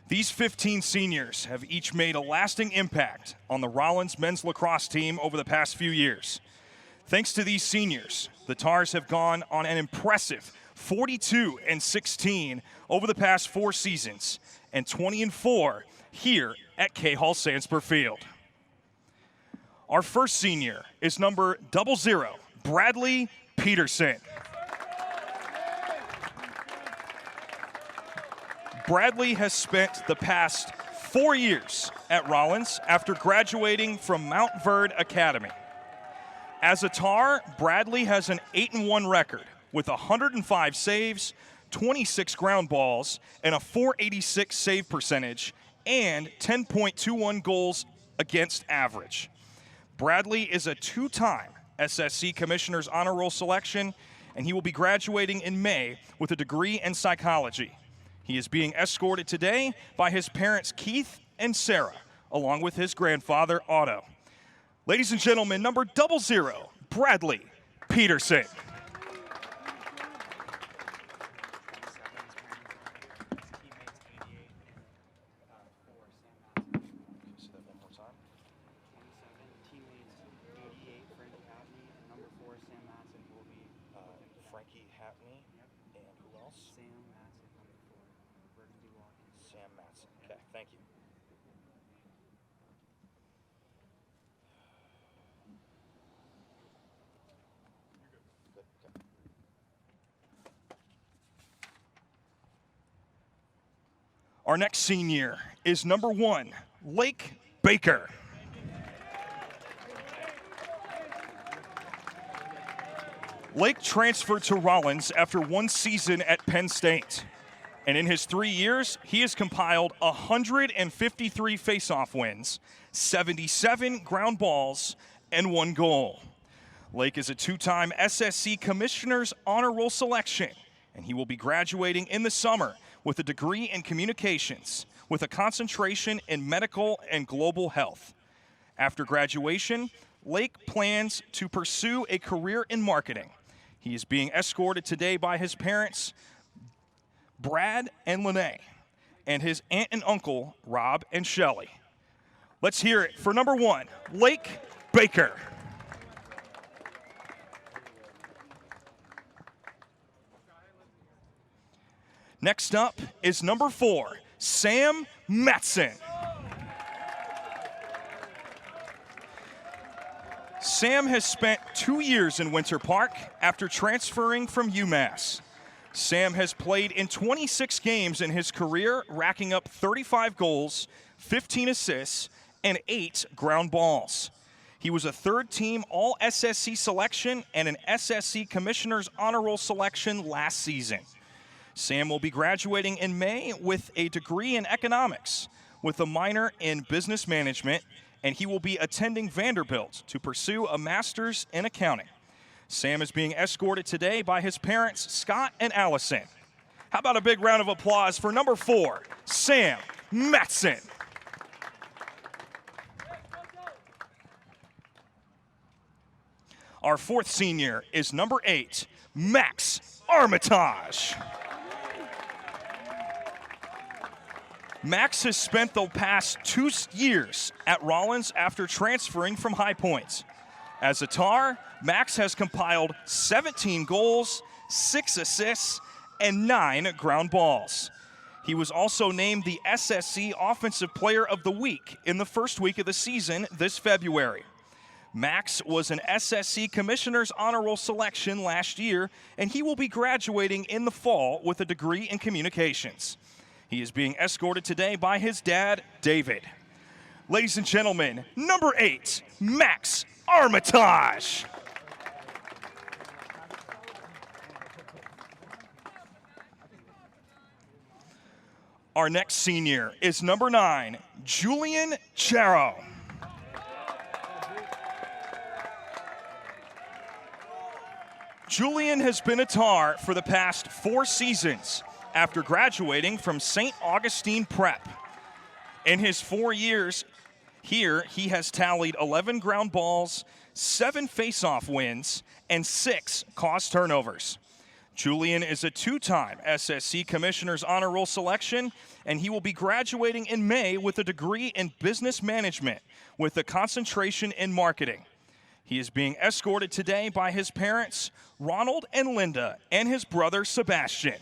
These 15 seniors have each made a lasting impact on the Rollins men's lacrosse team over the past few years. Thanks to these seniors, the Tars have gone on an impressive 42-16 over the past 4 seasons and 20-4 here at K-Hall Sandsper Field. Our first senior is number 00, Bradley Peterson. Bradley has spent the past 4 years at Rollins after graduating from Mount Verde Academy. As a Tar, Bradley has an 8-1 record with 105 saves, 26 ground balls, and a .486 save percentage, and 10.21 goals against average. Bradley is a 2-time SSC Commissioner's Honor Roll selection, and he will be graduating in May with a degree in psychology. He is being escorted today by his parents Keith and Sarah, along with his grandfather Otto. Ladies and gentlemen, number 00, Bradley Peterson. Our next senior is number 1, Lake Baker. Lake transferred to Rollins after 1 season at Penn State. And in his 3 years, he has compiled 153 face-off wins, 77 ground balls, and 1 goal. Lake is a 2-time SSC Commissioner's Honor Roll selection, and he will be graduating in the summer with a degree in communications with a concentration in medical and global health. After graduation, Lake plans to pursue a career in marketing. He is being escorted today by his parents, Brad and Lene, and his aunt and uncle, Rob and Shelley. Let's hear it for number 1, Lake Baker. Next up is number 4, Sam Matson. Sam has spent 2 years in Winter Park after transferring from UMass. Sam has played in 26 games in his career, racking up 35 goals, 15 assists, and 8 ground balls. He was a 3rd-team All-SSC selection and an SSC Commissioner's Honor Roll selection last season. Sam will be graduating in May with a degree in economics with a minor in business management, and he will be attending Vanderbilt to pursue a master's in accounting. Sam is being escorted today by his parents, Scott and Allison. How about a big round of applause for number 4, Sam Matson. Our 4th senior is number 8, Max Armitage. Max has spent the past 2 years at Rollins after transferring from High Point. As a Tar, Max has compiled 17 goals, 6 assists, and 9 ground balls. He was also named the SSC Offensive Player of the Week in the first week of the season this February. Max was an SSC Commissioner's Honor Roll selection last year, and he will be graduating in the fall with a degree in communications. He is being escorted today by his dad, David. Ladies and gentlemen, number 8, Max Armitage. Our next senior is number 9, Julian Charo. Julian has been a Tar for the past 4 seasons after graduating from St. Augustine Prep. In his 4 years here, he has tallied 11 ground balls, 7 face-off wins, and 6 caused turnovers. Julian is a 2-time SSC Commissioner's Honor Roll selection, and he will be graduating in May with a degree in business management with a concentration in marketing. He is being escorted today by his parents, Ronald and Linda, and his brother, Sebastian.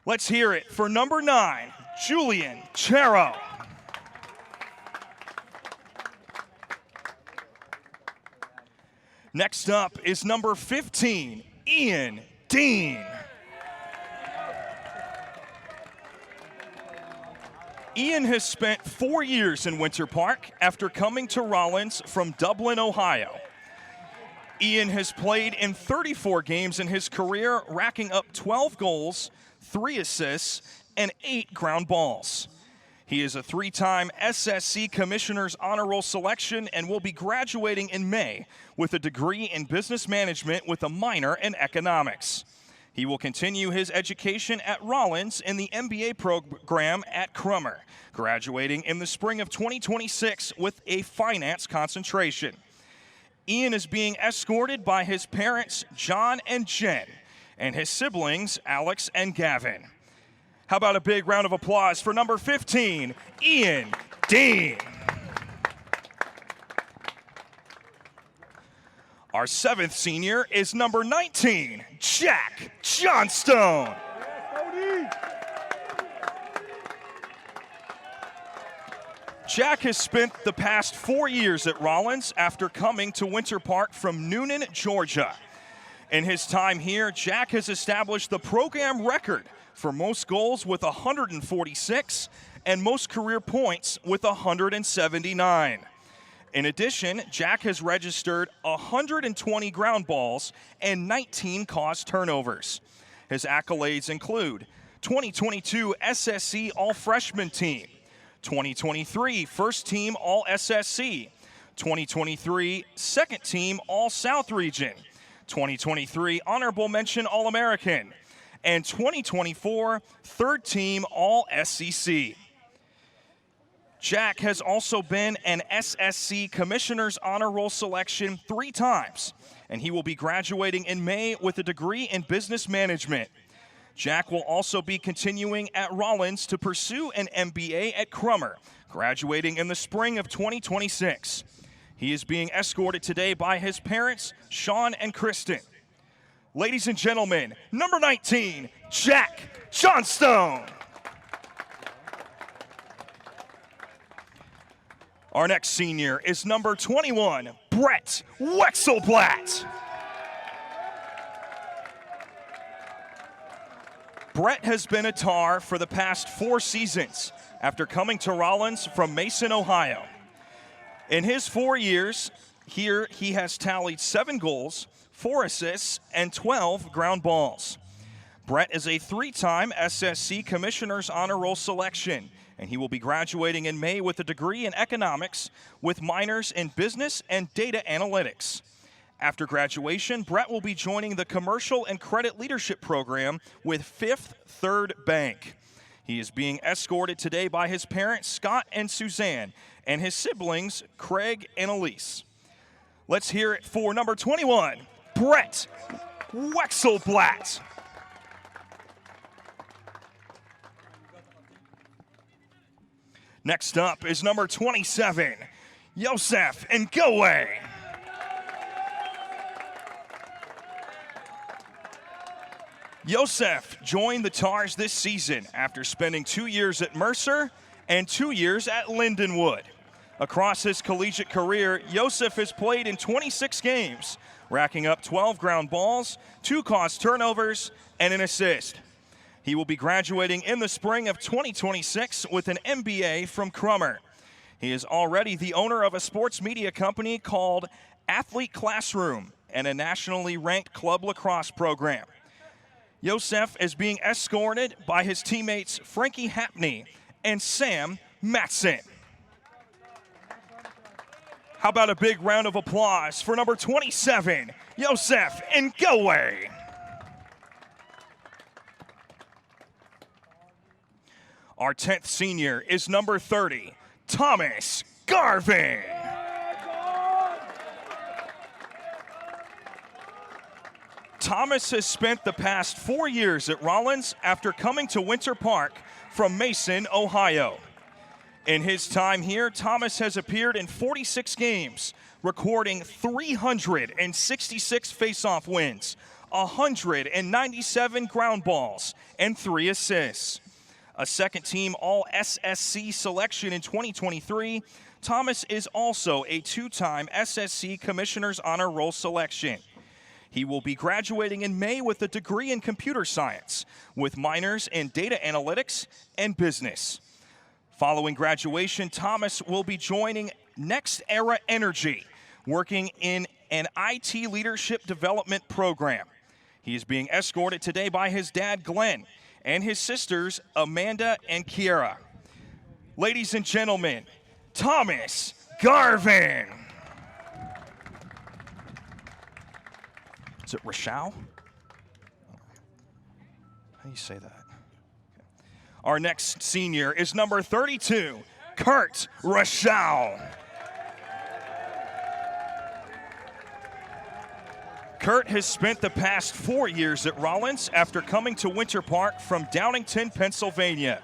Let's hear it for number 9, Julian Charo. Next up is number 15, Ian Dean. Ian has spent 4 years in Winter Park after coming to Rollins from Dublin, Ohio. Ian has played in 34 games in his career, racking up 12 goals, 3 assists, and 8 ground balls. He is a 3-time SSC Commissioner's Honor Roll selection and will be graduating in May with a degree in business management with a minor in economics. He will continue his education at Rollins in the MBA program at Crummer, graduating in the spring of 2026 with a finance concentration. Ian is being escorted by his parents, John and Jen, and his siblings, Alex and Gavin. How about a big round of applause for number 15, Ian Dean. Our 7th senior is number 19, Jack Johnstone. Jack has spent the past 4 years at Rollins after coming to Winter Park from Noonan, Georgia. In his time here, Jack has established the program record for most goals with 146 and most career points with 179. In addition, Jack has registered 120 ground balls and 19 caused turnovers. His accolades include 2022 SSC All-Freshman Team, 2023 First Team All-SSC, 2023 Second Team All-South Region, 2023 Honorable Mention All-American, and 2024 Third Team All-SEC. Jack has also been an SSC Commissioner's Honor Roll selection 3 times, and he will be graduating in May with a degree in business management. Jack will also be continuing at Rollins to pursue an MBA at Crummer, graduating in the spring of 2026. He is being escorted today by his parents, Sean and Kristen. Ladies and gentlemen, number 19, Jack Johnstone. Our next senior is number 21, Brett Wexelblatt. Brett has been a Tar for the past 4 seasons after coming to Rollins from Mason, Ohio. In his 4 years here, he has tallied 7 goals, 4 assists, and 12 ground balls. Brett is a 3-time SSC Commissioner's Honor Roll selection, and he will be graduating in May with a degree in economics with minors in business and data analytics. After graduation, Brett will be joining the Commercial and Credit Leadership Program with Fifth Third Bank. He is being escorted today by his parents, Scott and Suzanne, and his siblings, Craig and Elise. Let's hear it for number 21, Brett Wexelblatt. Next up is number 27, Yosef Ngowe. Yosef joined the Tars this season after spending 2 years at Mercer and 2 years at Lindenwood. Across his collegiate career, Yosef has played in 26 games, racking up 12 ground balls, 2 caused turnovers, and an assist. He will be graduating in the spring of 2026 with an MBA from Crummer. He is already the owner of a sports media company called Athlete Classroom and a nationally ranked club lacrosse program. Yosef is being escorted by his teammates Frankie Hapney and Sam Matson. How about a big round of applause for number 27, Yosef Ngowe. Our 10th senior is number 30, Thomas Garvin. Thomas has spent the past 4 years at Rollins after coming to Winter Park from Mason, Ohio. In his time here, Thomas has appeared in 46 games, recording 366 face-off wins, 197 ground balls, and 3 assists. A second-team All-SSC selection in 2023, Thomas is also a 2-time SSC Commissioner's Honor Roll selection. He will be graduating in May with a degree in computer science, with minors in data analytics and business. Following graduation, Thomas will be joining Next Era Energy, working in an IT leadership development program. He is being escorted today by his dad, Glenn, and his sisters, Amanda and Kiera. Ladies and gentlemen, Thomas Garvin. Is it Rochelle? How do you say that? Okay. Our next senior is number 32, Kurt Rochelle. Kurt has spent the past 4 years at Rollins after coming to Winter Park from Downingtown, Pennsylvania.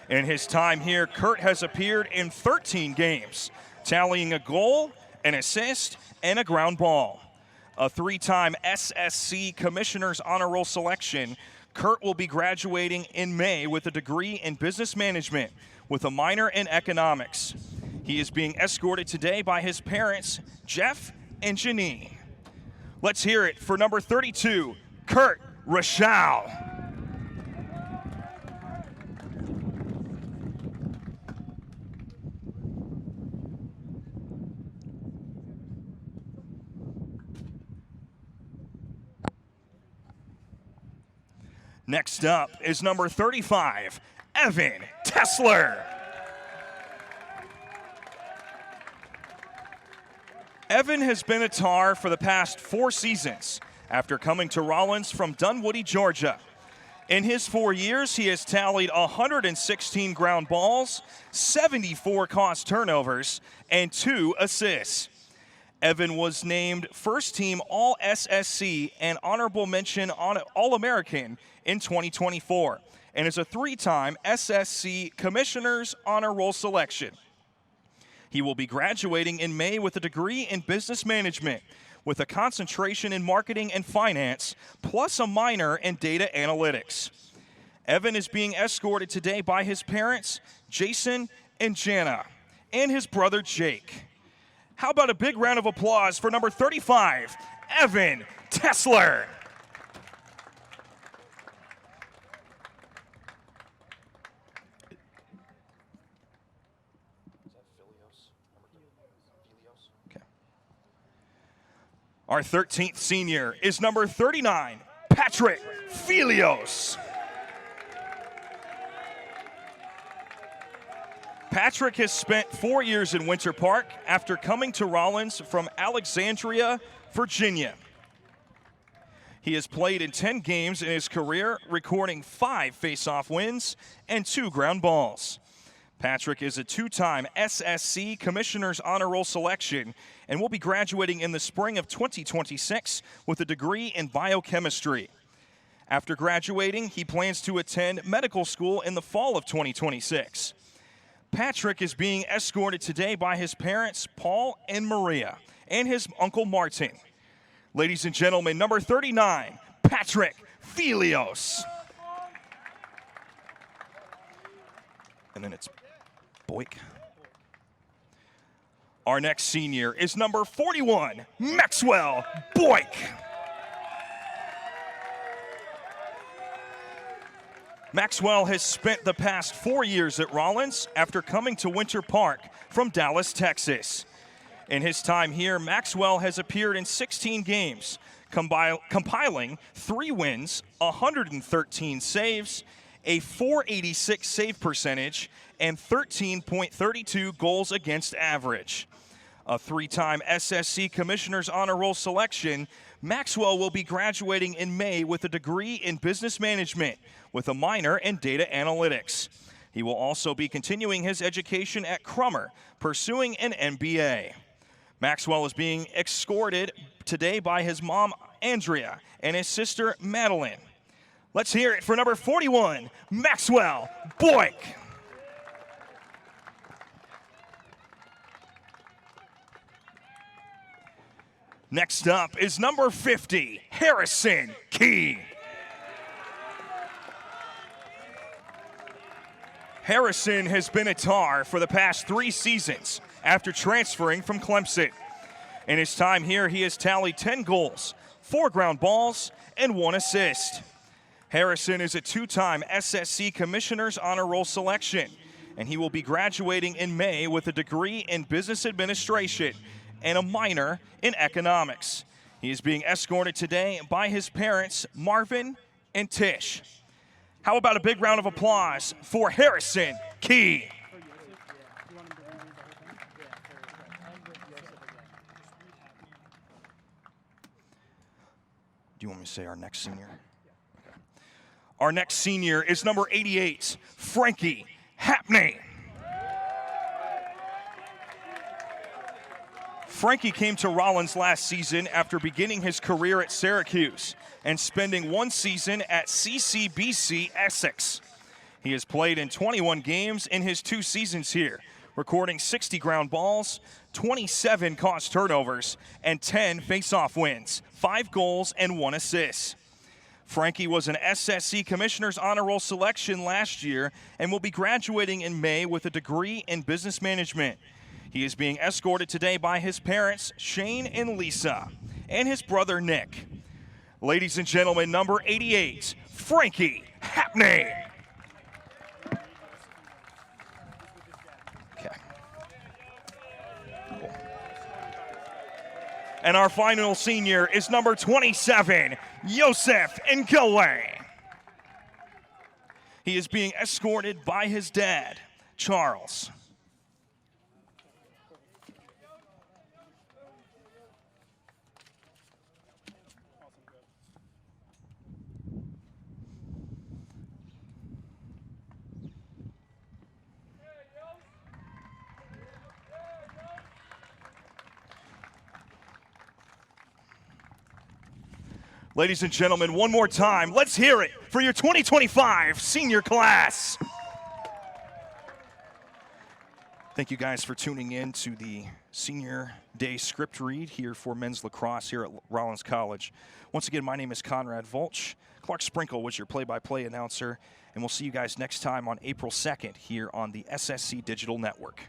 In his time here, Kurt has appeared in 13 games, tallying a goal, an assist, and a ground ball. A 3-time SSC Commissioner's Honor Roll selection, Kurt will be graduating in May with a degree in business management with a minor in economics. He is being escorted today by his parents, Jeff and Janine. Let's hear it for number 32, Kurt Rochelle. Next up is number 35, Evan Tessler. Evan has been a Tar for the past 4 seasons after coming to Rollins from Dunwoody, Georgia. In his 4 years, he has tallied 116 ground balls, 74 caused turnovers, and 2 assists. Evan was named first team All-SSC and honorable mention All-American in 2024 and is a 3-time SSC Commissioner's Honor Roll selection. He will be graduating in May with a degree in business management with a concentration in marketing and finance, plus a minor in data analytics. Evan is being escorted today by his parents, Jason and Jana, and his brother, Jake. How about a big round of applause for number 35, Evan Tessler. Our 13th senior is number 39, Patrick Filios. Patrick has spent 4 years in Winter Park after coming to Rollins from Alexandria, Virginia. He has played in 10 games in his career, recording 5 face-off wins and 2 ground balls. Patrick is a 2-time SSC Commissioner's Honor Roll selection and will be graduating in the spring of 2026 with a degree in biochemistry. After graduating, he plans to attend medical school in the fall of 2026. Patrick is being escorted today by his parents, Paul and Maria, and his uncle Martin. Ladies and gentlemen, number 39, Patrick Filios. And then it's Boyk. Our next senior is number 41, Maxwell Boyk. Maxwell has spent the past 4 years at Rollins after coming to Winter Park from Dallas, Texas. In his time here, Maxwell has appeared in 16 games, compiling 3 wins, 113 saves, a .486 save percentage, and 13.32 goals against average. A 3-time SSC Commissioner's Honor Roll selection, Maxwell will be graduating in May with a degree in business management with a minor in data analytics. He will also be continuing his education at Crummer, pursuing an MBA. Maxwell is being escorted today by his mom, Andrea, and his sister, Madeline. Let's hear it for number 41, Maxwell Boyk. Next up is number 50, Harrison Key. Harrison has been a Tar for the past 3 seasons after transferring from Clemson. In his time here, he has tallied 10 goals, 4 ground balls, and 1 assist. Harrison is a 2-time SSC Commissioner's Honor Roll selection, and he will be graduating in May with a degree in business administration and a minor in economics. He is being escorted today by his parents, Marvin and Tish. How about a big round of applause for Harrison Key? Do you want me to say our next senior? Okay. Our next senior is number 88, Frankie Hapney. Frankie came to Rollins last season after beginning his career at Syracuse and spending 1 season at CCBC Essex. He has played in 21 games in his 2 seasons here, recording 60 ground balls, 27 caused turnovers, and 10 face-off wins, 5 goals, and 1 assist. Frankie was an SSC Commissioner's Honor Roll selection last year and will be graduating in May with a degree in business management. He is being escorted today by his parents, Shane and Lisa, and his brother Nick. Ladies and gentlemen, number 88, Frankie Hapney. Okay. Cool. And our final senior is number 27, Yosef Ngole. He is being escorted by his dad, Charles. Ladies and gentlemen, one more time, let's hear it for your 2025 senior class. Thank you guys for tuning in to the Senior Day script read here for men's lacrosse here at Rollins College. Once again, my name is Conrad Volch. Clark Sprinkle was your play-by-play announcer, and we'll see you guys next time on April 2nd here on the SSC Digital Network.